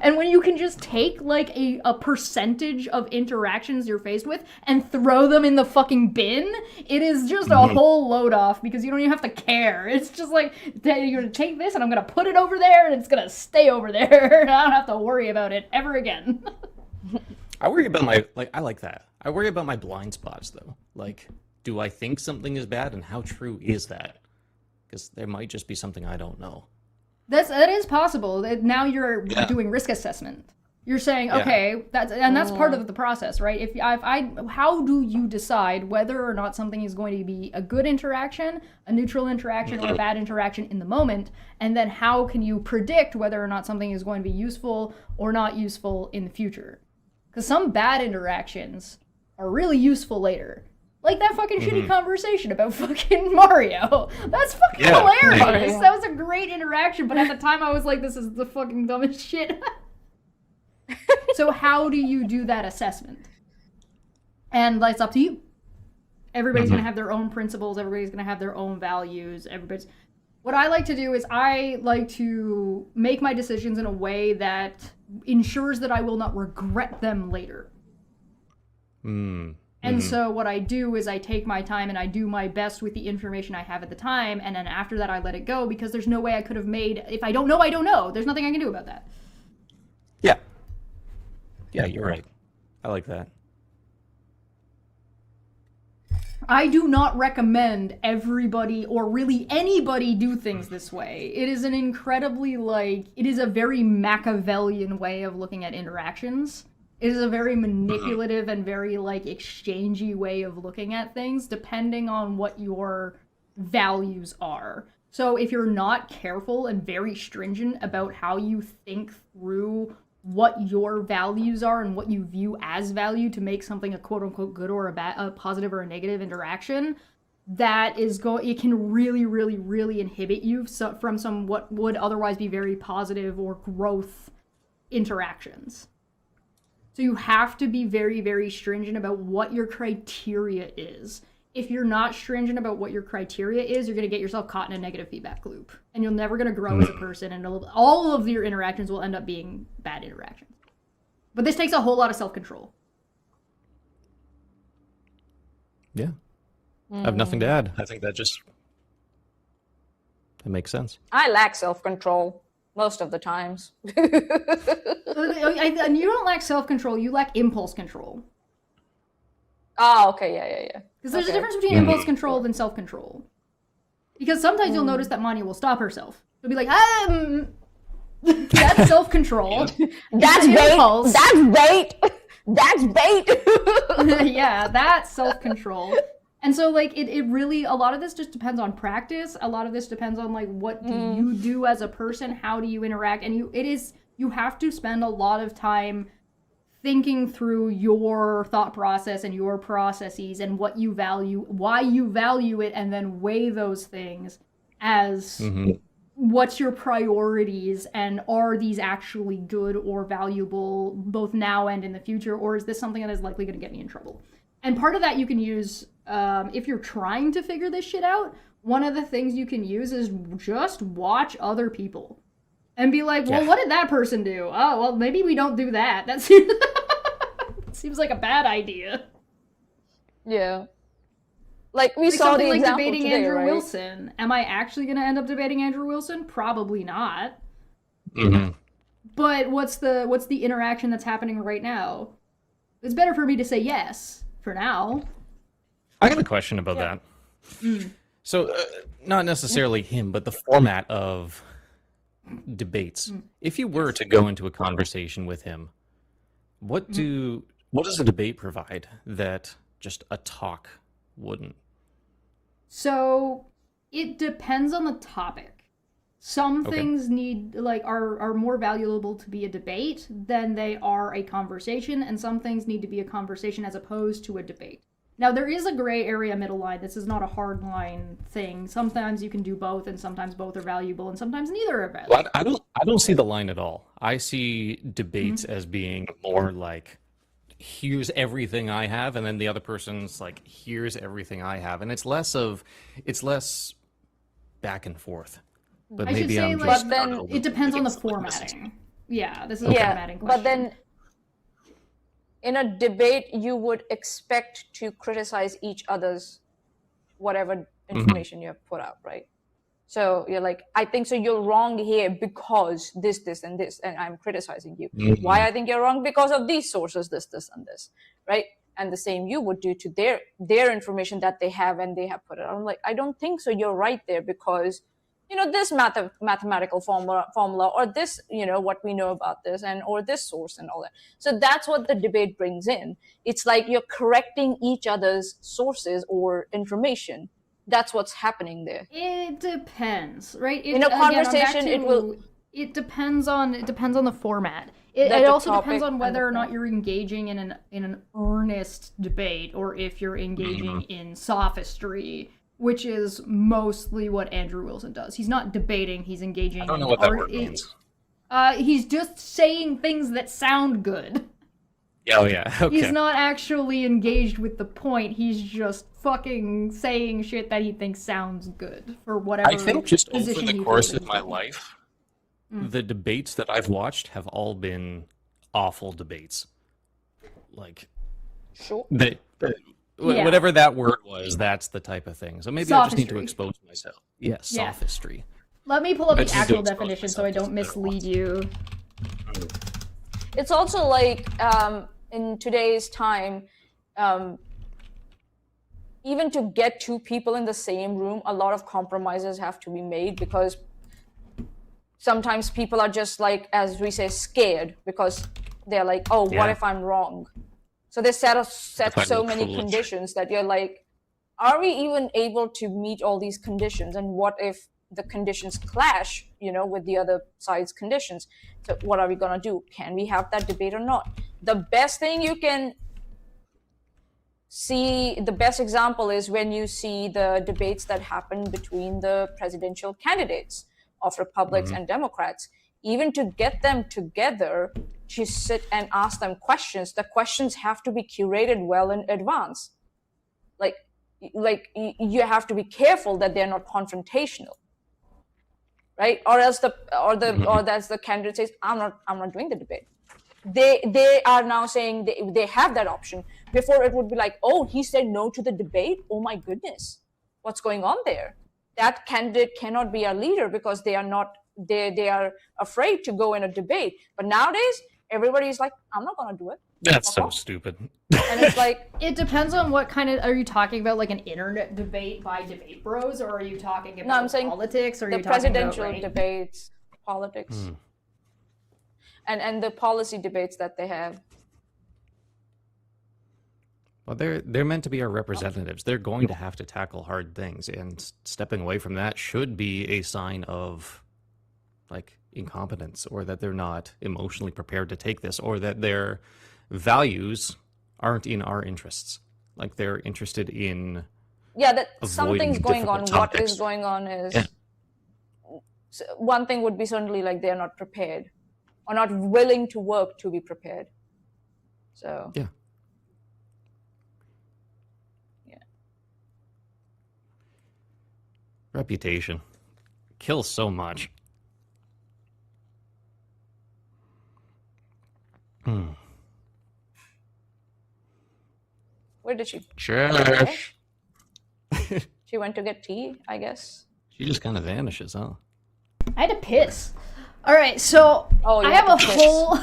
And when you can just take like a percentage of interactions you're faced with and throw them in the fucking bin, it is just a whole load off because you don't even have to care. It's just like, you're gonna take this and I'm gonna put it over there and it's gonna stay over there. And I don't have to worry about it ever again. I worry about I like that. I worry about my blind spots though. Like, do I think something is bad and how true is that? Because there might just be something I don't know. That is possible. Now you're doing risk assessment. You're saying, okay, that's part of the process, right? If how do you decide whether or not something is going to be a good interaction, a neutral interaction, or a bad interaction in the moment? And then how can you predict whether or not something is going to be useful or not useful in the future? Because some bad interactions are really useful later. Like that fucking shitty conversation about fucking Mario. That's fucking hilarious. That was a great interaction, but at the time I was like, this is the fucking dumbest shit. So how do you do that assessment? And it's up to you. Everybody's going to have their own principles. Everybody's going to have their own values. What I like to do is I like to make my decisions in a way that ensures that I will not regret them later. And so what I do is I take my time and I do my best with the information I have at the time, and then after that I let it go because there's no way I could have made, if I don't know, I don't know. There's nothing I can do about that. Yeah. Yeah, you're right. I like that. I do not recommend everybody or really anybody do things this way. It is an incredibly, it is a very Machiavellian way of looking at interactions. It is a very manipulative and very, exchangey way of looking at things, depending on what your values are. So if you're not careful and very stringent about how you think through what your values are and what you view as value to make something a quote-unquote good or a positive or a negative interaction, it can really, really, really inhibit you from some what would otherwise be very positive or growth interactions. So you have to be very, very stringent about what your criteria is. If you're not stringent about what your criteria is, you're going to get yourself caught in a negative feedback loop. And you're never going to grow as a person, and all of your interactions will end up being bad interactions. But this takes a whole lot of self-control. Yeah. I have nothing to add. I think that makes sense. I lack self-control. Most of the times. And you don't lack self-control, you lack impulse control. Oh, okay, yeah. Because there's a difference between impulse control and self-control. Because sometimes you'll notice that Manya will stop herself. She'll be like, that's self-control. That's bait. Impulse. That's bait. That's bait. Yeah, that's self-control. And so, it really, a lot of this just depends on practice. A lot of this depends on, what do you do as a person? How do you interact? And you have to spend a lot of time thinking through your thought process and your processes and what you value, why you value it, and then weigh those things as what's your priorities, and are these actually good or valuable both now and in the future, or is this something that is likely going to get me in trouble? And part of that you can use, if you're trying to figure this shit out, one of the things you can use is just watch other people. And be like, well, what did that person do? Oh, well, maybe we don't do that. That seems like a bad idea. Yeah. We saw the example debating today, Andrew right? Wilson. Am I actually going to end up debating Andrew Wilson? Probably not. But what's the interaction that's happening right now? It's better for me to say yes for now. I got a question about that. So, not necessarily him, but the format of debates. If you were to go into a conversation with him, what does a debate provide that just a talk wouldn't? So it depends on the topic. Some things are more valuable to be a debate than they are a conversation, and some things need to be a conversation as opposed to a debate. Now, there is a gray area middle line. This is not a hard line thing. Sometimes you can do both, and sometimes both are valuable, and sometimes neither are valuable. Well, I don't see the line at all. I see debates as being more like, here's everything I have, and then the other person's like, here's everything I have, and it's less back and forth. But I should maybe say, I'm just then it depends on the formatting. this is a formatting question. But then in a debate, you would expect to criticize each other's whatever information you have put out, right? So you're like, I think so you're wrong here because this, and this, and I'm criticizing you. Why I think you're wrong? Because of these sources, this, and this, right? And the same you would do to their information that they have and they have put it out. I'm like, I don't think so you're right there because, this mathematical formula or this, what we know about this or this source and all that. So that's what the debate brings in. It's like you're correcting each other's sources or information. That's what's happening there. It depends, right? In a conversation, it depends on the format. It also depends on whether or not you're engaging in an earnest debate or if you're engaging in sophistry, which is mostly what Andrew Wilson does. He's not debating, he's engaging. I don't know what that word means. He's just saying things that sound good. Oh yeah, okay. He's not actually engaged with the point. He's just fucking saying shit that he thinks sounds good for whatever. I think just over position the he course feels of my life, the debates that I've watched have all been awful debates. Like, sure. Whatever that word was, that's the type of thing. So maybe I just need to expose myself. Yes, sophistry. Let me pull up the actual definition so I don't mislead you. It's also like in today's time, even to get two people in the same room, a lot of compromises have to be made because sometimes people are just like, as we say, scared because they're like, oh, what if I'm wrong? So they set so many conditions that you're like, are we even able to meet all these conditions? And what if the conditions clash, with the other side's conditions? So what are we going to do? Can we have that debate or not? The best thing you can see, the best example is when you see the debates that happen between the presidential candidates of Republicans and Democrats. Even to get them together to sit and ask them questions, the questions have to be curated well in advance. Like you have to be careful that they're not confrontational, right? Or else that's the candidate says, I'm not doing the debate. They are now saying they have that option. Before it would be like, oh, he said no to the debate. Oh my goodness, what's going on there? That candidate cannot be our leader because they are afraid to go in a debate. But nowadays, everybody's like, I'm not going to do it. That's so stupid. And it's like, it depends on what kind of. Are you talking about like an internet debate by debate bros, or are you talking about I'm saying politics? Or are the you talking presidential about, debates, politics, and the policy debates that they have. Well, they're meant to be our representatives. They're going to have to tackle hard things, and stepping away from that should be a sign of, like, incompetence, or that they're not emotionally prepared to take this, or that their values aren't in our interests. Like, they're interested in that something's going on. Topics. What is going on is one thing would be certainly like they're not prepared or not willing to work to be prepared. So yeah. Reputation kills so much. Where did she? Church. She went to get tea, I guess. She just kind of vanishes, huh? I had to piss. All right, so I have a whole.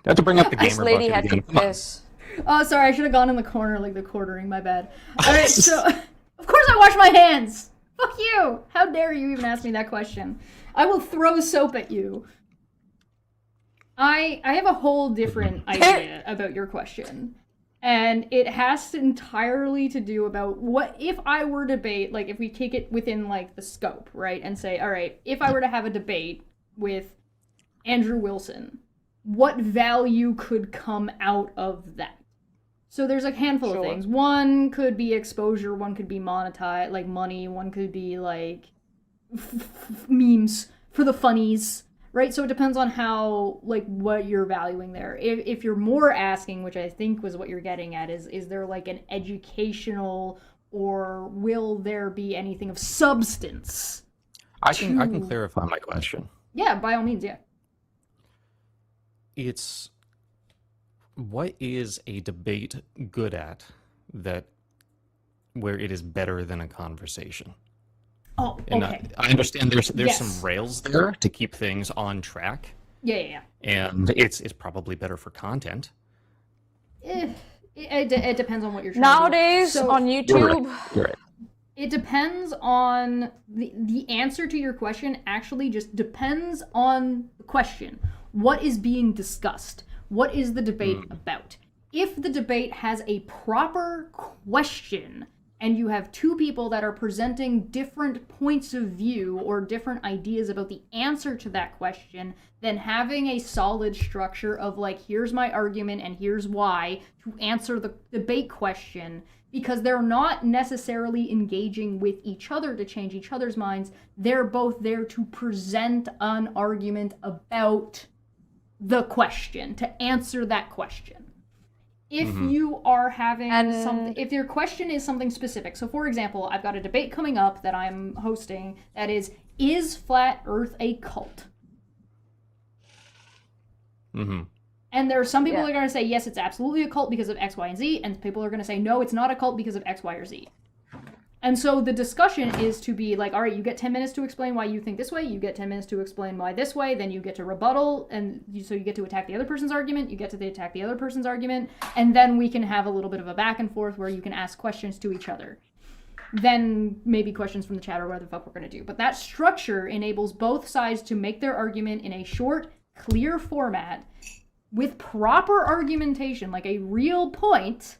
Have to bring up the gamer. This lady had to piss. Oh, sorry, I should have gone in the corner like the quartering. My bad. All right, so. Of course I wash my hands! Fuck you! How dare you even ask me that question? I will throw soap at you. I have a whole different idea about your question. And it has entirely to do about what if I were to debate, like if we take it within like the scope, right? And say, all right, if I were to have a debate with Andrew Wilson, what value could come out of that? So there's a handful of things. One could be exposure, one could be monetized, like money, one could be like memes for the funnies, right? So it depends on how, like, what you're valuing there. If you're more asking, which I think was what you're getting at, is there like an educational, or will there be anything of substance? I can clarify my question. Yeah, by all means, yeah. It's what is a debate good at that where it is better than a conversation? Oh, And okay. I understand there's Yes. some rails there to keep things on track, Yeah. and it's probably better for content. It depends on what you're trying Nowadays to do. So, on YouTube, You're right. it depends on the answer to your question. Actually, just depends on the question. What is being discussed? What is the debate about? If the debate has a proper question and you have two people that are presenting different points of view or different ideas about the answer to that question, then having a solid structure of like, here's my argument and here's why to answer the debate question, because they're not necessarily engaging with each other to change each other's minds. They're both there to present an argument about the question, to answer that question. If you are having something, if your question is something specific, so for example, I've got a debate coming up that I'm hosting that is Flat Earth a cult? And there are some people that are going to say, yes, it's absolutely a cult because of X, Y, and Z, and people are going to say, no, it's not a cult because of X, Y, or Z. And so the discussion is to be like, all right, you get 10 minutes to explain why you think this way, you get 10 minutes to explain why this way, then you get to rebuttal, and so you get to attack the other person's argument, you get to attack the other person's argument, and then we can have a little bit of a back and forth where you can ask questions to each other. Then maybe questions from the chat or whatever the fuck we're going to do. But that structure enables both sides to make their argument in a short, clear format with proper argumentation, like a real point,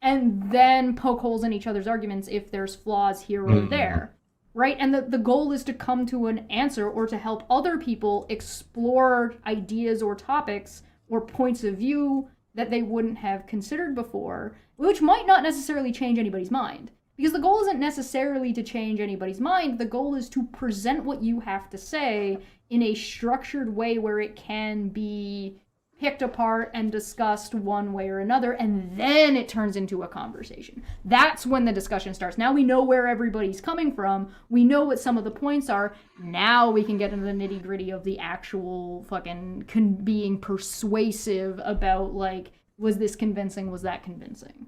and then poke holes in each other's arguments if there's flaws here or there, right? And the goal is to come to an answer or to help other people explore ideas or topics or points of view that they wouldn't have considered before, which might not necessarily change anybody's mind. Because the goal isn't necessarily to change anybody's mind, the goal is to present what you have to say in a structured way where it can be picked apart and discussed one way or another, and then it turns into a conversation. That's when the discussion starts. Now we know where everybody's coming from. We know what some of the points are. Now we can get into the nitty-gritty of the actual fucking being persuasive about, like, was this convincing? Was that convincing?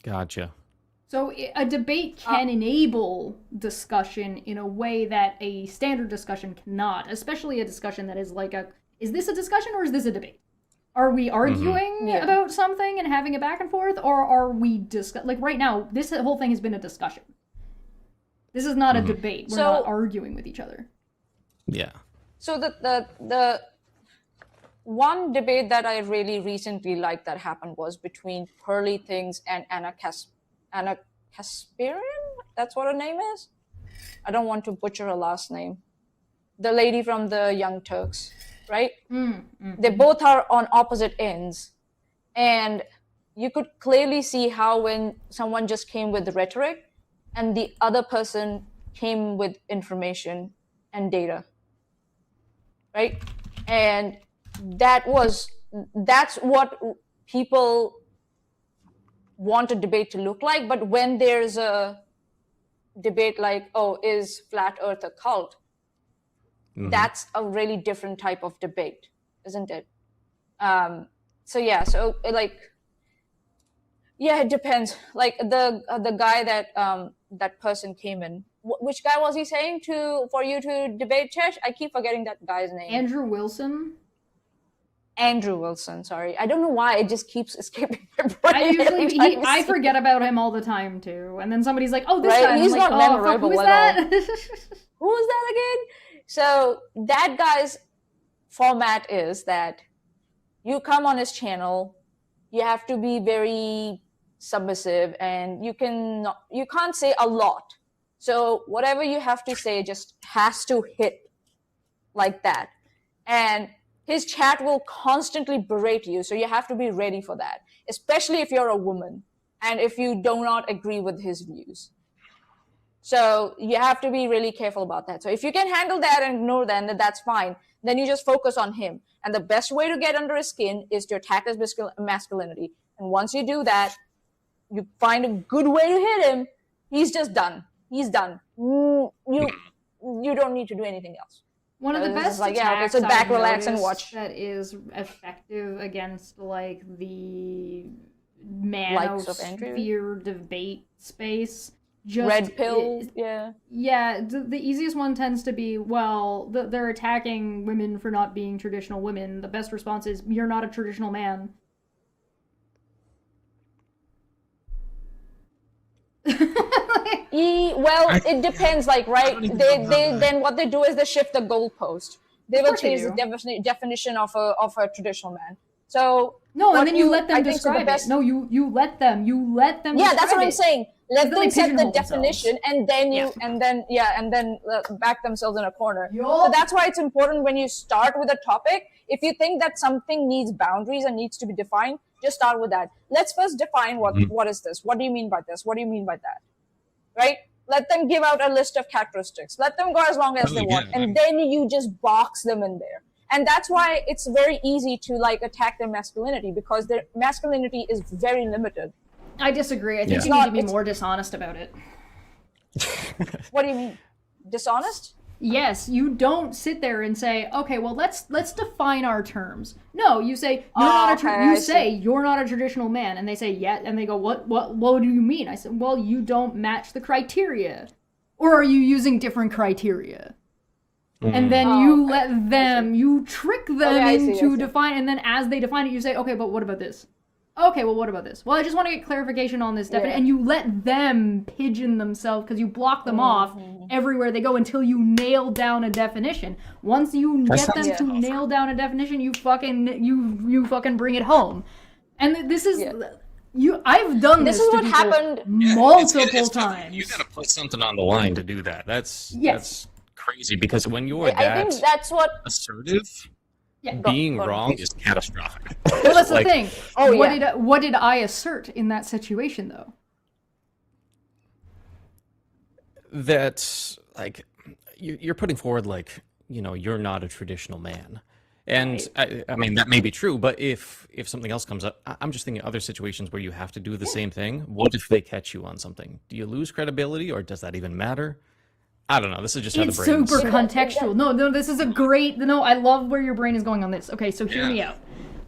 Gotcha. So a debate can enable discussion in a way that a standard discussion cannot, especially a discussion that is like is this a discussion or is this a debate? Are we arguing about something and having a back and forth, or are we like right now, this whole thing has been a discussion. This is not a debate. We're not arguing with each other. Yeah. So the one debate that I really recently liked that happened was between Pearly Things and Anna Kasparian? That's what her name is? I don't want to butcher her last name. The lady from the Young Turks, right? They both are on opposite ends. And you could clearly see how when someone just came with rhetoric and the other person came with information and data, right? And that's what people want a debate to look like. But when there's a debate like, oh, is Flat Earth a cult? That's a really different type of debate, isn't it? It depends. Like the guy that person came in. Which guy was he saying for you to debate, Chesh? I keep forgetting that guy's name. Andrew Wilson. Andrew Wilson, sorry. I don't know why it just keeps escaping my brain. I forget about him all the time too. And then somebody's like, oh, this guy. He's not memorable who is at that? all. Who is that again? So that guy's format is that you come on his channel, you have to be very submissive, and you can't say a lot. So whatever you have to say just has to hit like that. And his chat will constantly berate you, so you have to be ready for that, especially if you're a woman and if you do not agree with his views. So you have to be really careful about that. So if you can handle that and ignore that, then that's fine. Then you just focus on him. And the best way to get under his skin is to attack his masculinity. And once you do that, you find a good way to hit him, he's just done. He's done. You don't need to do anything else. One of the It's best like, yeah, okay, attacks so back, I've relax, and noticed watch. that is effective against like the Likes of Andrew? manosphere debate space. Just Red pill, yeah. Yeah, the easiest one tends to be, well, they're attacking women for not being traditional women. The best response is, you're not a traditional man. Well, it depends, like, right? They then what they do is they shift the goalpost. They will change the definition of a traditional man. So no, and then you let them I think so describe it. No, you let them. Yeah, that's what I'm saying. Let them set the pigeonhole definition, and then back themselves in a corner. So that's why it's important when you start with a topic. If you think that something needs boundaries and needs to be defined, just start with that. Let's first define what is this? What do you mean by this? What do you mean by that? Right? Let them give out a list of characteristics. Let them go as long as they want, and then you just box them in there. And that's why it's very easy to like attack their masculinity, because their masculinity is very limited. I disagree. I think you need to be more dishonest about it. What do you mean? Dishonest? Yes, you don't sit there and say, okay, well let's define our terms. No, you say you're not a traditional man, and they say yeah, and they go, what do you mean? I said, well, you don't match the criteria, or are you using different criteria? And then you let them, you trick them into define, and then as they define it, you say, okay, but what about this? Okay, well, what about this? Well, I just want to get clarification on this definition, and you let them pigeon themselves, because you block them off everywhere they go until you nail down a definition. Once you get them to nail down a definition, you fucking bring it home. And this is I've done this. This is what happened multiple times. You gotta put something on the line to do that. That's crazy, because when you're I think that's what assertive. Being wrong is catastrophic. Well, that's the thing. What did I assert in that situation, though? That, like, you're putting forward, like, you're not a traditional man. And, I mean, that may be true, but if something else comes up, I'm just thinking other situations where you have to do the same thing. What if they catch you on something? Do you lose credibility, or does that even matter? I don't know. This is just how the brain is super contextual. No, this is a great. No, I love where your brain is going on this. Okay, so hear me out.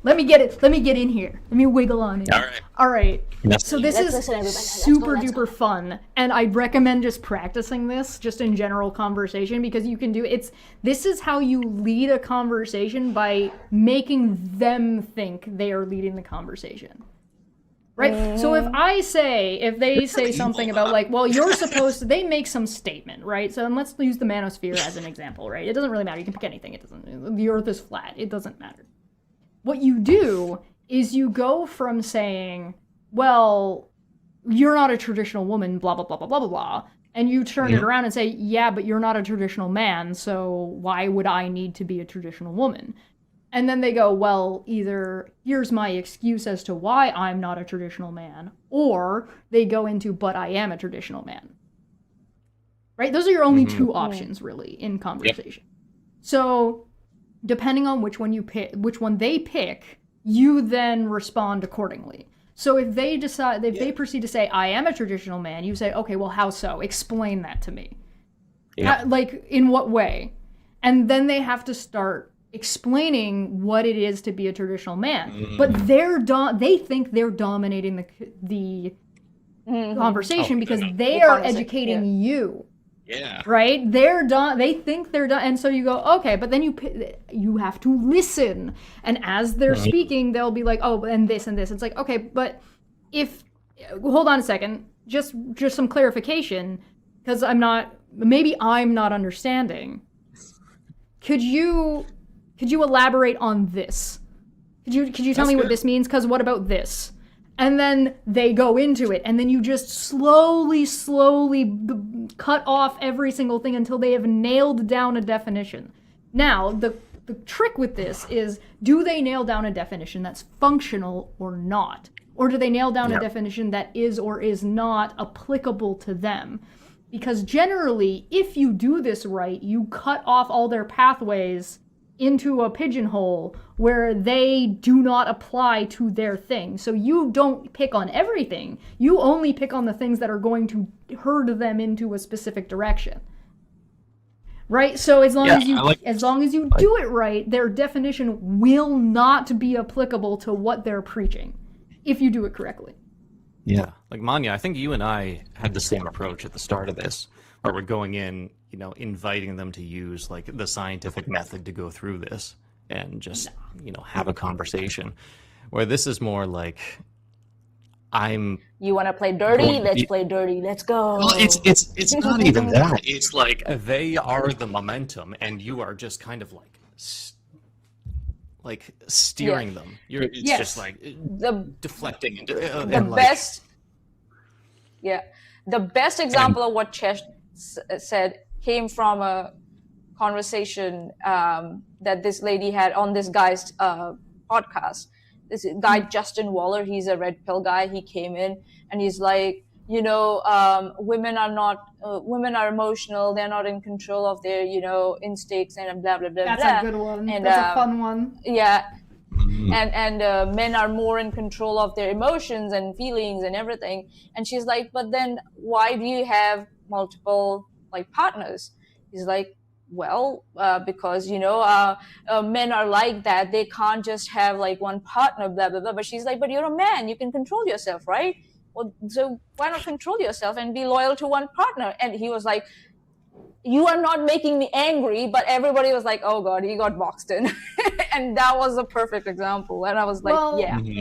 Let me get in here. Let me wiggle on it. All right. So this is super duper fun, and I'd recommend just practicing this just in general conversation, because you can do it. This is how you lead a conversation, by making them think they are leading the conversation. Right? So if they say something about, like, well, you're supposed to, they make some statement, right? So let's use the manosphere as an example, right? It doesn't really matter. You can pick anything. The earth is flat. It doesn't matter. What you do is you go from saying, well, you're not a traditional woman, blah, blah, blah, blah, blah, blah, blah, and you turn it around and say, yeah, but you're not a traditional man, so why would I need to be a traditional woman? And then they go, well, either here's my excuse as to why I'm not a traditional man, or they go into, but I am a traditional man. Right? Those are your only two options, really, in conversation. So, depending on which one they pick, you then respond accordingly. So if they proceed to say, I am a traditional man, you say, okay, well, how so? Explain that to me. Like, in what way? And then they have to start explaining what it is to be a traditional man, but they think they're dominating the conversation, because they are educating you. Yeah. Right? They think they're done, and so you go, okay, but then you have to listen, and as they're speaking, they'll be like, oh, and this and this. It's like, okay, but hold on a second, just some clarification, because maybe I'm not understanding. Could you elaborate on this? Could you tell me what this means? Because what about this? And then they go into it, and then you just slowly cut off every single thing until they have nailed down a definition. Now, the trick with this is, do they nail down a definition that's functional or not? Or do they nail down a definition that is or is not applicable to them? Because generally, if you do this right, you cut off all their pathways into a pigeonhole where they do not apply to their thing. So you don't pick on everything. You only pick on the things that are going to herd them into a specific direction. right? So as long Yeah, as long as you do it right, their definition will not be applicable to what they're preaching if you do it correctly. Yeah. Like Manya, I think you and I had the same approach at the start of this, where we're going in, inviting them to use like the scientific method to go through this and just, have a conversation. Where this is more like You want to play dirty? Let's play dirty. Let's go. Well, it's not even that. It's like they are the momentum, and you are just kind of like steering them. It's just like deflecting and best. Yeah, the best example of what Chesh said came from a conversation that this lady had on this guy's podcast. This guy Justin Waller, he's a red pill guy. He came in and he's like, women are emotional. They're not in control of their instincts and blah blah blah. That's blah. a good one. And, that's a fun one. Yeah, and men are more in control of their emotions and feelings and everything. And she's like, but then why do you have multiple like partners? He's like, well, because men are like that. They can't just have like one partner, blah blah blah. But she's like, but you're a man. You can control yourself, right? Well, so why not control yourself and be loyal to one partner? And he was like, you are not making me angry. But everybody was like, oh god, he got boxed in. And that was a perfect example. And I was like,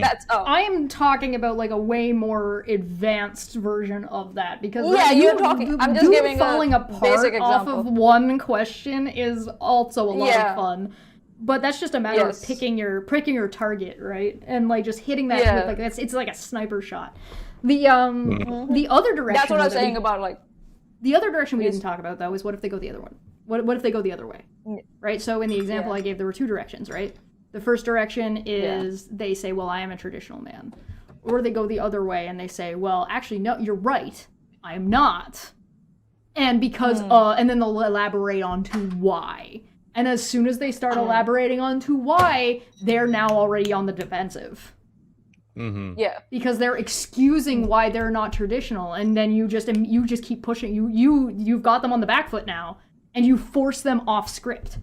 that's I'm talking about like a way more advanced version of that, because you're talking. I'm just giving falling a apart basic off example. of one question is also a lot of fun. But that's just a matter of pricking your target, right? And like just hitting that with like it's like a sniper shot. The other direction. That's what I was saying about like. The other direction we didn't talk about, though, is what if they go the other one? What if they go the other way? Right? So in the example I gave, there were two directions, right? The first direction is they say, well, I am a traditional man. Or they go the other way and they say, well, actually, no, you're right. I am not. And because, and then they'll elaborate on to why. And as soon as they start elaborating on to why, they're now already on the defensive. Mm-hmm. Yeah, because they're excusing why they're not traditional, and then you just keep pushing. You've got them on the back foot now, and you force them off script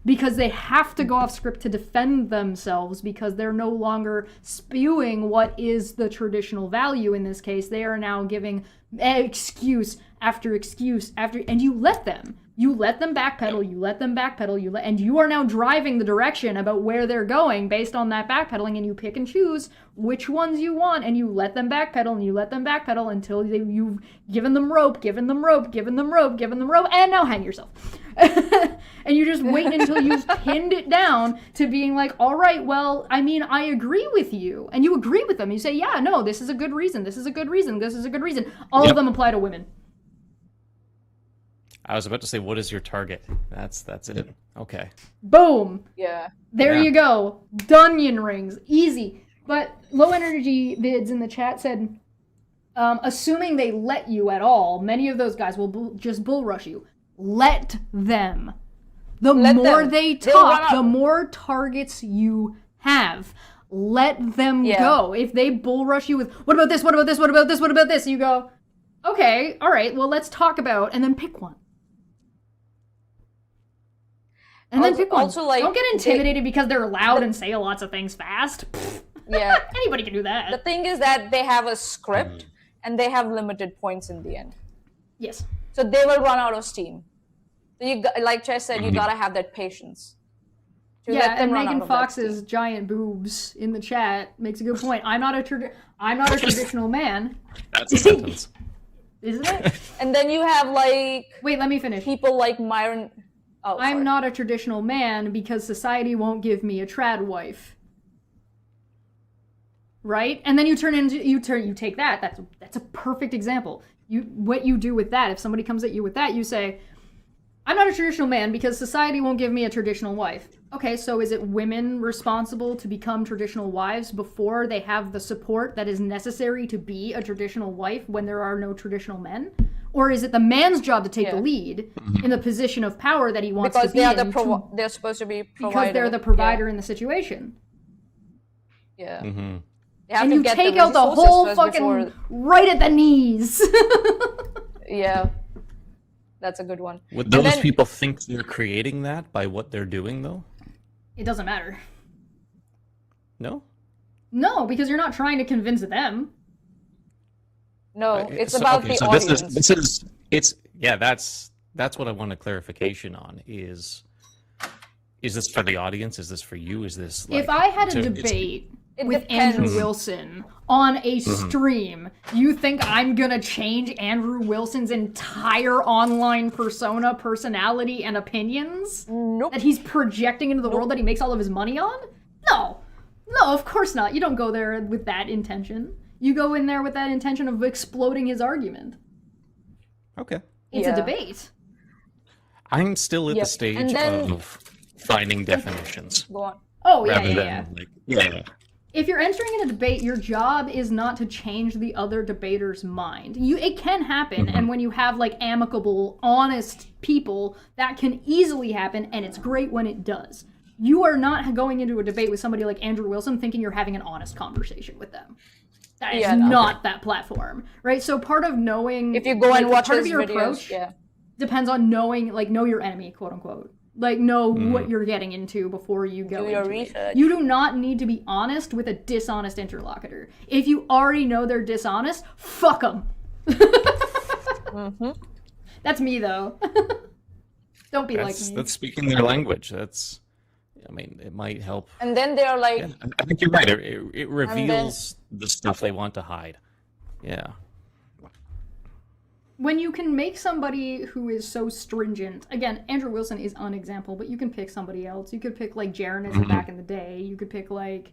because they have to go off script to defend themselves, because they're no longer spewing what is the traditional value in this case. They are now giving excuse after excuse after, and you let them backpedal, and you are now driving the direction about where they're going based on that backpedaling, and you pick and choose which ones you want, and you let them backpedal until you've given them rope, and now hang yourself. And you just wait until you've pinned it down to being like, all right, well, I mean, I agree with you, and you agree with them. You say, yeah, no, this is a good reason. All of them apply to women. I was about to say, what is your target? That's it. Okay. Boom. Yeah. There you go. Dunyan rings. Easy. But Low Energy Vids in the chat said, assuming they let you at all, many of those guys will just bull rush you. Let them. The more they talk, the more targets you have. Let them go. If they bull rush you with, what about this, you go, okay, all right, well, let's talk about, and then pick one. And then pick one. Also, like, don't get intimidated because they're loud and say lots of things fast. Yeah. Anybody can do that. The thing is that they have a script and they have limited points in the end. Yes. So they will run out of steam. So you, like Chess said, you gotta have that patience. Yeah, and Megan Fox's giant boobs in the chat makes a good point. I'm not a traditional man. That's a sentence. Isn't it? And then you have like... Wait, let me finish. People like Myron... Oh, I'm not a traditional man because society won't give me a trad wife. Right? And then you take that. That's a perfect example. What you do with that, if somebody comes at you with that, you say, I'm not a traditional man because society won't give me a traditional wife. Okay, so is it women responsible to become traditional wives before they have the support that is necessary to be a traditional wife when there are no traditional men? Or is it the man's job to take the lead in the position of power that he wants to be in? They're supposed to be provider. Because they're the provider in the situation. Yeah. Mm-hmm. And you take out the whole fucking right at the knees. Yeah. That's a good one. Would those people think they're creating that by what they're doing, though? It doesn't matter. No? No, because you're not trying to convince them. No, it's about the audience. That's what I want a clarification on. Is this for the audience? Is this for you? Is this like, if I had a debate with Andrew Wilson on a stream, you think I'm gonna change Andrew Wilson's entire online persona, personality, and opinions? Nope. That he's projecting into the world that he makes all of his money on? No, of course not. You don't go there with that intention. You go in there with that intention of exploding his argument. Okay. It's a debate. I'm still at the stage of finding definitions. Go on. Oh, yeah. If you're entering in a debate, your job is not to change the other debater's mind. It can happen, and when you have like amicable, honest people, that can easily happen, and it's great when it does. You are not going into a debate with somebody like Andrew Wilson thinking you're having an honest conversation with them. That is not that platform, right? So part of knowing, if you go and watch part his of your videos, approach depends on knowing, like, know your enemy, quote unquote. Like, know what you're getting into before you go into it. You do not need to be honest with a dishonest interlocutor. If you already know they're dishonest, fuck them. That's me, though. Don't be like me. That's speaking their language. I mean, it might help. And then they're like... Yeah, I think you're right. It reveals the stuff they want to hide. Yeah. When you can make somebody who is so stringent... Again, Andrew Wilson is an example, but you can pick somebody else. You could pick, like, Jaren back in the day. You could pick, like...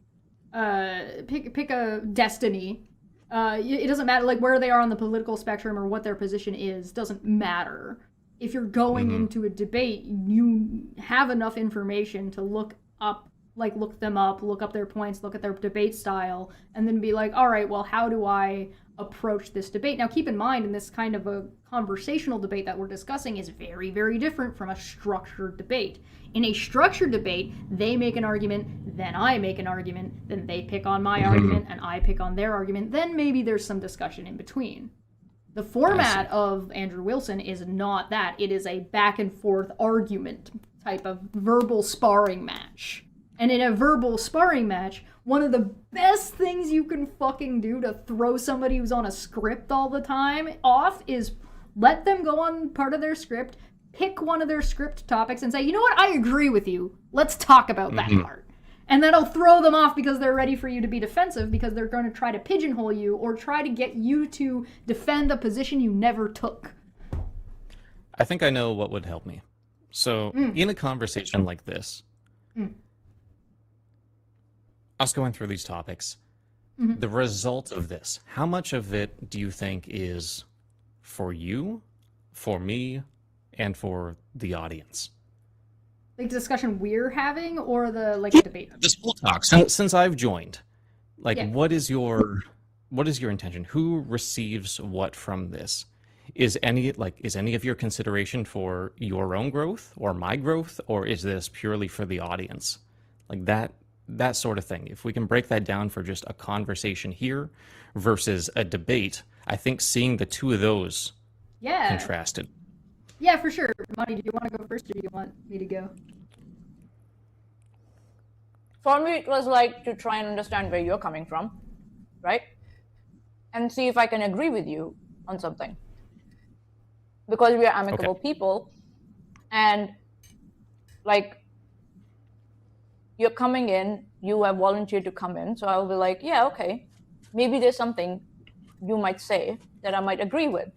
Pick a Destiny. It doesn't matter, like, where they are on the political spectrum or what their position is. Doesn't matter. If you're going into a debate, you have enough information to look them up, look up their points, look at their debate style, and then be like, all right, well, how do I approach this debate? Now, keep in mind, in this kind of a conversational debate that we're discussing is very, very different from a structured debate. In a structured debate, they make an argument, then I make an argument, then they pick on my argument, and I pick on their argument, then maybe there's some discussion in between. The format of Andrew Wilson is not that. It is a back and forth argument type of verbal sparring match. And in a verbal sparring match, one of the best things you can fucking do to throw somebody who's on a script all the time off is let them go on part of their script, pick one of their script topics and say, you know what, I agree with you. Let's talk about that part. And that'll throw them off because they're ready for you to be defensive because they're going to try to pigeonhole you or try to get you to defend a position you never took. I think I know what would help me. So in a conversation like this, us going through these topics, the result of this, how much of it do you think is for you, for me, and for the audience? Like the discussion we're having, or the debate? This whole talk. Since I've joined, what is your intention? Who receives what from this? Is any of your consideration for your own growth or my growth, or is this purely for the audience? Like that sort of thing. If we can break that down for just a conversation here versus a debate, I think seeing the two of those contrasted. Yeah, for sure. Monty, do you want to go first or do you want me to go? For me, it was like to try and understand where you're coming from, right? And see if I can agree with you on something. Because we are amicable people, and like you're coming in, you have volunteered to come in, so I'll be like, yeah, okay, maybe there's something you might say that I might agree with.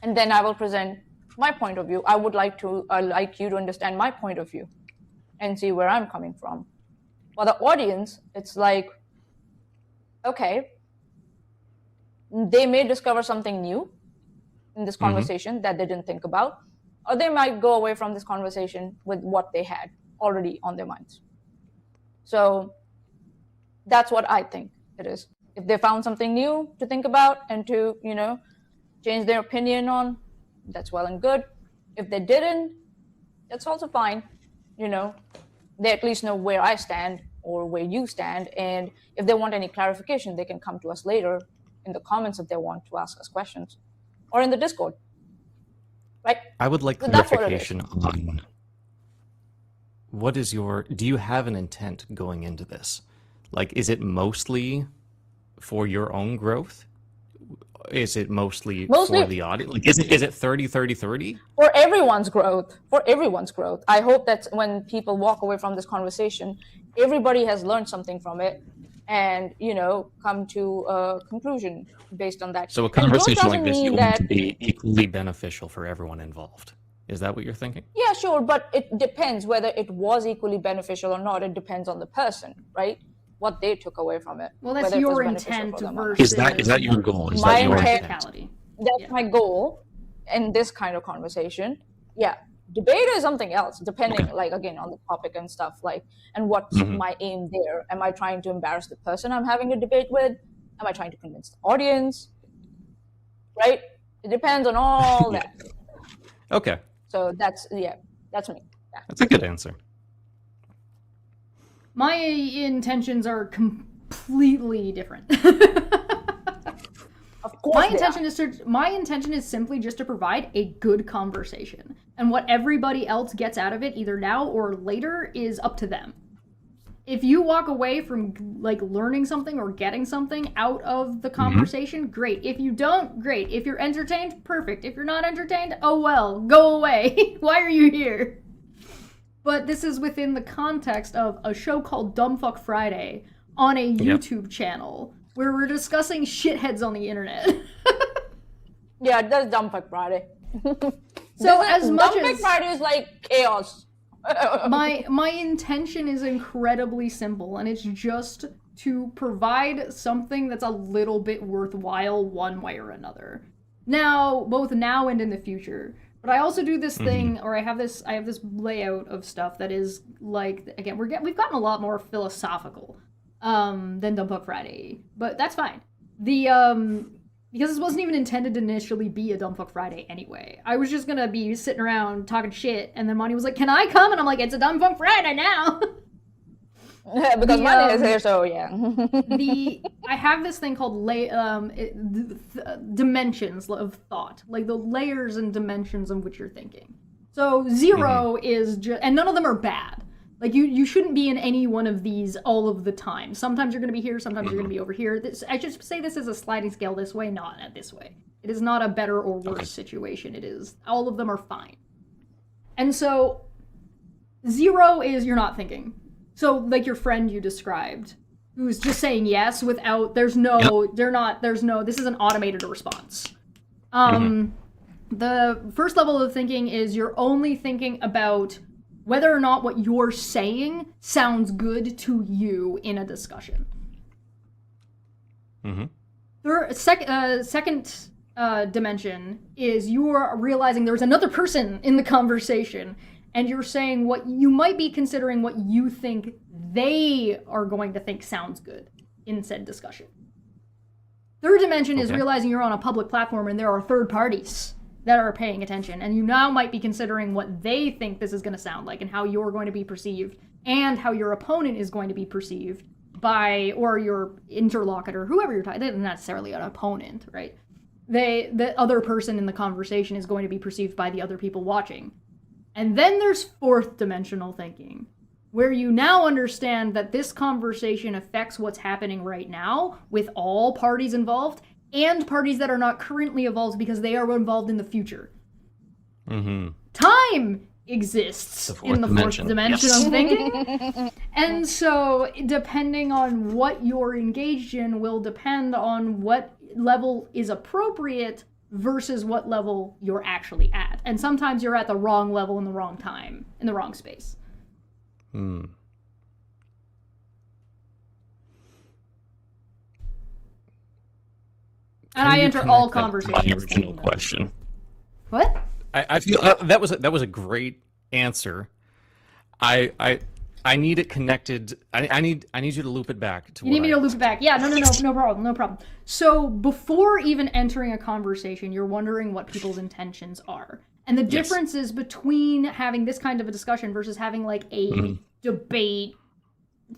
And then I will present my point of view. I would like you to understand my point of view and see where I'm coming from. For the audience, it's like, okay, they may discover something new in this conversation that they didn't think about, or they might go away from this conversation with what they had already on their minds. So that's what I think it is. If they found something new to think about and to, change their opinion on, that's well and good. If they didn't, that's also fine. They at least know where I stand or where you stand. And if they want any clarification, they can come to us later in the comments if they want to ask us questions, or in the Discord. right? I would like So that's what it is. clarification on do you have an intent going into this? Like, is it mostly for your own growth? Is it mostly for the audience? Like, is it 30-30-30? For everyone's growth. For everyone's growth. I hope that when people walk away from this conversation, everybody has learned something from it and, come to a conclusion based on that. So a conversation like this, you want it to be equally beneficial for everyone involved. Is that what you're thinking? Yeah, sure, but it depends whether it was equally beneficial or not. It depends on the person, right? What they took away from it. Well, that's your intent Is versus... that your goal? Is my that your intent? intent? That's my goal in this kind of conversation. Yeah. Debate is something else, depending, like, again, on the topic and stuff, like, and what's my aim there. Am I trying to embarrass the person I'm having a debate with? Am I trying to convince the audience? Right? It depends on all that. Okay. So that's me. Yeah. That's a good answer. My intentions are completely different. Of course, my intention is simply just to provide a good conversation, and what everybody else gets out of it, either now or later, is up to them. If you walk away from like learning something or getting something out of the conversation, great. If you don't, great. If you're entertained, perfect. If you're not entertained, oh well, go away. Why are you here? But this is within the context of a show called Dumbfuck Friday on a YouTube channel where we're discussing shitheads on the internet. Yeah, that's Dumbfuck Friday. So as much Dumbfuck as Friday is like chaos. my intention is incredibly simple, and it's just to provide something that's a little bit worthwhile one way or another. Now, both now and in the future. But I also do this thing, or I have this layout of stuff that is like, again, we've gotten a lot more philosophical than Dumbfuck Friday, but that's fine. Because this wasn't even intended to initially be a Dumbfuck Friday anyway. I was just gonna be sitting around talking shit, and then Monty was like, "Can I come?" And I'm like, "It's a Dumbfuck Friday now." Because Monty is here, so yeah. I have this thing called dimensions of thought, like the layers and dimensions in which you're thinking. So 0 is just, and none of them are bad. Like you shouldn't be in any one of these all of the time. Sometimes you're going to be here, sometimes you're going to be over here. I should say this is a sliding scale this way, not this way. It is not a better or worse situation. It is, all of them are fine. And so 0 is you're not thinking. So, like your friend you described, who's just saying yes without, this is an automated response. The first level of thinking is you're only thinking about whether or not what you're saying sounds good to you in a discussion. Second dimension is you're realizing there's another person in the conversation, and you're saying what you might be considering what you think they are going to think sounds good in said discussion. Third dimension is realizing you're on a public platform and there are third parties that are paying attention, and you now might be considering what they think this is going to sound like and how you're going to be perceived and how your opponent is going to be perceived by, or your interlocutor, whoever you're talking, they're not necessarily an opponent, right? The other person in the conversation is going to be perceived by the other people watching. And then there's fourth dimensional thinking, where you now understand that this conversation affects what's happening right now with all parties involved and parties that are not currently involved because they are involved in the future. Time exists in the fourth dimension of thinking. And so depending on what you're engaged in will depend on what level is appropriate versus what level you're actually at. And sometimes you're at the wrong level in the wrong time, in the wrong space. And I enter all conversations. My original question. What? I feel that was a great answer. I need it connected. I need you to loop it back to. You need me to loop it back? Yeah, no problem. So before even entering a conversation, you're wondering what people's intentions are, and the differences between having this kind of a discussion versus having like a debate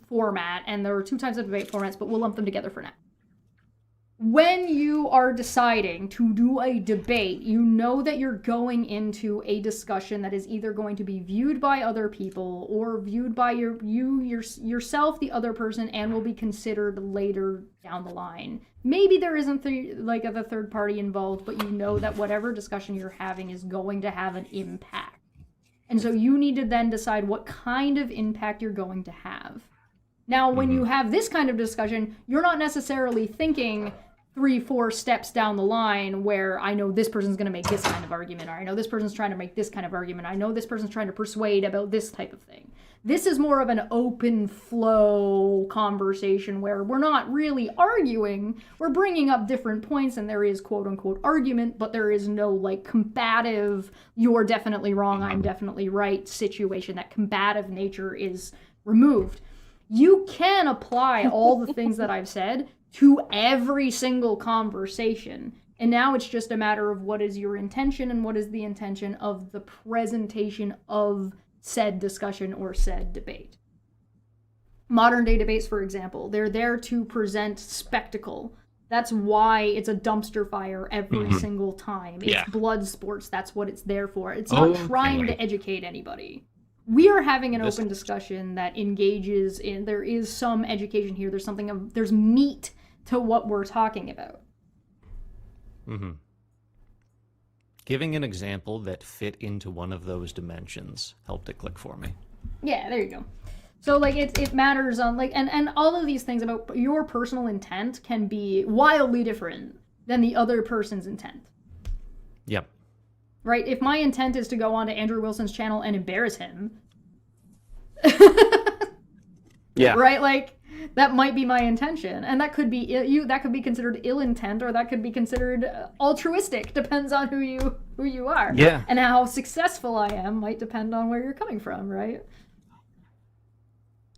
format. And there are two types of debate formats, but we'll lump them together for now. when you are deciding to do a debate, you know that you're going into a discussion that is either going to be viewed by other people or viewed by yourself, the other person, and will be considered later down the line. Maybe there isn't the third party involved, but you know that whatever discussion you're having is going to have an impact. And so you need to then decide what kind of impact you're going to have. Now, when you have this kind of discussion, you're not necessarily thinking 3-4 steps down the line where I know this person's going to make this kind of argument, or I know this person's trying to make this kind of argument, I know this person's trying to persuade about this type of thing. This is more of an open flow conversation where we're not really arguing, we're bringing up different points and there is quote unquote argument, but there is no like combative, you're definitely wrong, I'm definitely right situation. That combative nature is removed. You can apply all the things that I've said to every single conversation. And now it's just a matter of what is your intention and what is the intention of the presentation of said discussion or said debate. Modern day debates, for example, they're there to present spectacle. That's why it's a dumpster fire every single time. It's blood sports. That's what it's there for. It's not trying to educate anybody. We are having an open discussion that engages in, there is some education here. There's meat to what we're talking about. Giving an example that fit into one of those dimensions helped it click for me. Yeah, there you go. So like it matters on like and all of these things about your personal intent can be wildly different than the other person's intent. Yep. Right? If my intent is to go onto Andrew Wilson's channel and embarrass him, yeah. Right? Like that might be my intention, and that could be that could be considered ill intent, or that could be considered altruistic. Depends on who you are. Yeah. And how successful I am might depend on where you're coming from, right?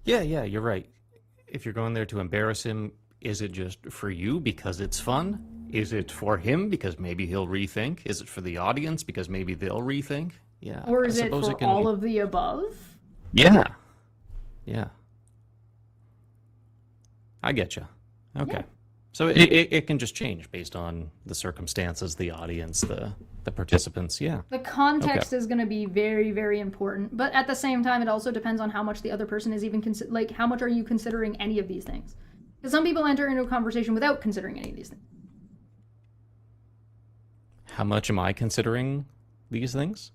Yeah, you're right. If you're going there to embarrass him, is it just for you because it's fun? Is it for him because maybe he'll rethink? Is it for the audience because maybe they'll rethink? Yeah. Or is it for all of the above? Yeah. I get you. Okay. Yeah. So it can just change based on the circumstances, the audience, the participants. Yeah. The context is going to be very, very important. But at the same time, it also depends on how much the other person is even how much are you considering any of these things? Because some people enter into a conversation without considering any of these things. How much am I considering these things?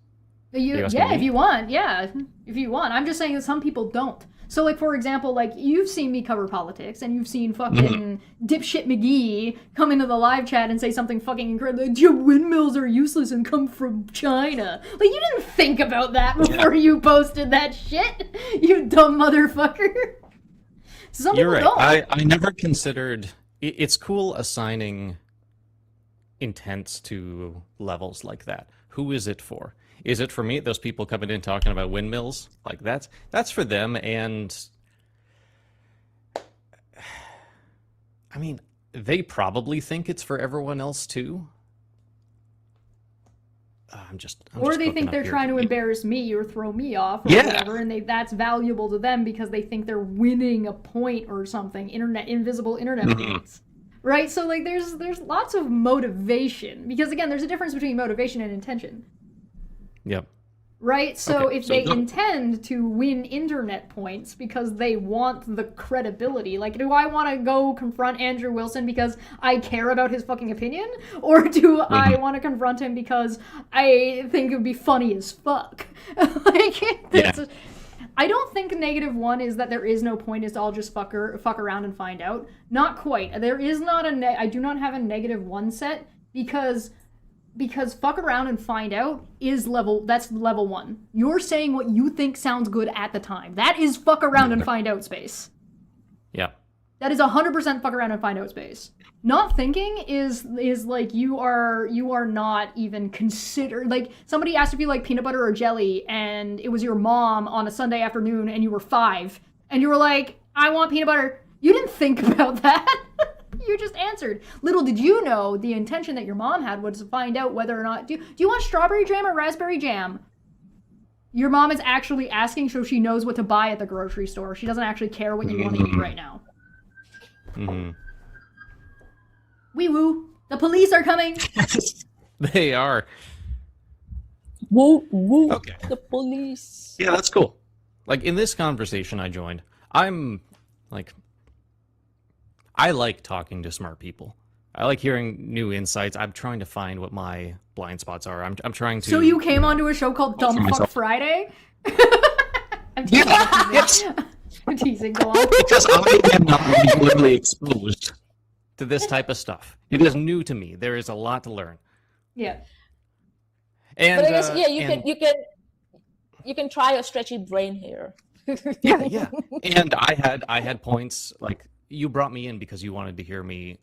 If you want. I'm just saying that some people don't. So, like, for example, like, you've seen me cover politics, and you've seen fucking dipshit McGee come into the live chat and say something fucking incredible, like, windmills are useless and come from China. Like, you didn't think about that before you posted that shit, you dumb motherfucker. Some You're people right. don't. I never considered... It's cool assigning intents to levels like that. Who is it for? Is it for me? Those people coming in talking about windmills? Like that's for them. And I mean, they probably think it's for everyone else too. Or they think they're trying to embarrass me or throw me off or whatever, and that's valuable to them because they think they're winning a point or something. Invisible internet points. Right? So like there's lots of motivation, because again, there's a difference between motivation and intention. Yep. Right? So if they intend to win internet points because they want the credibility, like, do I want to go confront Andrew Wilson because I care about his fucking opinion? Or do I want to confront him because I think it would be funny as fuck? I don't think -1 is that there is no point, is to all just fuck around and find out. Not quite. There is not I do not have a -1 set because fuck around and find out that's level 1. You're saying what you think sounds good at the time. That is fuck around and find out space. Yeah. That is 100% fuck around and find out space. Not thinking is like you are not even considered. Like, somebody asked if you like peanut butter or jelly, and it was your mom on a Sunday afternoon, and you were 5, and you were like, I want peanut butter. You didn't think about that. You just answered. Little did you know the intention that your mom had was to find out whether or not, do you want strawberry jam or raspberry jam? Your mom is actually asking so she knows what to buy at the grocery store. She doesn't actually care what you want to eat right now. Wee woo. The police are coming. They are. Woo woo. Okay. The police. Yeah, that's cool. Like in this conversation I joined, I'm like, I like talking to smart people. I like hearing new insights. I'm trying to find what my blind spots are. I'm trying to. So you came onto a show called Dumb Fuck myself. Friday? I'm teasing. Yes. I'm teasing. Go on. Because I am not regularly exposed to this type of stuff. It is new to me. There is a lot to learn. Yeah. And But I guess and- you can try a stretchy brain here. yeah. And I had points like you brought me in because you wanted to hear me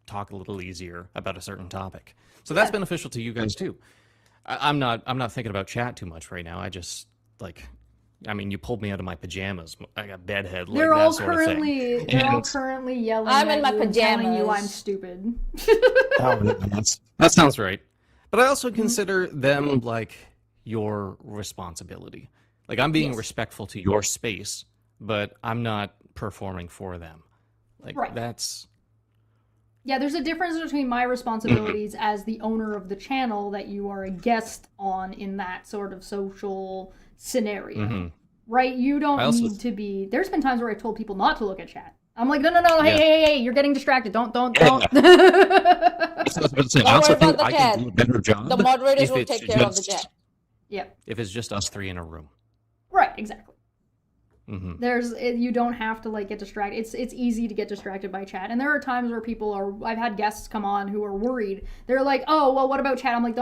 talk a little easier about a certain topic. So that's beneficial to you guys too. I'm not thinking about chat too much right now. I just like, I mean, you pulled me out of my pajamas. I got bedhead. Like They're that all sort of thing. currently they're all And- currently yelling. I'm at in my you and telling you pajamas. I'm stupid. That sounds right. But I also consider them like your responsibility. Like I'm being respectful to your space, but I'm not performing for them. Like Right. that's Yeah, there's a difference between my responsibilities as the owner of the channel that you are a guest on in that sort of social scenario. Right? You don't I also- need to be. There's been times where I've told people not to look at chat. I'm like, no, hey, Yeah. hey, you're getting distracted. Don't. That's what I was about to say. I Don't also worry think about I the can chat. do a better job. The moderators if will it's take care of the just- chat. Yeah. If it's just us three in a room. Right, exactly. hmm You don't have to like get distracted. It's easy to get distracted by chat. And there are times where people are, I've had guests come on who are worried. They're like, "Oh, well, what about chat?" I'm like,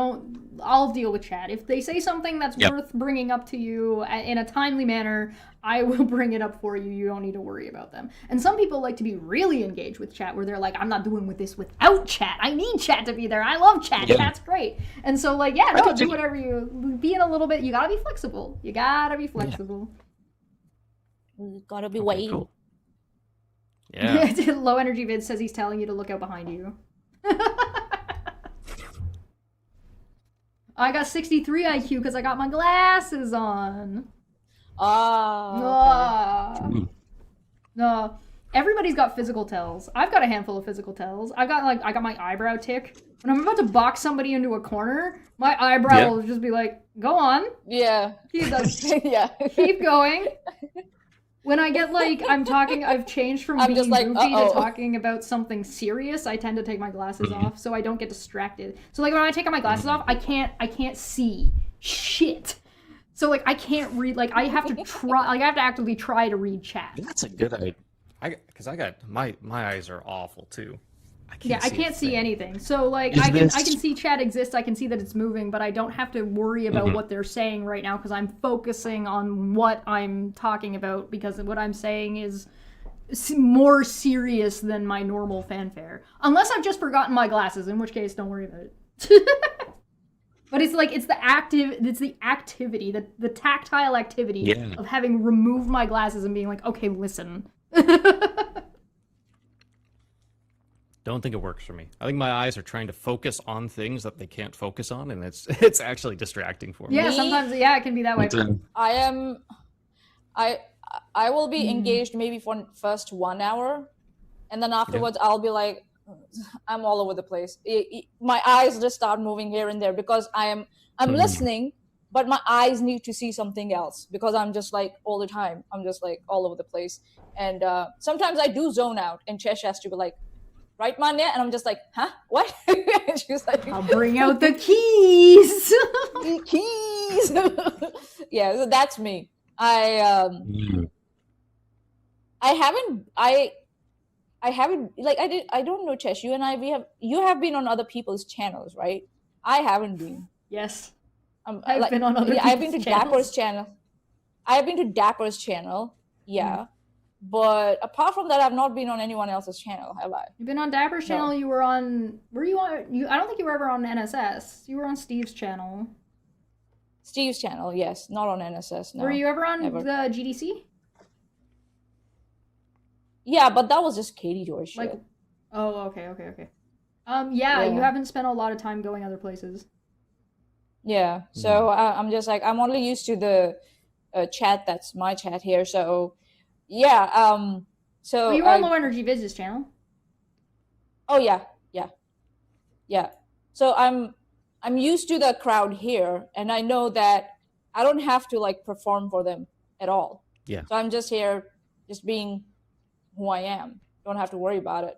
I'll deal with chat. If they say something that's worth bringing up to you in a timely manner, I will bring it up for you. You don't need to worry about them. And some people like to be really engaged with chat where they're like, "I'm not doing with this without chat. I need chat to be there. I love chat. Yeah. Chat's great." And so like, yeah, no, do whatever you be in a little bit. You gotta be flexible. You gotta be flexible. You gotta be waiting. Cool. Yeah. Low energy vid says he's telling you to look out behind you. I got 63 IQ because I got my glasses on. Ah. No. Everybody's got physical tells. I've got a handful of physical tells. I got my eyebrow tick. When I'm about to box somebody into a corner, my eyebrow will just be like, "Go on." Yeah. Yeah. Keep going. When I get like, I've changed from I'm being just like, goofy to uh-oh. talking about something serious, I tend to take my glasses off so I don't get distracted. So like when I take my glasses off, I can't see shit. So like I can't read, like I have to try, like I have to actively try to read chat. That's a good idea. Because I got my eyes are awful too. I can't see anything. So like Is I this- can see chat exist, I can see that it's moving, but I don't have to worry about what they're saying right now because I'm focusing on what I'm talking about because what I'm saying is more serious than my normal fanfare. Unless I've just forgotten my glasses, in which case don't worry about it. But it's like it's the activity, the tactile activity of having removed my glasses and being like, okay, listen. Don't think it works for me. I think my eyes are trying to focus on things that they can't focus on, and it's actually distracting for me. Yeah, sometimes it can be that way. I will be engaged maybe for first 1 hour, and then afterwards I'll be like, I'm all over the place. My eyes just start moving here and there because I'm listening, but my eyes need to see something else because I'm just like all the time. I'm just like all over the place, and sometimes I do zone out, and Chesh has to be like, "Right, Manya?" And I'm just like, "Huh? What?" And she's like, I'll bring out the keys. The keys. Yeah, so that's me. I haven't like I don't know, Chesh. You and I you have been on other people's channels, right? I haven't been. Yes. I've been on other I've been to people's channels. Dapper's channel. I've been to Dapper's channel, yeah. But apart from that, I've not been on anyone else's channel, have I? You've been on Dapper's channel. You were on. Were you on? I don't think you were ever on NSS. You were on Steve's channel. Steve's channel, yes, not on NSS. No. Were you ever on never. the GDC? Yeah, but that was just Katie Joy shit. Like, oh, okay. Yeah, you haven't spent a lot of time going other places. Yeah, so I'm just like, I'm only used to the chat that's my chat here, so yeah. So Well, you were on Low Energy Viz's channel. Oh yeah. Yeah. So I'm used to the crowd here, and I know that I don't have to like perform for them at all. Yeah. So I'm just here, just being who I am. Don't have to worry about it.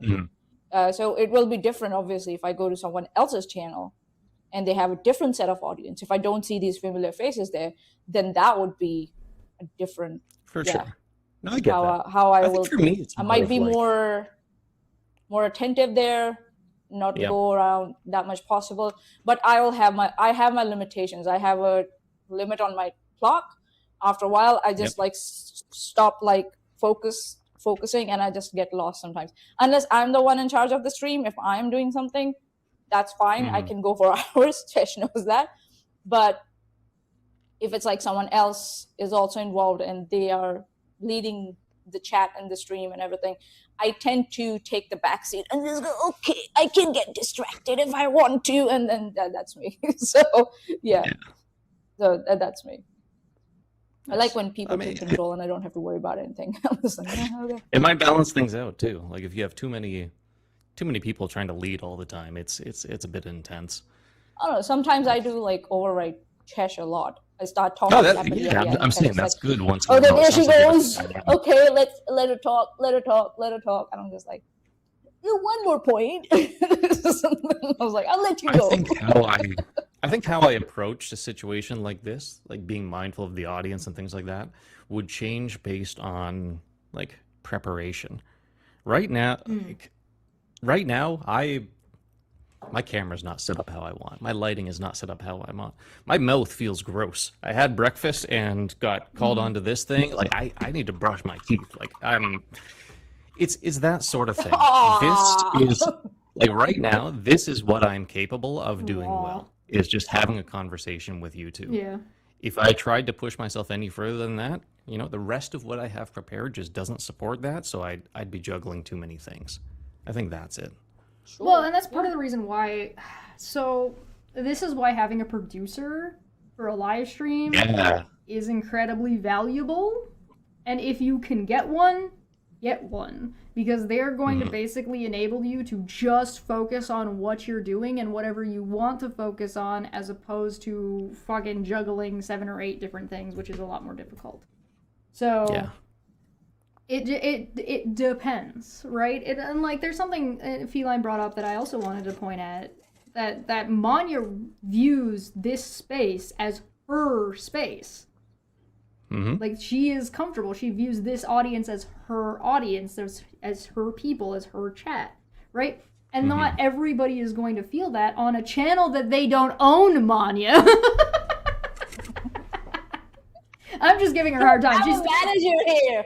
So it will be different, obviously, if I go to someone else's channel and they have a different set of audience. If I don't see these familiar faces there, then that would be a different. For sure. No, I get that. How I think will. for me, it's I might be like, more attentive there, not Yeah. go around that much possible. But I have my limitations. I have a limit on my clock. After a while, I just like stop like focusing, and I just get lost sometimes. Unless I'm the one in charge of the stream, if I'm doing something, that's fine. I can go for hours. Chesh knows that. But if it's like someone else is also involved and they are leading the chat and the stream and everything, I tend to take the backseat and just go, okay, I can get distracted if I want to, and then that's me. So yeah. So that's me. I like when people take control and I don't have to worry about anything. I'm just like, okay. It might balance things out too. Like if you have too many people trying to lead all the time, it's a bit intense. I don't know. Sometimes I do like overwrite Chesh a lot. I start talking. I'm saying that's good once. Okay, there she goes. Okay, let her talk. And I'm just like, one more point. I was like, I'll let you go. I think how I approach a situation like this, like being mindful of the audience and things like that, would change based on like preparation. Right now, my camera's not set up how I want. My lighting is not set up how I want. My mouth feels gross. I had breakfast and got called onto this thing. Like I need to brush my teeth. Like it's that sort of thing. This is like right now, this is what I'm capable of doing well. Is just having a conversation with you two. Yeah. If I tried to push myself any further than that, the rest of what I have prepared just doesn't support that, so I'd be juggling too many things. I think that's it. Sure. Well, and that's part of the reason why. So this is why having a producer for a live stream is incredibly valuable. And if you can get one, because they're going to basically enable you to just focus on what you're doing and whatever you want to focus on, as opposed to fucking juggling 7 or 8 different things, which is a lot more difficult. So it depends, right? And like there's something Feline brought up that I also wanted to point at, that Manya views this space as her space. Like she is comfortable. She views this audience as her audience, as her people, as her chat, right? And not everybody is going to feel that on a channel that they don't own, Manya. I'm just giving her a hard time. I'm a manager here.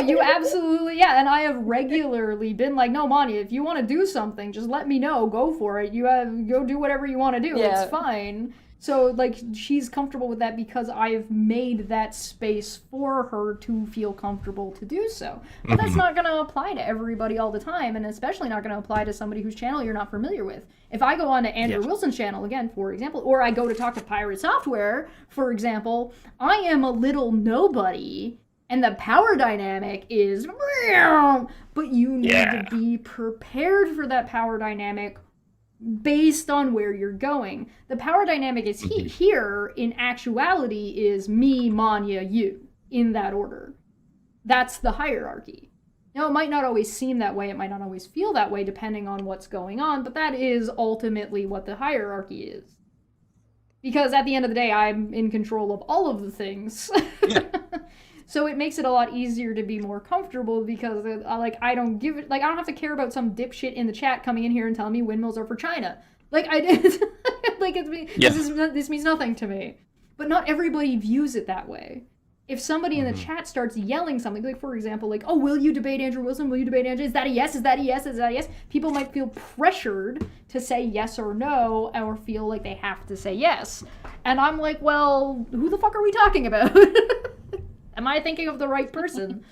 You absolutely, and I have regularly been like, no, Manya, if you want to do something, just let me know. Go for it. Go do whatever you want to do. It's fine. So, like, she's comfortable with that because I've made that space for her to feel comfortable to do so. But that's not going to apply to everybody all the time, and especially not going to apply to somebody whose channel you're not familiar with. If I go on to Andrew Wilson's channel, again, for example, or I go to talk to Pirate Software, for example, I am a little nobody, and the power dynamic is... But you need to be prepared for that power dynamic based on where you're going. The power dynamic is here, in actuality, is me, Manya, you, in that order. That's the hierarchy. Now, it might not always seem that way, it might not always feel that way, depending on what's going on, but that is ultimately what the hierarchy is. Because at the end of the day, I'm in control of all of the things. So it makes it a lot easier to be more comfortable because, I don't have to care about some dipshit in the chat coming in here and telling me windmills are for China. This means nothing to me. But not everybody views it that way. If somebody in the chat starts yelling something, like, for example, like, oh, will you debate Andrew Wilson? Will you debate Andrew? Is that a yes? Is that a yes? Is that a yes? People might feel pressured to say yes or no, or feel like they have to say yes. And I'm like, well, who the fuck are we talking about? Am I thinking of the right person?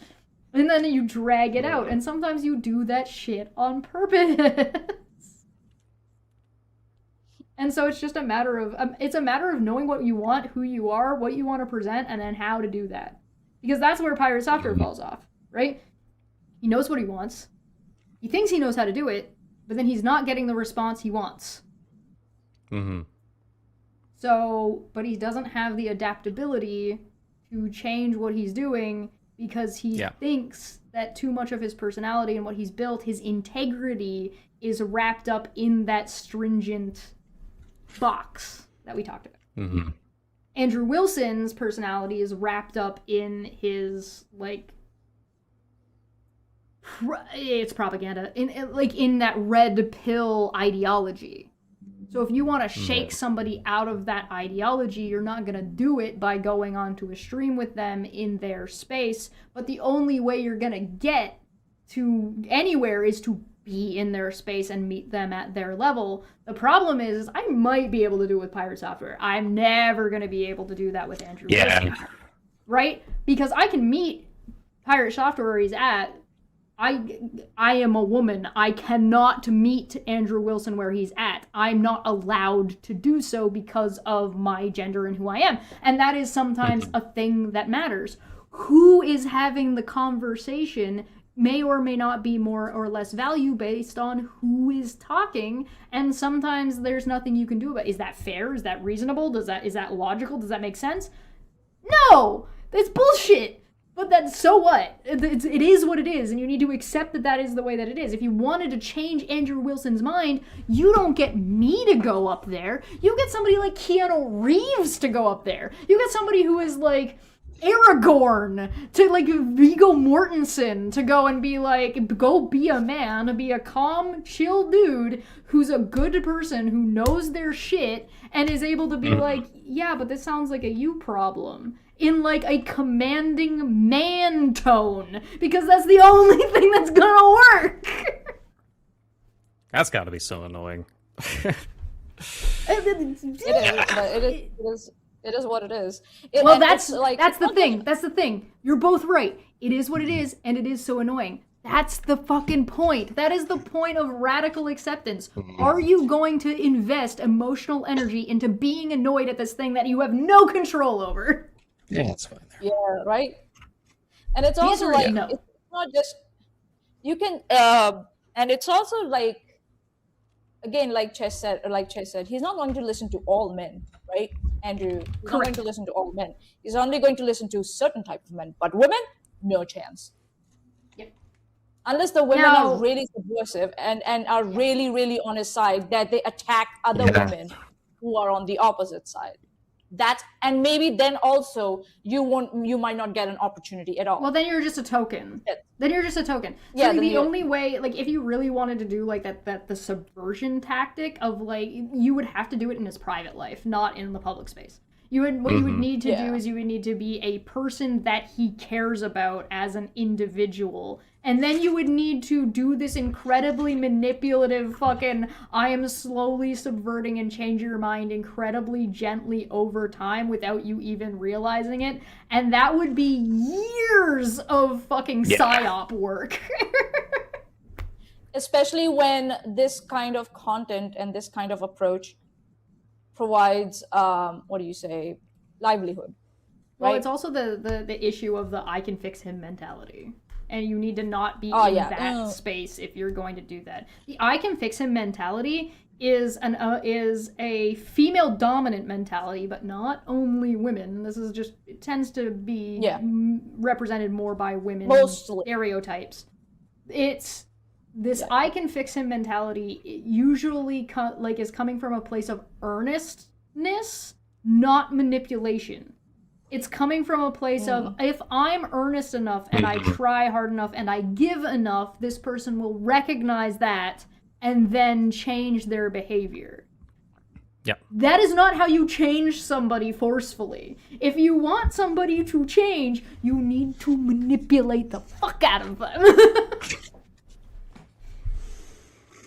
And then you drag it out, and sometimes you do that shit on purpose. And so it's just a matter of knowing what you want, who you are, what you want to present, and then how to do that. Because that's where Pirate Software falls off, right? He knows what he wants. He thinks he knows how to do it, but then he's not getting the response he wants. Mm-hmm. So, but he doesn't have the adaptability to change what he's doing because he thinks that too much of his personality and what he's built, his integrity, is wrapped up in that stringent box that we talked about. Mm-hmm. Andrew Wilson's personality is wrapped up in his, like, it's propaganda, in that red pill ideology. So if you want to shake somebody out of that ideology, you're not going to do it by going onto a stream with them in their space. But the only way you're going to get to anywhere is to be in their space and meet them at their level. The problem is I might be able to do it with Pirate Software. I'm never going to be able to do that with Andrew Wilson. Right? Because I can meet Pirate Software where he's at. I am a woman. I cannot meet Andrew Wilson where he's at. I'm not allowed to do so because of my gender and who I am. And that is sometimes a thing that matters. Who is having the conversation may or may not be more or less value based on who is talking. And sometimes there's nothing you can do about it. Is that fair? Is that reasonable? Is that logical? Does that make sense? No! That's bullshit! But then, so what? It is what it is, and you need to accept that that is the way that it is. If you wanted to change Andrew Wilson's mind, you don't get me to go up there. You get somebody like Keanu Reeves to go up there. You get somebody who is like Aragorn, to like Viggo Mortensen, to go and be like, go be a man, be a calm, chill dude who's a good person who knows their shit and is able to be like, yeah, but this sounds like a you problem. In like a commanding man tone, because that's the only thing that's gonna work. That's gotta be so annoying. It is what it is. Well, that's the thing. That's the thing. You're both right. It is what it is, and it is so annoying. That's the fucking point. That is the point of radical acceptance. Are you going to invest emotional energy into being annoyed at this thing that you have no control over? Yeah, it's fine. Yeah, right. And it's also like no. It's not just you can, and it's also like, again, like Chess said, he's not going to listen to all men, right? Andrew, he's not going to listen to all men. He's only going to listen to certain type of men, but women, no chance. Yep. Unless the women are really subversive and are really, really on his side, that they attack other women who are on the opposite side. And maybe then also you might not get an opportunity at all. Well, then you're just a token. Yeah. Then you're just a token. Yeah, So the only way, like, if you really wanted to do like that the subversion tactic of like, you would have to do it in his private life, not in the public space. You would you would need to do is you would need to be a person that he cares about as an individual. And then you would need to do this incredibly manipulative fucking, I am slowly subverting and change your mind incredibly gently over time without you even realizing it. And that would be years of fucking psyop work. Especially when this kind of content and this kind of approach provides, livelihood. Well, right? it's also the issue of the I can fix him mentality. And you need to not be in that space if you're going to do that. The I can fix him mentality is a female dominant mentality, but not only women. This is just, it tends to be represented more by women. Mostly. Stereotypes. It's this I can fix him mentality usually is coming from a place of earnestness, not manipulation. It's coming from a place of, if I'm earnest enough and I try hard enough and I give enough, this person will recognize that and then change their behavior. Yeah. That is not how you change somebody forcefully. If you want somebody to change, you need to manipulate the fuck out of them.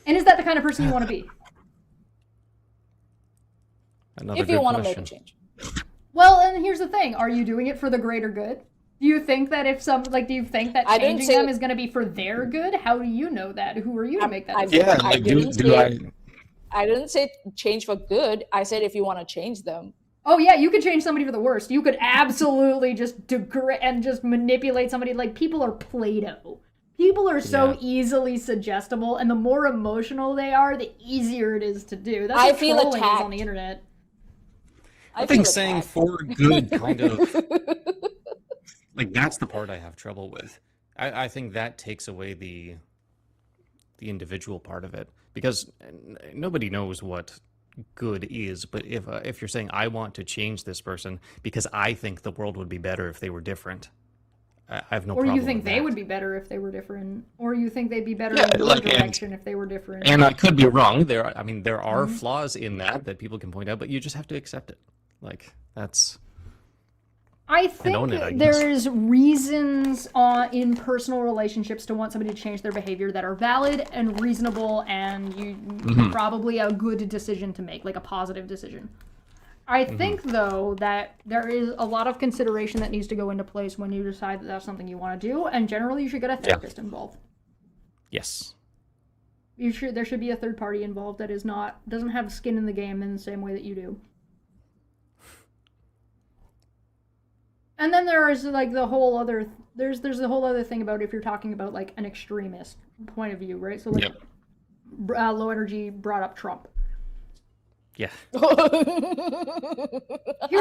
And is that the kind of person you want to be? If you want to make a change. Well, and here's the thing. Are you doing it for the greater good? Do you think that do you think that changing them is going to be for their good? How do you know that? Who are you to make that decision? I didn't say change for good. I said if you want to change them. Oh yeah, you could change somebody for the worst. You could absolutely just degrade and just manipulate somebody. Like, people are Play-Doh. People are so Yeah. easily suggestible, and the more emotional they are, the easier it is to do. That's I what feel trolling is attacked. on the internet. I feel think saying attacked. for good kind of like that's the part I have trouble with. I think that takes away the individual part of it because nobody knows what good is. But if you're saying I want to change this person because I think the world would be better if they were different, I have no Or problem. you think with they that. would be better if they were different. Or you think they'd be better Yeah, in your like, and- direction if they were different. And I could be wrong. There are Mhm. flaws in that people can point out, but you just have to accept it. Like that's. I think own it, I guess. there's reasons in personal relationships to want somebody to change their behavior that are valid and reasonable and probably a good decision to make, like a positive decision. I think, though, that there is a lot of consideration that needs to go into place when you decide that that's something you want to do, and generally you should get a therapist involved. Yes. There should be a third party involved that doesn't have skin in the game in the same way that you do. And then there is like the whole other there's the whole other thing about if you're talking about like an extremist point of view, right? So like Low Energy brought up Trump. Yeah. Here's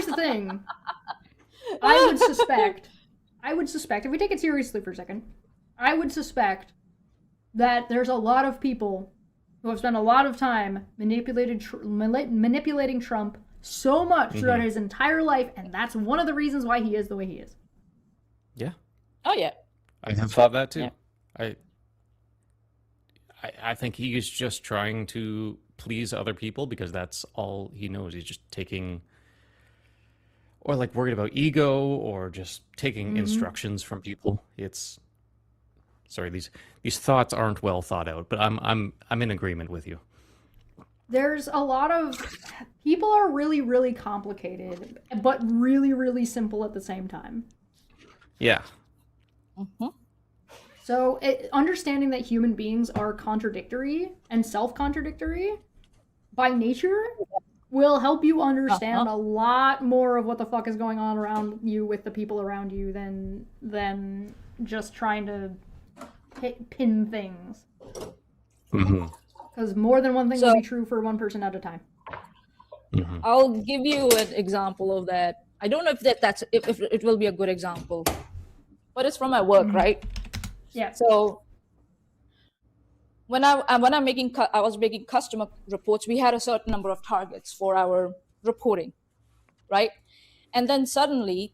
the thing. I would suspect if we take it seriously for a second, I would suspect that there's a lot of people who have spent a lot of time manipulating Trump so much throughout his entire life, and that's one of the reasons why he is the way he is. Yeah. Oh yeah. I have thought that too. Yeah. I think he is just trying to please other people because that's all he knows. He's just taking, or like worried about ego, or just taking instructions from people. It's sorry, these thoughts aren't well thought out, but I'm in agreement with you. There's a lot of people are really, really complicated, but really, really simple at the same time. Yeah. So understanding that human beings are contradictory and self-contradictory by nature will help you understand a lot more of what the fuck is going on around you with the people around you than just trying to pin things. Because more than one thing will be true for one person at a time. I'll give you an example of that. I don't know if if it will be a good example, but it's from my work, right? Yeah. So when I was making customer reports, we had a certain number of targets for our reporting, right? And then suddenly,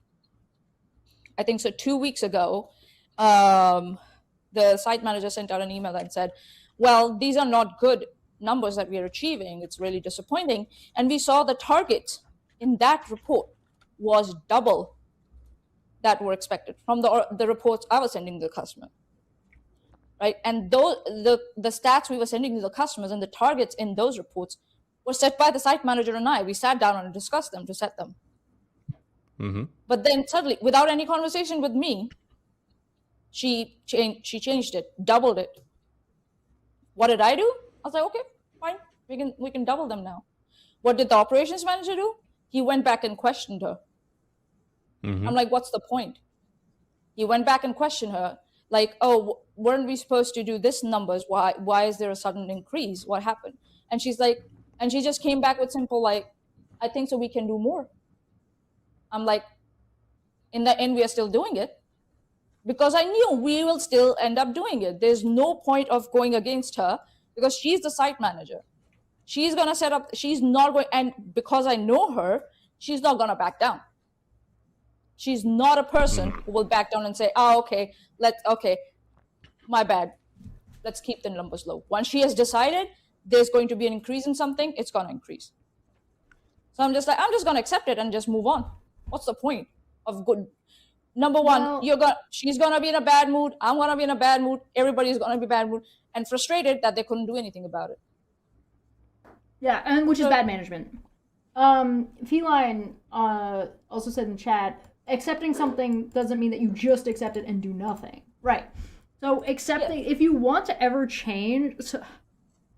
I think so 2 weeks ago, the site manager sent out an email and said, well, these are not good numbers that we are achieving. It's really disappointing. And we saw the target in that report was double that were expected from the reports I was sending to the customer. Right? And the stats we were sending to the customers and the targets in those reports were set by the site manager and I. We sat down and discussed them to set them. But then suddenly, without any conversation with me, she changed it, doubled it. What did I do? I was like, okay, fine, we can double them now. What did the operations manager do? He went back and questioned her. I'm like, what's the point? He went back and questioned her, like, oh, weren't we supposed to do this numbers? Why is there a sudden increase? What happened? And she's like, and she just came back with simple, like, I think so we can do more. I'm like, in the end, we are still doing it. Because I knew we will still end up doing it. There's no point of going against her because she's the site manager. She's going to set up, she's not going, and because I know her, she's not going to back down. She's not a person who will back down and say, oh, okay, my bad. Let's keep the numbers low. Once she has decided there's going to be an increase in something, it's going to increase. So I'm just going to accept it and just move on. What's the point of good? Number one, she's gonna be in a bad mood. I'm gonna be in a bad mood. Everybody's gonna be in a bad mood and frustrated that they couldn't do anything about it. Yeah, and which is bad management. Feline also said in the chat, accepting something doesn't mean that you just accept it and do nothing. Right. So accepting, if you want to ever change, so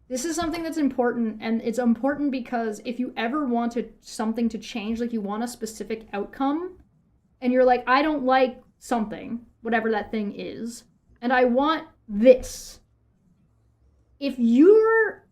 this is something that's important, and it's important because if you ever wanted something to change, like you want a specific outcome, and you're like, I don't like something, whatever that thing is, and I want this. If your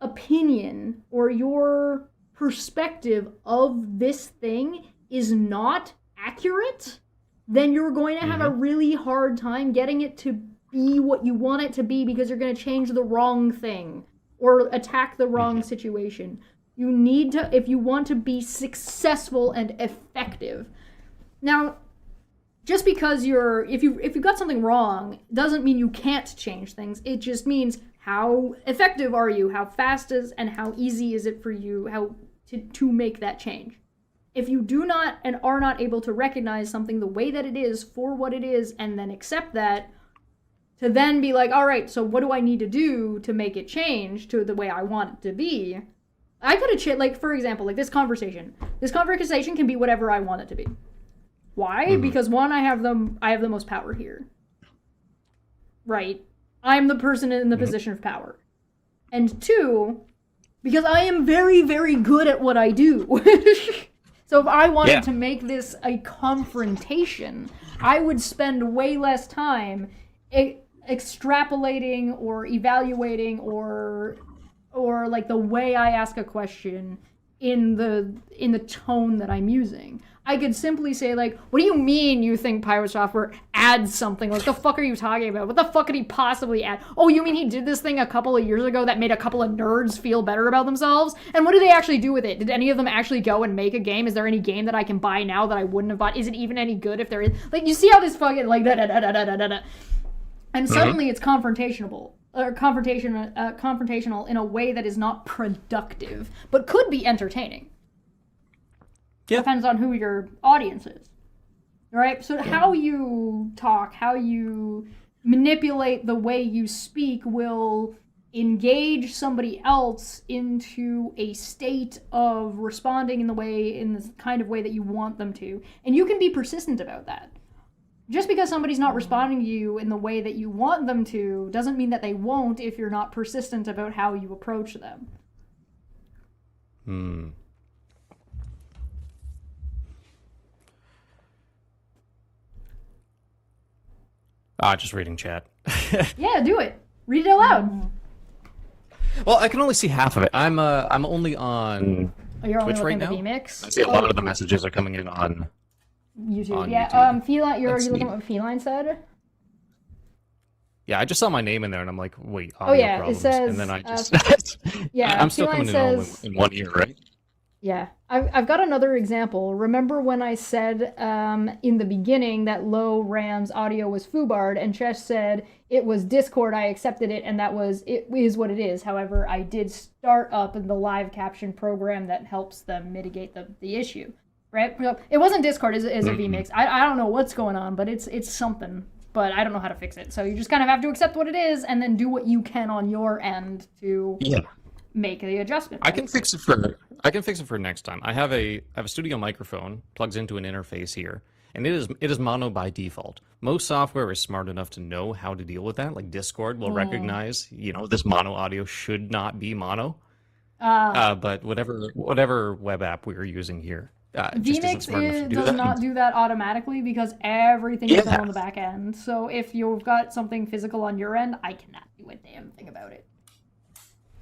opinion or your perspective of this thing is not accurate, then you're going to have a really hard time getting it to be what you want it to be because you're going to change the wrong thing or attack the wrong situation. You need to, if you want to be successful and effective. Now, just because if you got something wrong doesn't mean you can't change things. It just means how effective are you? How fast is and how easy is it for you to make that change? If you do not and are not able to recognize something the way that it is for what it is and then accept that, to then be like, all right, so what do I need to do to make it change to the way I want it to be? I could have like, for example, like this conversation. This conversation can be whatever I want it to be. Why? Because one, I have the most power here. Right? I'm the person in the position of power. And two, because I am very, very good at what I do. So if I wanted to make this a confrontation, I would spend way less time extrapolating or evaluating or like the way I ask a question in the tone that I'm using. I could simply say, like, what do you mean you think Pirate Software adds something? What the fuck are you talking about? What the fuck could he possibly add? Oh, you mean he did this thing a couple of years ago that made a couple of nerds feel better about themselves? And what did they actually do with it? Did any of them actually go and make a game? Is there any game that I can buy now that I wouldn't have bought? Is it even any good if there is? Like, you see how this fucking, like, da-da-da-da-da-da-da. And suddenly it's confrontational in a way that is not productive, but could be entertaining. Yeah. Depends on who your audience is. Right? So how you talk, how you manipulate the way you speak will engage somebody else into a state of responding in the kind of way that you want them to. And you can be persistent about that. Just because somebody's not responding to you in the way that you want them to doesn't mean that they won't if you're not persistent about how you approach them. Just reading chat. Yeah, do it. Read it out loud. Well, I can only see half of it. I'm only on Twitch right now. VMix? I see a lot of the messages are coming in on YouTube. On yeah, YouTube. Feline, you're looking at what Feline said? Yeah, I just saw my name in there and I'm like, wait, Oh yeah, problems. it says. And then I just yeah, I'm still Feline coming says, in one ear, right? Yeah, I've got another example. Remember when I said in the beginning that low Ram's audio was FUBARD, and Chesh said it was Discord, I accepted it, and it is what it is. However, I did start up the live caption program that helps them mitigate the issue, right? So it wasn't Discord, it's a vMix. I don't know what's going on, but it's something, but I don't know how to fix it. So you just kind of have to accept what it is, and then do what you can on your end to... make the adjustment. I can fix it for next time. I have a studio microphone, plugs into an interface here, and it is mono by default. Most software is smart enough to know how to deal with that. Like Discord will recognize, this mono audio should not be mono. But whatever web app we are using here, vMix does not do that automatically because everything is done on the back end. So if you've got something physical on your end, I cannot do a damn thing about it.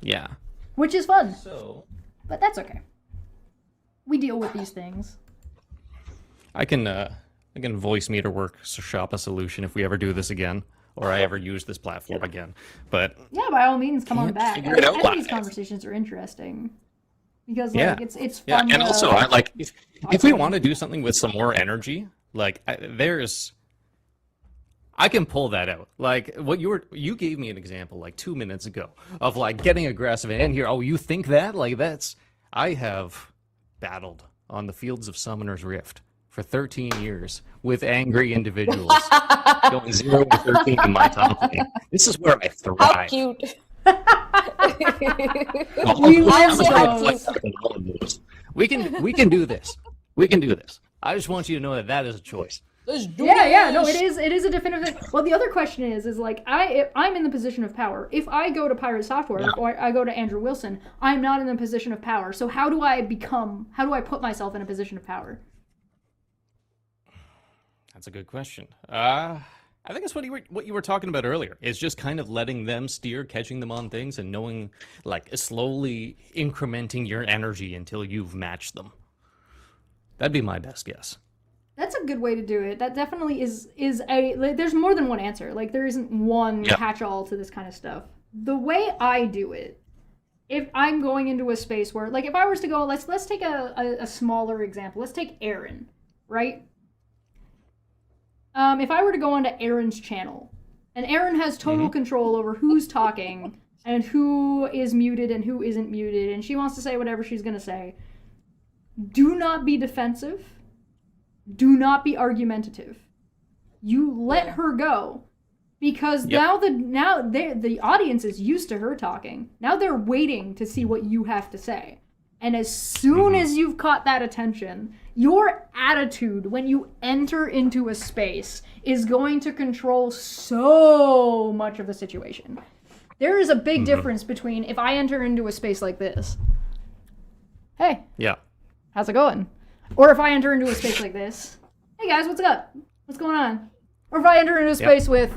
Yeah. Which is fun. But that's okay. We deal with these things. I can voice meter work shop a solution if we ever do this again, or I ever use this platform again. But yeah, by all means, come on back. Figure it out I think these conversations are interesting because it's fun. Yeah, and also I like if we want to do something with some more energy, like I can pull that out. Like what you gave me an example like 2 minutes ago of like getting aggressive and here. Oh, you think that? Like I have battled on the fields of Summoner's Rift for 13 years with angry individuals going 0 to 13 in my top lane. This is where I thrive. How cute. We can do this. We can do this. I just want you to know that is a choice. Yeah, no, it is a definitive thing. Well, the other question is like if I'm in the position of power. If I go to Pirate Software or I go to Andrew Wilson, I'm not in the position of power. So how do I put myself in a position of power? That's a good question. I think that's what you were talking about earlier. Is just kind of letting them steer, catching them on things, and knowing, like, slowly incrementing your energy until you've matched them. That'd be my best guess. That's a good way to do it. That definitely is a, like, there's more than one answer. Like, there isn't one catch-all to this kind of stuff. The way I do it, if I'm going into a space where, like, if I was to go, let's take a smaller example. Let's take Aaron, right? If I were to go onto Aaron's channel, and Aaron has total control over who's talking and who is muted and who isn't muted, and she wants to say whatever she's going to say, do not be defensive. Do not be argumentative. You let her go, because now the audience is used to her talking. Now they're waiting to see what you have to say. And as soon as you've caught that attention, your attitude when you enter into a space is going to control so much of the situation. There is a big difference between if I enter into a space like this. Hey. Yeah. How's it going? Or if I enter into a space like this. Hey guys, what's up? What's going on? Or if I enter into a space with,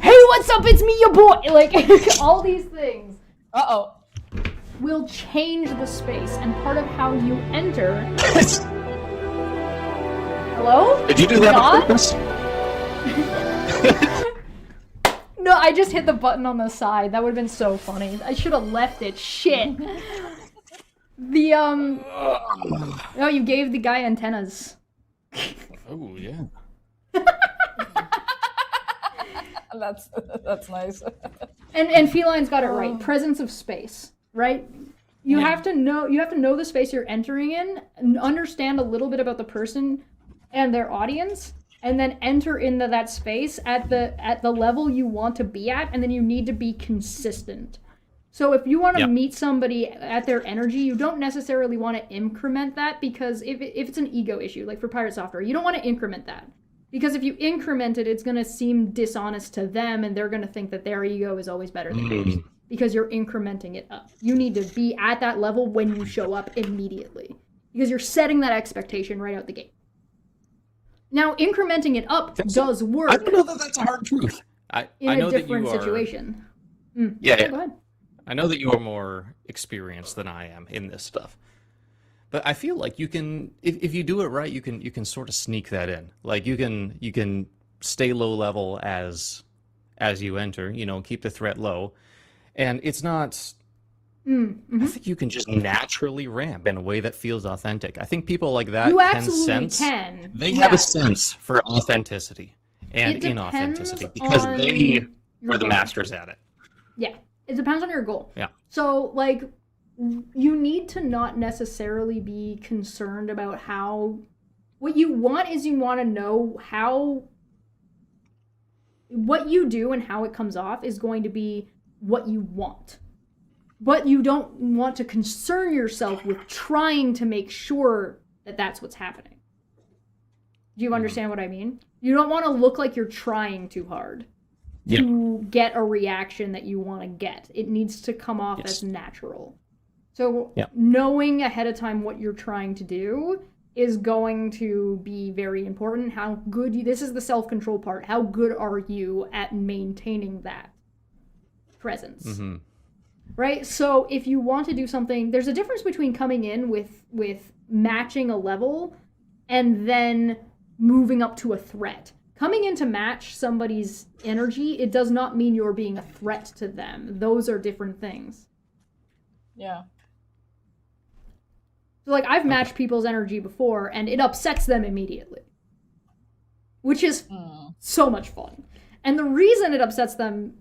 hey, what's up? It's me, your boy. Like, all these things. Will change the space, and part of how you enter. Hello? Did you do that on purpose? No, I just hit the button on the side. That would have been so funny. I should have left it. Shit. Oh, you gave the guy antennas. Oh yeah. That's nice. And Feline's got it right. Presence of space, right? You have to know the space you're entering in, understand a little bit about the person and their audience, and then enter into that space at the level you want to be at, and then you need to be consistent. So if you want to meet somebody at their energy, you don't necessarily want to increment that, because if it's an ego issue, like for Pirate Software, you don't want to increment that. Because if you increment it, it's going to seem dishonest to them, and they're going to think that their ego is always better than yours, because you're incrementing it up. You need to be at that level when you show up immediately, because you're setting that expectation right out the gate. Now, incrementing it up does work. I don't know that that's a hard truth. I know a different that you are, situation. Yeah. Go ahead. I know that you are more experienced than I am in this stuff. But I feel like you can, if you do it right, you can sort of sneak that in. Like you can stay low level as you enter, keep the threat low. And it's not, I think you can just naturally ramp in a way that feels authentic. I think people like that they have a sense for authenticity and inauthenticity, because they are the masters at it. Yeah. It depends on your goal. Yeah. So, like, you need to not necessarily be concerned about how... What you want is you want to know how... What you do and how it comes off is going to be what you want. But you don't want to concern yourself with trying to make sure that that's what's happening. Do you understand what I mean? You don't want to look like you're trying too hard to get a reaction that you want to get. It needs to come off as natural. So knowing ahead of time what you're trying to do is going to be very important. How good this is the self-control part. How good are you at maintaining that presence? Right? So if you want to do something, there's a difference between coming in with matching a level and then moving up to a threat. Coming in to match somebody's energy, it does not mean you're being a threat to them. Those are different things. Yeah. So, like, I've matched people's energy before, and it upsets them immediately. Which is so much fun. And the reason it upsets them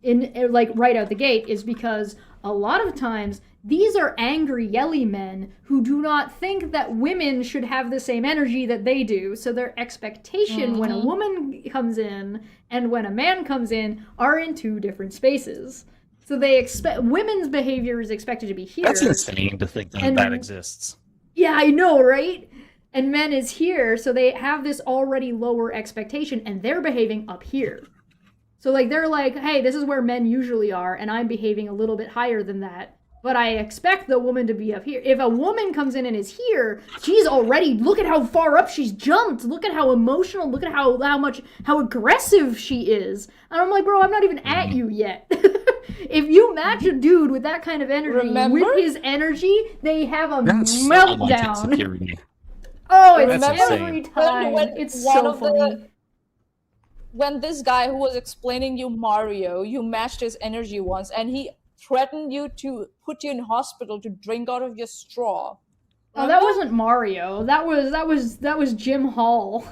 right out the gate is because a lot of times these are angry, yelly men who do not think that women should have the same energy that they do. So their expectation when a woman comes in and when a man comes in are in two different spaces. So they expect women's behavior is expected to be here. That's insane to think that exists. Yeah, I know, right? And men is here, so they have this already lower expectation, and they're behaving up here. So, like, they're like, hey, this is where men usually are, and I'm behaving a little bit higher than that. but I expect the woman to be up here. If a woman comes in and is here, she's already, look at how far up she's jumped. Look at how emotional, look at how aggressive she is. And I'm like, bro, I'm not even at you yet. If you match a dude with that kind of energy, with his energy, they have a meltdown. Oh, it's every time. It's so funny. When this guy who was explaining you Mario, you matched his energy once, and he threatened you to put you in hospital to drink out of your straw. Oh, that wasn't Mario. That was Jim Hall.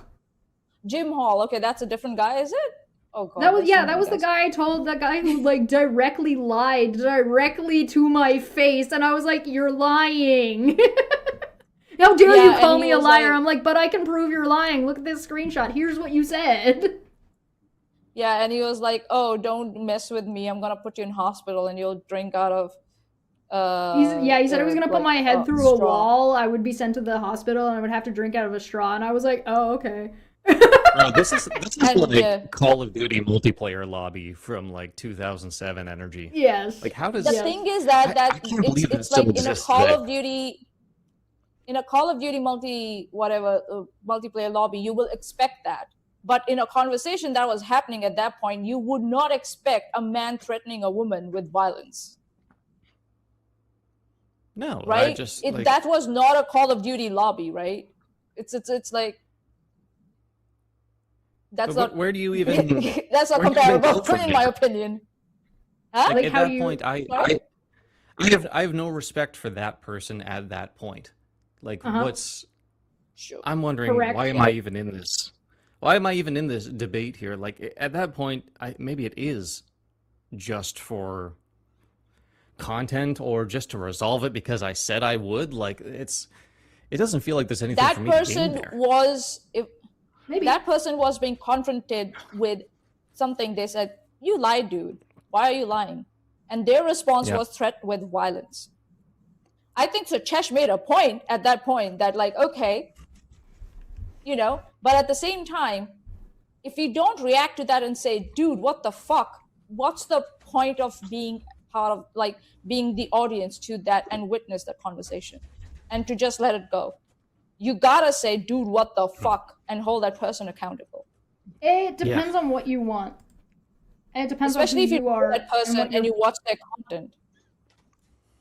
Jim Hall. Okay, that's a different guy, is it? Oh god. That was the guy I told, that guy who like directly lied directly to my face, and I was like, "You're lying." How dare you call me a liar? Like, I'm like, but I can prove you're lying. Look at this screenshot. Here's what you said. Yeah, and he was like, "Oh, don't mess with me. I'm gonna put you in hospital, and you'll drink out of." He said he was gonna put my head through a wall. I would be sent to the hospital, and I would have to drink out of a straw. And I was like, "Oh, okay." Bro, this is like Call of Duty multiplayer lobby from like 2007 energy. Yes. Like, how does the thing is that I can't believe it's still like in a exists Call today. of Duty. In a Call of Duty multiplayer lobby, you will expect that. But in a conversation that was happening at that point, you would not expect a man threatening a woman with violence. No, right? like... That was not a Call of Duty lobby, right? It's like that's not. Where do you even? That's not comparable, in my opinion. Huh? Like, at that point, I have no respect for that person at that point. Like, what's? Sure. I'm wondering, why am I even in this? Why am I even in this debate here? Like, at that point, maybe it is just for content or just to resolve it because I said I would. Like, it doesn't feel like there's anything for me to gain there. That person was being confronted with something. They said, "You lied, dude. Why are you lying?" And their response was threat with violence. I think Suchesh made a point at that point that, like, okay, but at the same time, if you don't react to that and say, "Dude, what the fuck? What's the point of being part of, like, being the audience to that and witness that conversation?" And to just let it go. You gotta say, "Dude, what the fuck?" and hold that person accountable. It depends on what you want. And it depends especially on who if you are that person and you watch their content.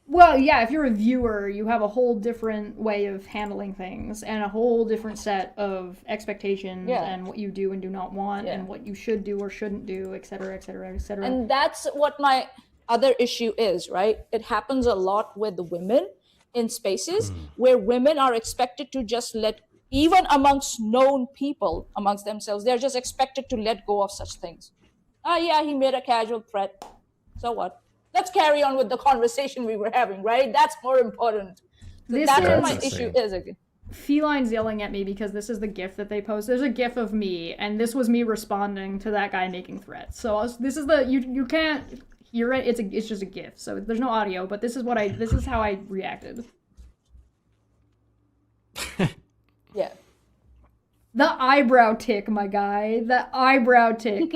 Well, yeah, if you're a viewer, you have a whole different way of handling things and a whole different set of expectations and what you do and do not want and what you should do or shouldn't do, et cetera, et cetera, et cetera. And that's what my other issue is, right? It happens a lot with women in spaces where women are expected to just even amongst known people amongst themselves, they're just expected to let go of such things. Yeah, he made a casual threat. So what? Let's carry on with the conversation we were having, right? That's more important. That's what my issue is again. Feline's yelling at me because this is the GIF that they post. There's a GIF of me, and this was me responding to that guy making threats. So this is you can't hear it. It's just a GIF. So there's no audio, but this is how I reacted. Yeah. The eyebrow tick, my guy. The eyebrow tick.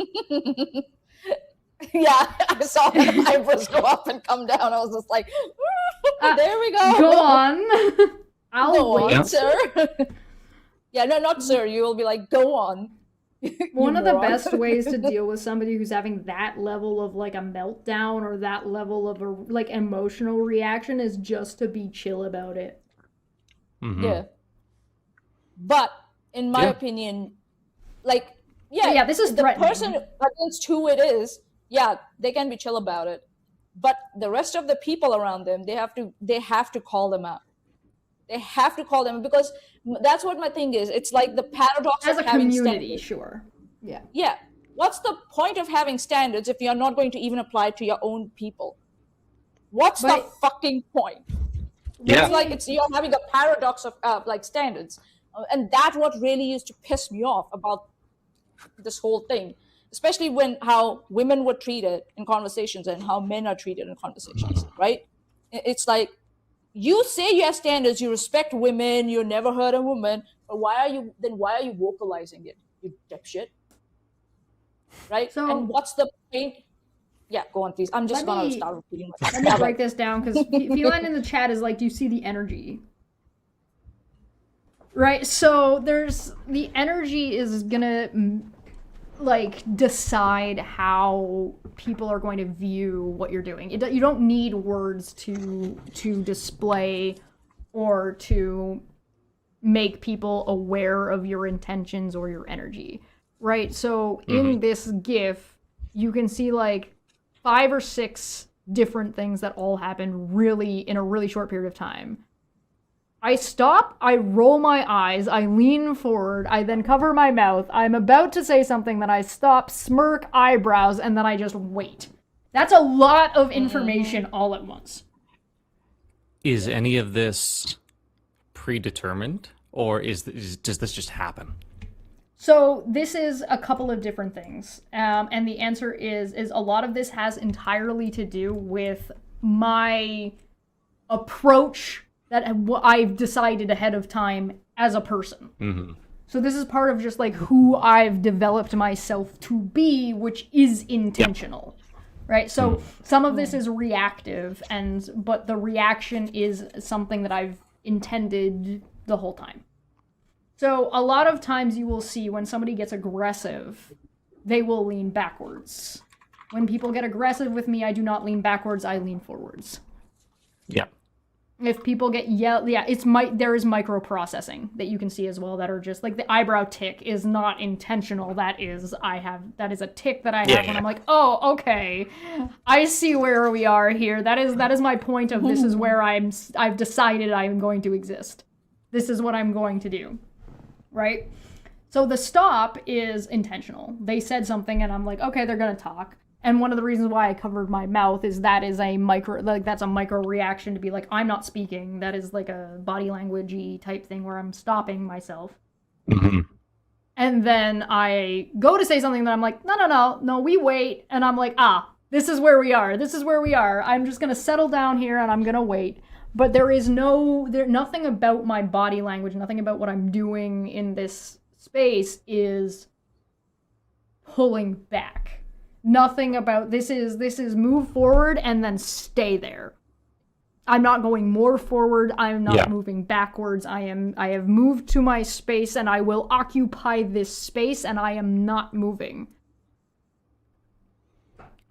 Yeah, I saw the eyebrows go up and come down. I was just like, there we go. Go on. I'll wait, sir. Yeah, no, not sir. You will be like, go on. One of the best ways to deal with somebody who's having that level of like a meltdown or that level of a like emotional reaction is just to be chill about it. Mm-hmm. Yeah. But in my opinion, like, this is the threatening. person against who it is. Yeah, they can be chill about it, but the rest of the people around them, they have to call them out. They have to call them, because that's what my thing is. It's like the paradox as of a having community, standards. sure. Yeah. Yeah. What's the point of having standards if you're not going to even apply it to your own people? What's the fucking point? Yeah. It's like you're having a paradox of like standards, and that's what really used to piss me off about this whole thing. Especially how women were treated in conversations and how men are treated in conversations, right? It's like, you say you have standards, you respect women, you never hurt a woman, but why are you vocalizing it, you dipshit? Right? So, and what's the point? Yeah, go on, please. I'm just gonna start repeating myself. Let me break this down, because Feline in the chat is like, do you see the energy? Right, so the energy is gonna, like, decide how people are going to view what you're doing. You don't need words to display or to make people aware of your intentions or your energy, right? So in this GIF, you can see like 5 or 6 different things that all happen really in a really short period of time. I stop, I roll my eyes, I lean forward, I then cover my mouth, I'm about to say something, then I stop, smirk, eyebrows, and then I just wait. That's a lot of information all at once. Is any of this predetermined, or does this just happen? So this is a couple of different things, and the answer is a lot of this has entirely to do with my approach that I've decided ahead of time as a person. Mm-hmm. So this is part of just like who I've developed myself to be, which is intentional, right? So some of this is reactive, but the reaction is something that I've intended the whole time. So a lot of times you will see when somebody gets aggressive, they will lean backwards. When people get aggressive with me, I do not lean backwards, I lean forwards. Yeah. If people get yelled, there is microprocessing that you can see as well that are just like the eyebrow tick is not intentional. That is a tick that I have when I'm like, oh, okay, I see where we are here. That is my point of this is where I've decided I'm going to exist. This is what I'm going to do, right? So the stop is intentional. They said something and I'm like, okay, they're gonna talk. And one of the reasons why I covered my mouth is that's a micro reaction to be like, I'm not speaking. That is like a body language-y type thing where I'm stopping myself. Mm-hmm. And then I go to say something that I'm like, no, we wait. And I'm like, this is where we are. This is where we are. I'm just going to settle down here and I'm going to wait. But there is nothing about my body language, nothing about what I'm doing in this space is pulling back. Nothing about this is move forward and then stay there. I'm not going more forward. I'm not moving backwards. I have moved to my space and I will occupy this space and I am not moving.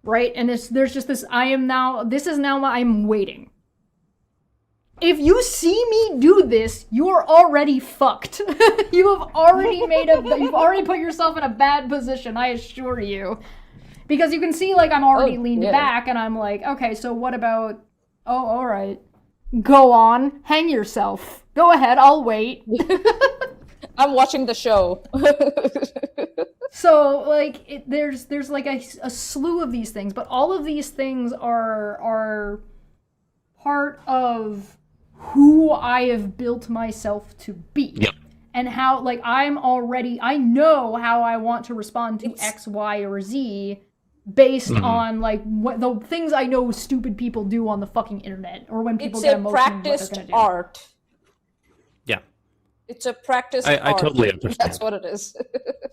Right? And there's just this, I'm waiting. If you see me do this, you are already fucked. You've already put yourself in a bad position, I assure you. Because you can see, like, I'm already leaned back, and I'm like, okay, so what about... Oh, all right. Go on. Hang yourself. Go ahead, I'll wait. I'm watching the show. So, like, there's like, a slew of these things, but all of these things are part of who I have built myself to be. Yep. And how, like, I know how I want to respond to X, Y, or Z based on, like, what the things I know stupid people do on the fucking internet, or when people get emotional what they're gonna do. Art. Yeah. It's a practice I totally understand. That's what it is.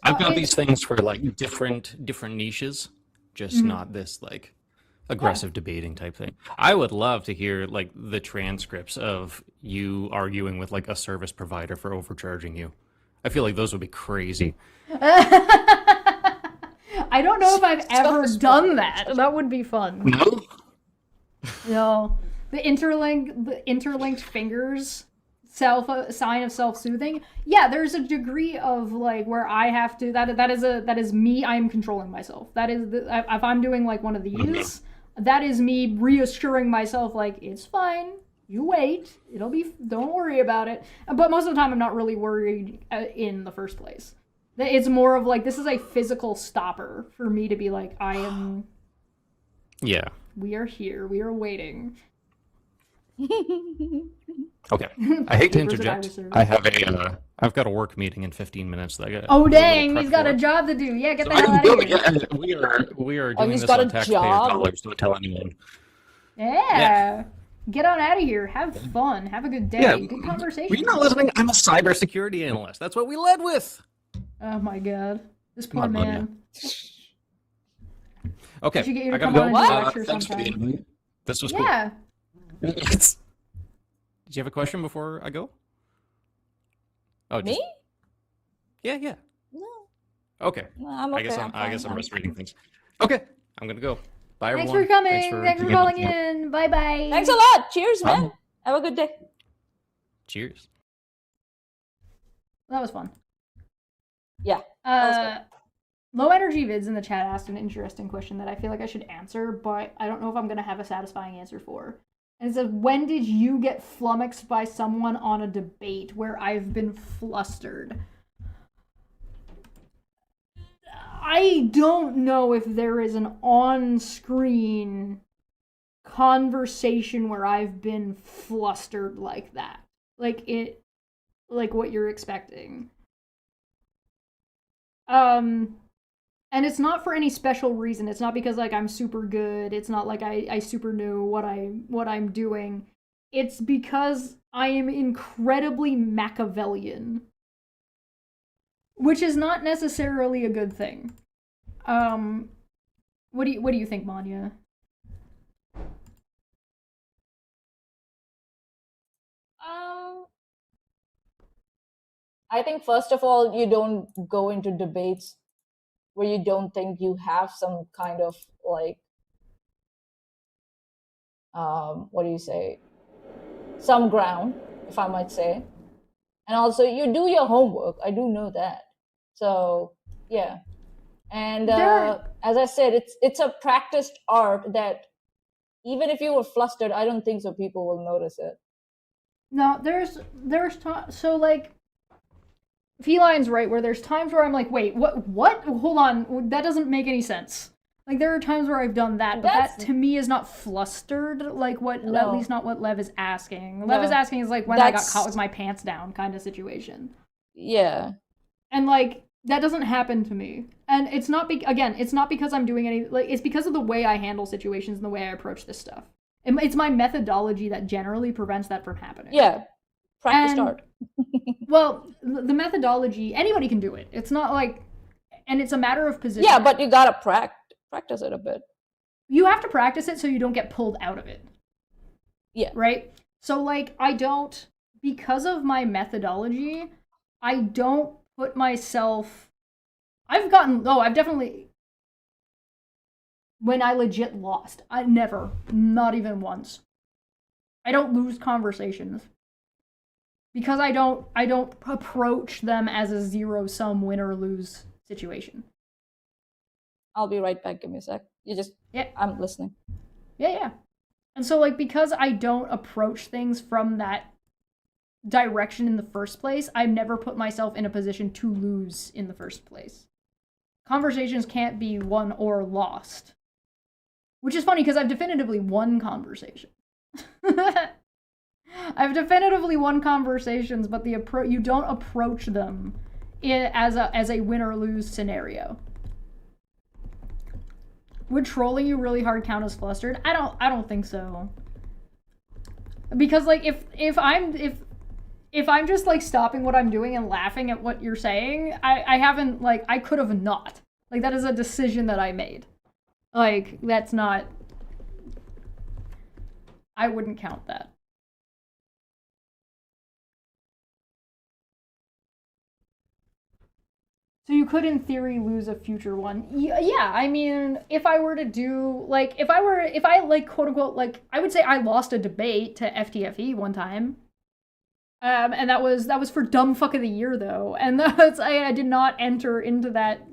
I've got these things for, like, different niches, just not this, like, aggressive debating type thing. I would love to hear, like, the transcripts of you arguing with, like, a service provider for overcharging you. I feel like those would be crazy. I don't know if I've ever done that. That would be fun. No? No. The interlinked fingers, sign of self-soothing. Yeah, there's a degree of, like, where I have to, that is me, I am controlling myself. That is, if I'm doing, like, one of these, that is me reassuring myself, like, it's fine, you wait, don't worry about it. But most of the time I'm not really worried in the first place. It's more of, like, this is a physical stopper for me to be like, Yeah. We are here, we are waiting. Okay. I hate to interject. I've got a work meeting in 15 minutes. That I got. Oh dang, he's got a job to do. Yeah, get the hell out of here. Yeah, we are doing this on taxpayer dollars. Don't tell anyone. Yeah. Get on out of here. Have fun. Have a good day. Yeah. Good conversation. Were you not listening? I'm a cybersecurity analyst. That's what we led with. Oh my god. This poor man. Okay, I should get you to I gotta come go. on and do a lecture Thanks for the sometime. invite. This was Yeah. cool. Did you have a question before I go? Oh, Me? Yeah. No. Okay. No, I'm okay. I guess I'm just reading things. Okay, I'm gonna go. Bye, Thanks everyone. for coming. Thanks for hanging calling out. in. Bye bye. Thanks a lot. Cheers, Bye. man. Have a good day. Cheers. That was fun. Yeah. That was good. Low energy vids in the chat asked an interesting question that I feel like I should answer, but I don't know if I'm gonna have a satisfying answer for. And it says, when did you get flummoxed by someone on a debate where I've been flustered? I don't know if there is an on-screen conversation where I've been flustered like that. Like what you're expecting. And it's not for any special reason. It's not because like I'm super good. It's not like I super know what I'm doing. It's because I am incredibly Machiavellian, which is not necessarily a good thing. What do you think, Manya? I think first of all, you don't go into debates where you don't think you have some kind of like, what do you say, some ground, if I might say. And also, you do your homework. I do know that. So yeah, and as I said, it's a practiced art that even if you were flustered, I don't think so people will notice it. No, there's so like Feline's right, where there's times where I'm like, wait, what? Hold on, that doesn't make any sense. Like, there are times where I've done that, but that to me is not flustered, like what, at least not what Lev is asking. Lev is asking is like when I got caught with my pants down kind of situation. Yeah. And like, that doesn't happen to me. And it's not, it's not because I'm doing any, like, it's because of the way I handle situations and the way I approach this stuff. It's my methodology that generally prevents that from happening. Yeah. Practice art. Well, the methodology, anybody can do it. It's not like, and it's a matter of position. Yeah, but you gotta practice it a bit. You have to practice it so you don't get pulled out of it. Yeah. Right? So, like, because of my methodology, I don't put myself, I've definitely, when I legit lost, not even once. I don't lose conversations. Because I don't approach them as a zero-sum win or lose situation. I'll be right back. Give me a sec. I'm listening. Yeah. And so, like, because I don't approach things from that direction in the first place, I've never put myself in a position to lose in the first place. Conversations can't be won or lost. Which is funny, because I've definitively won conversation. I've definitively won conversations, but you don't approach them as a win or lose scenario. Would trolling you really hard count as flustered? I don't think so. Because like if I'm just like stopping what I'm doing and laughing at what you're saying, I haven't, like, I could have not. Like, that is a decision that I made. Like, that's not, I wouldn't count that. So you could, in theory, lose a future one. Yeah, I mean, if I were to do, like, if I, like, quote-unquote, like, I would say I lost a debate to FTFE one time. And that was for Dumb Fuck of the Year, though. And I did not enter into that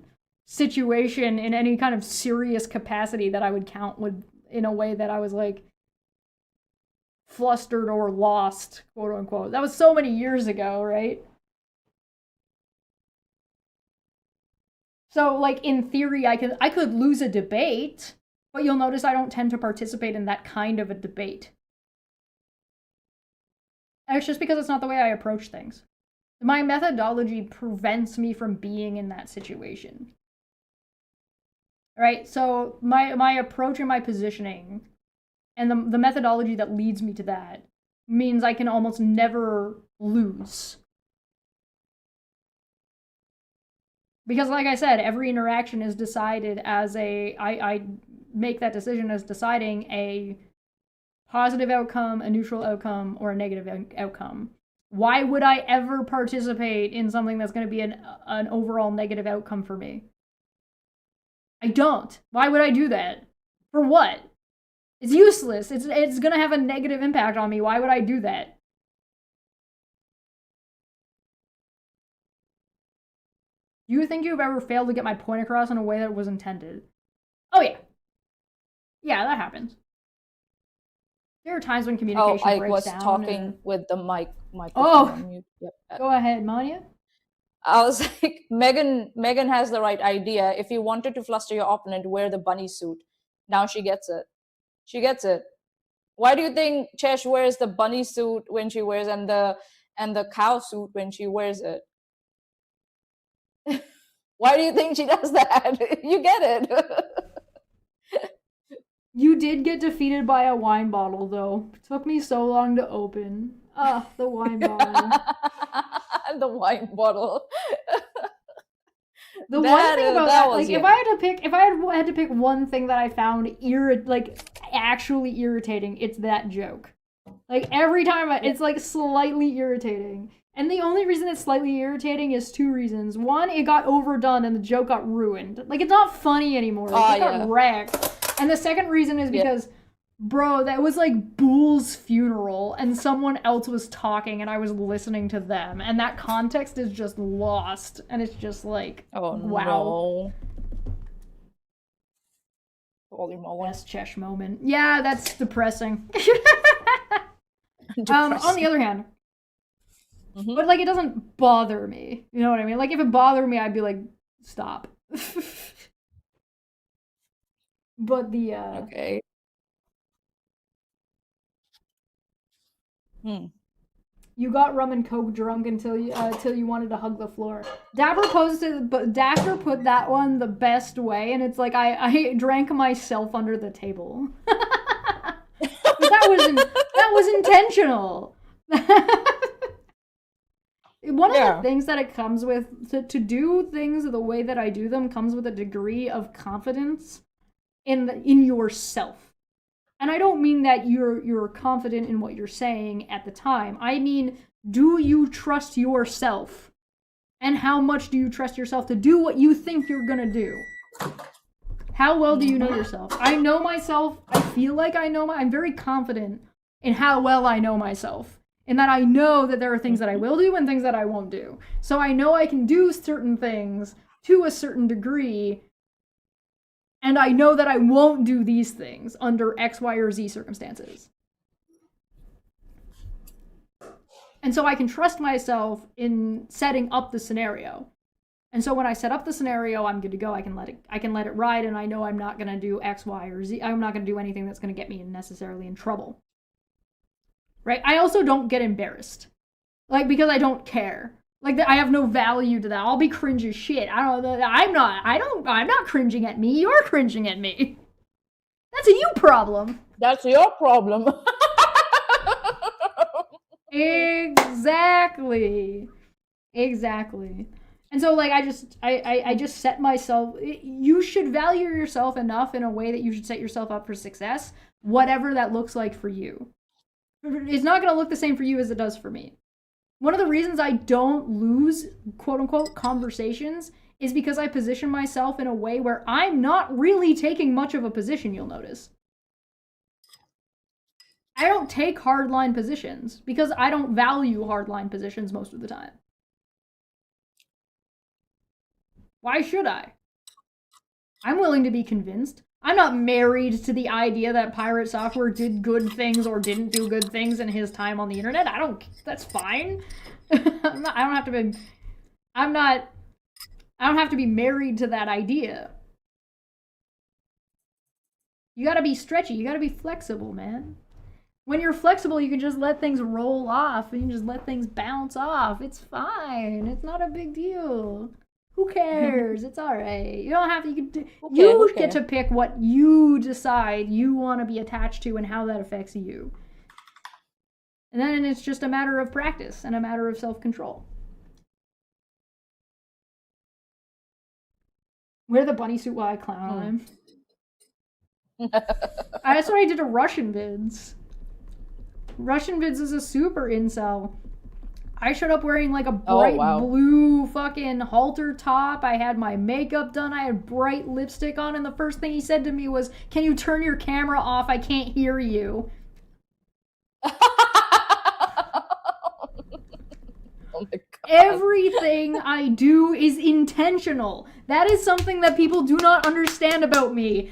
situation in any kind of serious capacity that I would count in a way that I was, like, flustered or lost, quote-unquote. That was so many years ago, right? So, like, in theory, I could lose a debate, but you'll notice I don't tend to participate in that kind of a debate. And it's just because it's not the way I approach things. My methodology prevents me from being in that situation. Right? So, my approach and my positioning, and the methodology that leads me to that, means I can almost never lose. Because, like I said, every interaction is decided as make that decision as deciding a positive outcome, a neutral outcome, or a negative outcome. Why would I ever participate in something that's going to be an overall negative outcome for me? I don't. Why would I do that? For what? It's useless. It's going to have a negative impact on me. Why would I do that? Do you think you've ever failed to get my point across in a way that was intended? Oh, yeah. Yeah, that happens. There are times when communication breaks down. I was talking with the mic. Oh! On mute. Yep. Go ahead, Manya. I was like, Megan has the right idea. If you wanted to fluster your opponent, wear the bunny suit. Now she gets it. She gets it. Why do you think Chesh wears the bunny suit when she wears and the cow suit when she wears it? Why do you think she does that? You get it. You did get defeated by a wine bottle, though. It took me so long to open. Ah, the wine bottle. The wine bottle. The one thing about that, like, if I had to pick one thing that I found actually irritating, it's that joke. Like, every time it's like slightly irritating. And the only reason it's slightly irritating is two reasons. One, it got overdone and the joke got ruined. Like, it's not funny anymore. It got wrecked. And the second reason is because, bro, that was like Bool's funeral and someone else was talking and I was listening to them. And that context is just lost. And it's just like, wow. No. Best Chesh moment. Yeah, that's depressing. On the other hand, but like, it doesn't bother me. You know what I mean? Like, if it bothered me, I'd be like, stop. But the okay. You got rum and coke drunk until you wanted to hug the floor. Dapper posted, but Dapper put that one the best way, and it's like I drank myself under the table. that was intentional. One of the things that it comes with to do things the way that I do them comes with a degree of confidence in yourself. And I don't mean that you're confident in what you're saying at the time. I mean, do you trust yourself? And how much do you trust yourself to do what you think you're gonna do? How well do you know yourself? I know myself. I feel like I know I'm very confident in how well I know myself. In that I know that there are things that I will do and things that I won't do. So I know I can do certain things to a certain degree. And I know that I won't do these things under X, Y, or Z circumstances. And so I can trust myself in setting up the scenario. And so when I set up the scenario, I'm good to go. I can let it ride, and I know I'm not going to do X, Y, or Z. I'm not going to do anything that's going to get me necessarily in trouble. Right? I also don't get embarrassed. Like, because I don't care. Like, I have no value to that. I'll be cringe as shit. I'm not cringing at me. You're cringing at me. That's a you problem. That's your problem. Exactly. And so, like, I just set myself. You should value yourself enough in a way that you should set yourself up for success, whatever that looks like for you. It's not going to look the same for you as it does for me. One of the reasons I don't lose, quote-unquote, conversations is because I position myself in a way where I'm not really taking much of a position, you'll notice. I don't take hardline positions because I don't value hardline positions most of the time. Why should I? I'm willing to be convinced. I'm not married to the idea that Pirate Software did good things or didn't do good things in his time on the internet. That's fine. I don't have to be married to that idea. You gotta be stretchy. You gotta be flexible, man. When you're flexible, you can just let things roll off and you can just let things bounce off. It's fine. It's not a big deal. Who cares? It's all right. You don't have to. You get to pick what you decide you want to be attached to and how that affects you. And then it's just a matter of practice and a matter of self-control. Wear the bunny suit while I clown on him. That's what I did to Russian vids. Russian vids is a super incel. I showed up wearing like a bright blue fucking halter top. I had my makeup done. I had bright lipstick on. And the first thing he said to me was, "Can you turn your camera off? I can't hear you." Oh my God. Everything I do is intentional. That is something that people do not understand about me.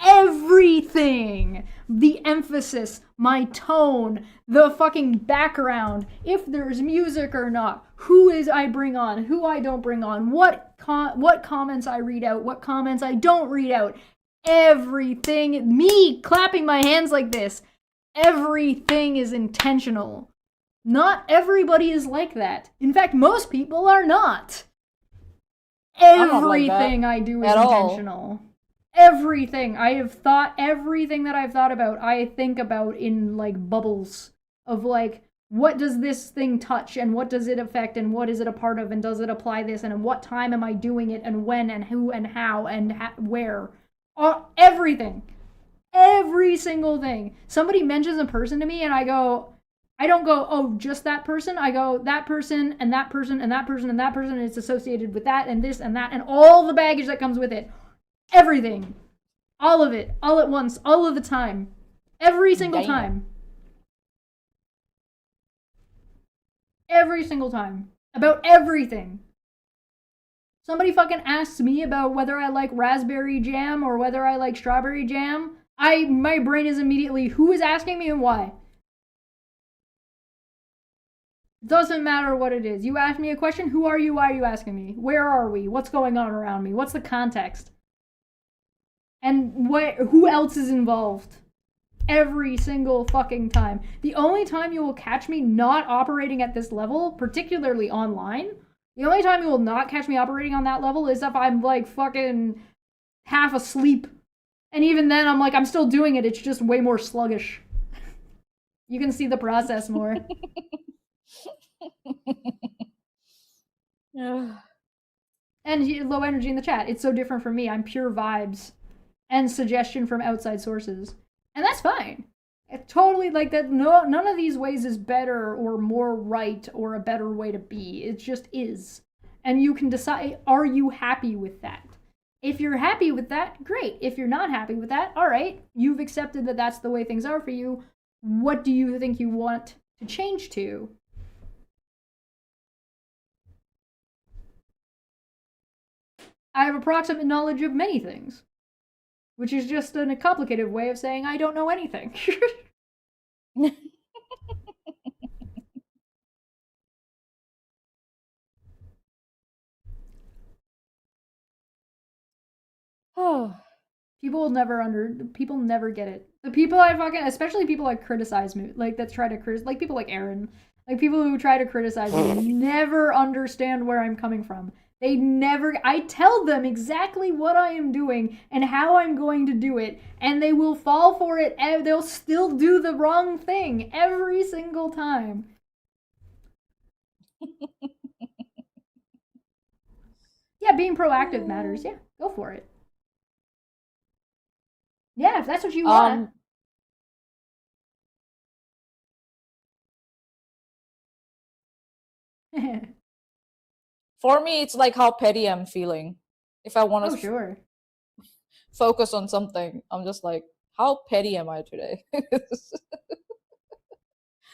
Everything. The emphasis, my tone, the fucking background, if there's music or not, who is I bring on, who I don't bring on, what comments I read out, what comments I don't read out. Everything, me clapping my hands like this, everything is intentional. Not everybody is like that. In fact, most people are not. Everything I do is intentional. Everything. I have thought, everything that I've thought about, I think about in like bubbles of like, what does this thing touch and what does it affect and what is it a part of and does it apply this and at what time am I doing it and when and who and how and where. Everything. Every single thing. Somebody mentions a person to me and I don't go, oh, just that person. I go, that person and that person and that person and that person, and it's associated with that and this and that and all the baggage that comes with it. Everything. All of it. All at once. All of the time. Every single time. Every single time. About everything. Somebody fucking asks me about whether I like raspberry jam or whether I like strawberry jam. My brain is immediately, who is asking me and why? Doesn't matter what it is. You ask me a question, who are you? Why are you asking me? Where are we? What's going on around me? What's the context? And who else is involved? Every single fucking time. The only time you will catch me not operating at this level, particularly online, the only time you will not catch me operating on that level is if I'm like fucking half asleep. And even then I'm like, I'm still doing it, it's just way more sluggish. You can see the process more. And low energy in the chat. It's so different from me. I'm pure vibes and suggestion from outside sources. And that's fine. It's totally like that. No, none of these ways is better or more right or a better way to be. It just is. And you can decide, are you happy with that? If you're happy with that, great. If you're not happy with that, all right. You've accepted that that's the way things are for you. What do you think you want to change to? I have approximate knowledge of many things, which is just a complicated way of saying I don't know anything. Oh, people never get it. The people I fucking, especially people that criticize me, like that try to criticize, like people like Aaron, like people who try to criticize me, never understand where I'm coming from. They never, I tell them exactly what I am doing and how I'm going to do it, and they will fall for it, and they'll still do the wrong thing every single time. Yeah, being proactive matters. Yeah, go for it. Yeah, if that's what you want. For me, it's like how petty I'm feeling. If I want to focus on something, I'm just like, how petty am I today?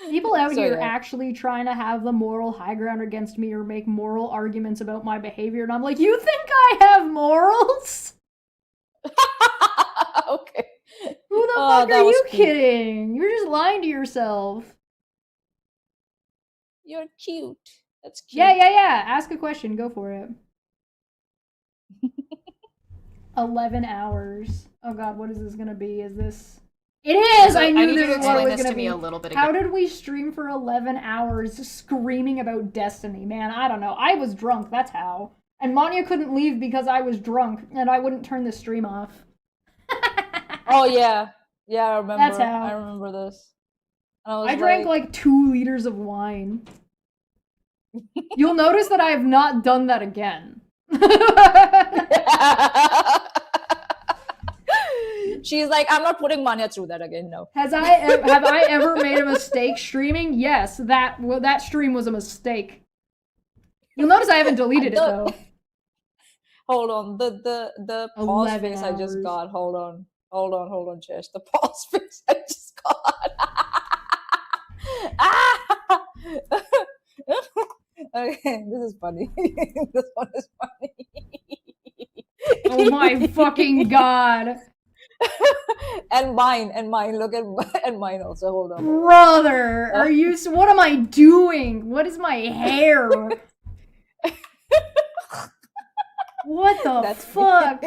People out here actually trying to have the moral high ground against me or make moral arguments about my behavior, and I'm like, you think I have morals? Okay. Who the fuck are you kidding? You're just lying to yourself. You're cute. That's cute. Yeah. Ask a question. Go for it. 11 hours. Oh god, what is this gonna be? Is this... It is! I knew this was what it was gonna be. A little bit How did we stream for 11 hours screaming about Destiny? Man, I don't know. I was drunk, that's how. And Manya couldn't leave because I was drunk, and I wouldn't turn the stream off. Oh, yeah. Yeah, I remember. That's how. I remember this. And I drank like 2 liters of wine. You'll notice that I have not done that again. She's like, I'm not putting Manya through that again. No. Have I ever made a mistake streaming? Yes, that stream was a mistake. You'll notice I haven't deleted it though. Hold on, the pause face I just got. Hold on, Chesh. The pause face I just got. Okay, this is funny. This one is funny. Oh my fucking god. and mine. Look at and mine also. Hold on. Brother, are you? What am I doing? What is my hair? What the fuck?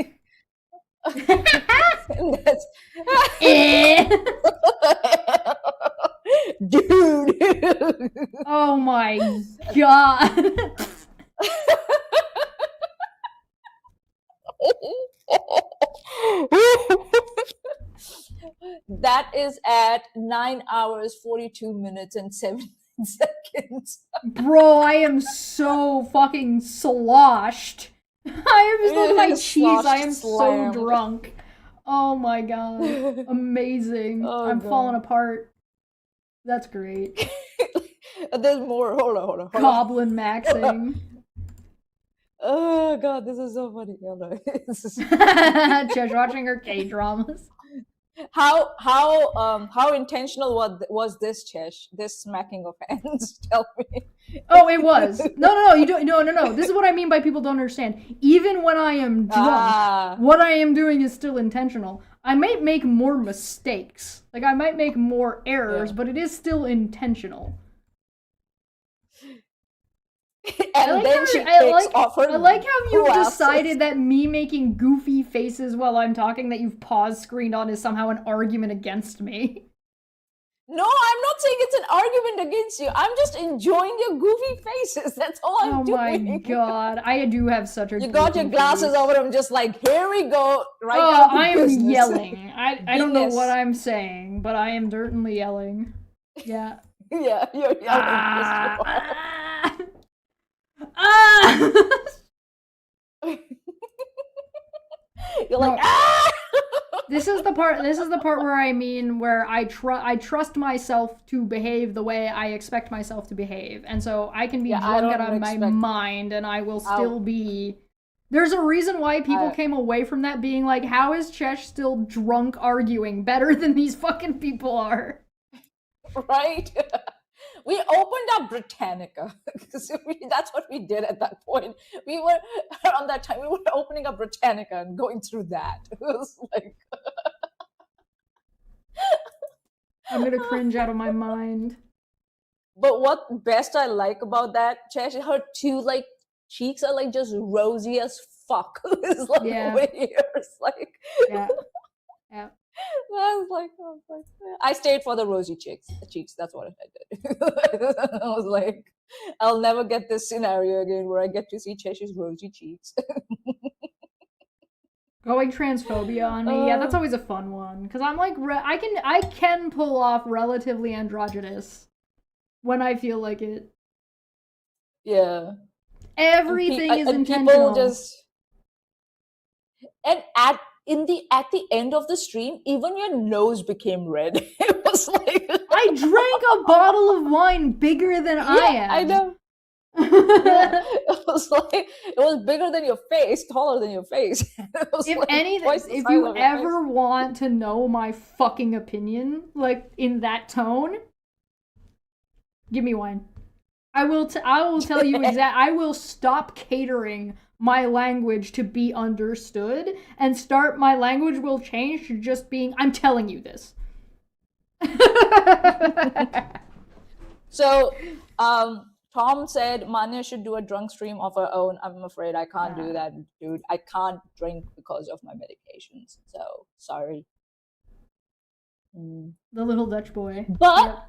That's... Dude. Oh my god. That is at 9 hours 42 minutes and 7 seconds. Bro, I am so fucking sloshed. I am just my cheese. I am so drunk. Oh my god. Amazing. I'm falling apart. That's great. There's more. Hold on. Goblin maxing. Oh god, this is so funny. Just watching her K-dramas. How intentional was this, Chesh? This smacking of hands? Tell me. Oh, it was. No, you don't. No. This is what I mean by people don't understand. Even when I am drunk, what I am doing is still intentional. I might make more mistakes. Like, I might make more errors, but it is still intentional. And then she takes off her. I like how you've decided that me making goofy faces while I'm talking that you've pause screened on is somehow an argument against me. No, I'm not saying it's an argument against you. I'm just enjoying your goofy faces. That's all I'm doing. Oh my god, I do have such a. You got your glasses over. I'm just like, here we go. Right now. Oh, I am yelling. I don't know what I'm saying, but I am certainly yelling. Yeah. Yeah, you're yelling. You're like, This is the part where I mean where I trust myself to behave the way I expect myself to behave, and so I can be drunk out of my mind, and I will still be. There's a reason why people came away from that being like, "How is Chesh still drunk arguing better than these fucking people are?" Right. We opened up Britannica because that's what we did at that point. We were around that time. We were opening up Britannica and going through that. It was like I'm gonna cringe out of my mind. But what best I like about that, Chesh, her two like cheeks are like just rosy as fuck. It's like way it's like yeah. I was like, I stayed for the rosy cheeks. That's what I did. I was like, I'll never get this scenario again where I get to see Chesh's rosy cheeks. Going transphobia on me, yeah, that's always a fun one because I'm like, I can pull off relatively androgynous when I feel like it. Yeah. Everything is intentional. People just at the end of the stream, even your nose became red. It was like I drank a bottle of wine bigger than I am. I know. Yeah. It was bigger than your face, taller than your face. If you ever want to know my fucking opinion, like in that tone, give me wine. I will tell you I will stop catering my language to be understood and my language will change to just being, I'm telling you this. So, Tom said Manya should do a drunk stream of her own. I'm afraid I can't do that, dude. I can't drink because of my medications. So, sorry. The little Dutch boy. But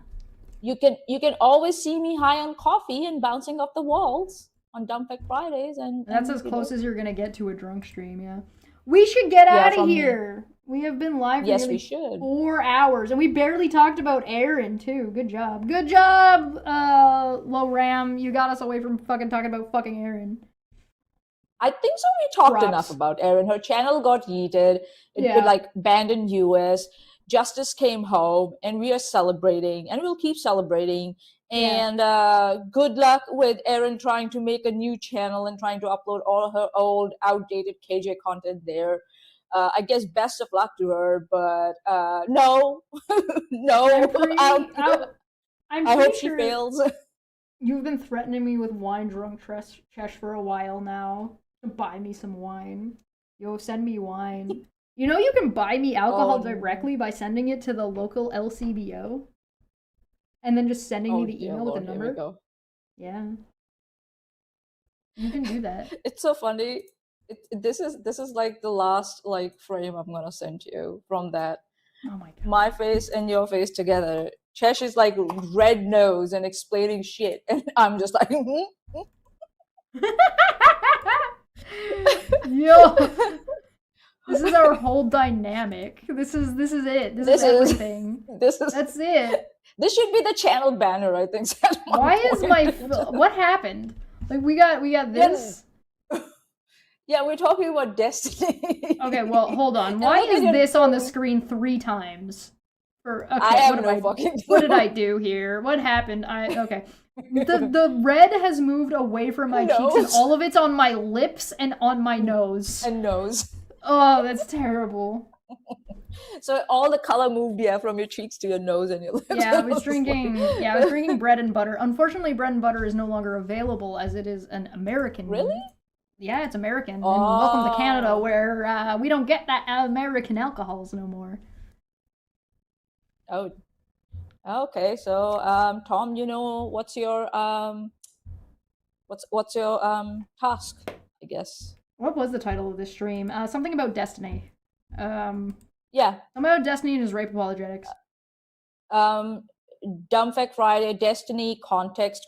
you can always see me high on coffee and bouncing off the walls on Dumpec Fridays, and that's as close as you're gonna get to a drunk stream. Yeah, we should get out of here. We have been live for we should 4 hours, and we barely talked about Aaron too. Good job, Low Ram. You got us away from fucking talking about fucking Aaron. I think so. We talked Props. enough about Erin. Her channel got yeeted. It Yeah. like banned in US. Justice came home, and we are celebrating, and we'll keep celebrating. Yeah. And good luck with Erin trying to make a new channel and trying to upload all her old, outdated KJ content there. I guess best of luck to her, but no, no. I'm I pretty hope sure she fails. You've been threatening me with wine drunk Chesh for a while now. Buy me some wine. Yo, send me wine. You know you can buy me alcohol directly by sending it to the local LCBO? And then just sending me the email with the number? Yeah. You can do that. It's so funny. This is like the last like frame I'm gonna send you from that. Oh my god. My face and your face together. Chesh is like red nose and explaining shit, and I'm just like, Yo, this is our whole dynamic. This is it. This is everything. That's it. This should be the channel banner, I think. Why is my what happened? Like we got this. Yeah, we're talking about Destiny. Okay, well, hold on. Why is this on the screen 3 times? Okay, I have no fucking clue. What did I do here? What happened? Okay. The red has moved away from my cheeks, and all of it's on my lips and on my nose. And nose. Oh, that's terrible. So all the color moved, from your cheeks to your nose and your lips. Yeah, I was drinking bread and butter. Unfortunately, bread and butter is no longer available as it is an American. Really? Yeah, it's American. And welcome to Canada, where we don't get that American alcohols no more. Oh, okay. So, Tom, what's your task? I guess. What was the title of this stream? Something about Destiny. Yeah. Something about Destiny and his rape apologetics. Dumb Fact Friday, Destiny context ?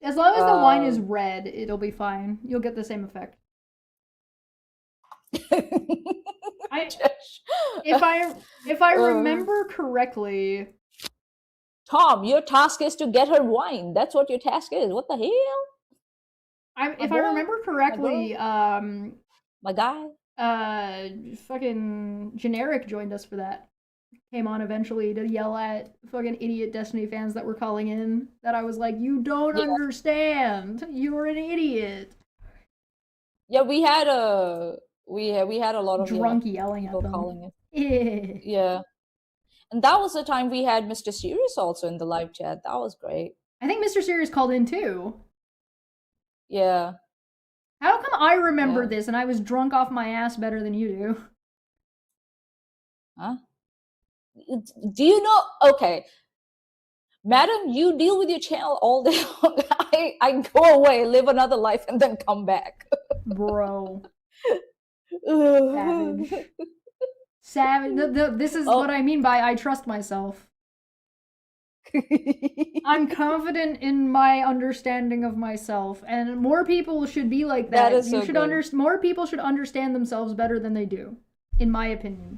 As long as the wine is red, it'll be fine. You'll get the same effect. If I remember correctly, Tom, your task is to get her wine. That's what your task is. What the hell? If I remember correctly, my guy, fucking Generic joined us for that. Came on eventually to yell at fucking idiot Destiny fans that were calling in. That I was like, you don't understand. You're an idiot. Yeah, we had a lot of drunk yelling at them. Calling it. Yeah. And that was the time we had Mr. Serious also in the live chat. That was great. I think Mr. Serious called in too. Yeah. How come I remember this and I was drunk off my ass better than you do? Huh? Do you know? Okay. Madam, you deal with your channel all day long. I go away, live another life, and then come back. Bro. Savage. This is what I mean by I trust myself. I'm confident in my understanding of myself, and more people should be like that. More people should understand themselves better than they do, in my opinion.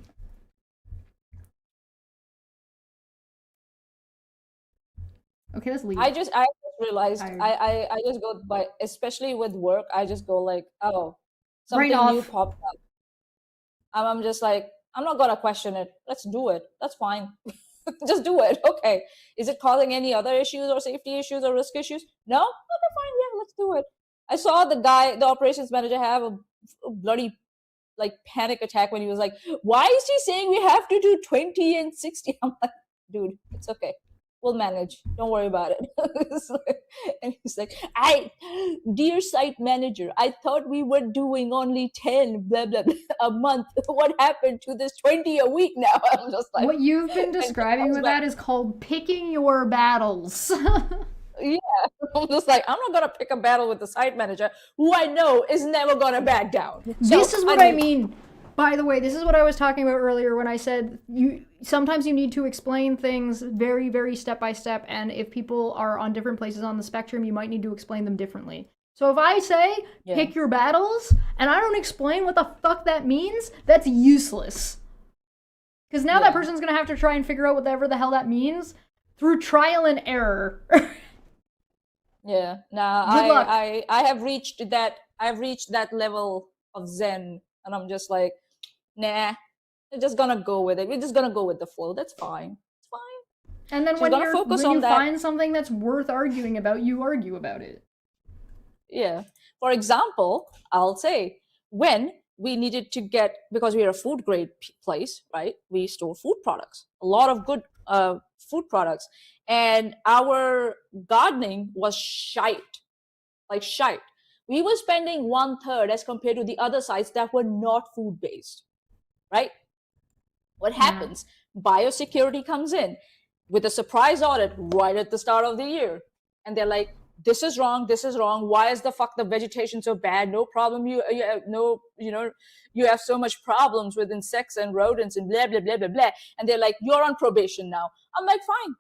Okay, let's leave. I just realized I just go by, especially with work, I just go like, oh, something new popped up. I'm just like, I'm not gonna question it. Let's do it. That's fine. Just do it. Okay. Is it causing any other issues or safety issues or risk issues? No? Okay, fine. Yeah, let's do it. I saw the operations manager have a bloody like panic attack when he was like, why is he saying we have to do 20 and 60? I'm like, dude, it's okay. We'll manage. Don't worry about it. And he's like, dear site manager, I thought we were doing only 10 blah, blah, blah a month. What happened to this 20 a week now? I'm just like, what you've been describing with that is called picking your battles. Yeah. I'm just like, I'm not going to pick a battle with the site manager who I know is never going to back down. This is what I mean. By the way, this is what I was talking about earlier when I said sometimes you need to explain things very, very step by step, and if people are on different places on the spectrum, you might need to explain them differently. So if I say, pick your battles, and I don't explain what the fuck that means, that's useless. Because now that person's going to have to try and figure out whatever the hell that means through trial and error. Yeah. Now Good luck. I have reached that. I've reached that level of zen, and I'm just like, nah. We're just gonna go with it. We're just gonna go with the flow. That's fine. It's fine. And then She's when gonna you focus on that. find something that's worth arguing about, you argue about it. Yeah. For example, I'll say when we needed to get, because we are a food grade place, right? We store food products, a lot of good food products, and our gardening was shite, like shite. We were spending 1/3 as compared to the other sites that were not food based, right? What happens? Biosecurity comes in with a surprise audit right at the start of the year, and they're like, this is wrong, this is wrong. Why is the vegetation so bad? No problem. You have so much problems with insects and rodents and blah blah blah blah blah. And they're like, you're on probation now. I'm like, fine,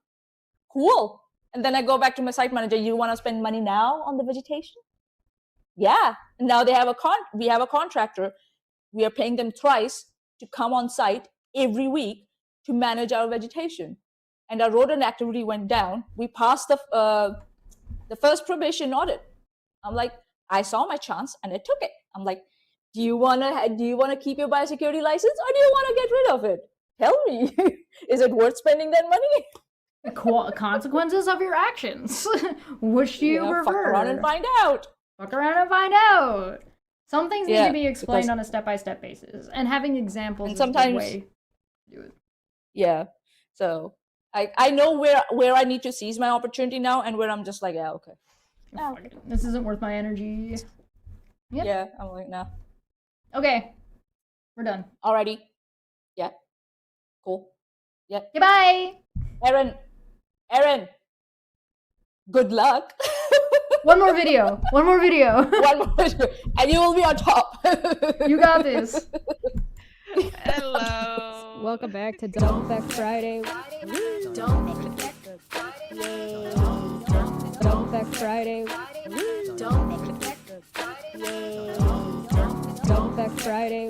cool. And then I go back to my site manager. You want to spend money now on the vegetation? Yeah. And now they have we have a contractor. We are paying them twice to come on site every week to manage our vegetation. And our rodent activity went down. We passed the first probation audit. I'm like, I saw my chance and I took it. I'm like, do you wanna keep your biosecurity license or do you wanna get rid of it? Tell me, is it worth spending that money? Consequences of your actions. Which do you prefer? Fuck around and find out. Fuck around and find out. Some things need to be explained on a step-by-step basis, and having examples is the way to do it. Yeah. So I know where I need to seize my opportunity now, and where I'm just like, yeah, okay. Oh, this isn't worth my energy. Yep. Yeah, I'm like, no. Okay, we're done. Alrighty. Yeah. Cool. Yeah. Goodbye. Aaron. Good luck. One more video. One more video, and you will be on top. You got this. Hello. Welcome back to Don't Back Friday. Don't Back Friday. Don't Back Friday. Don't Back Friday.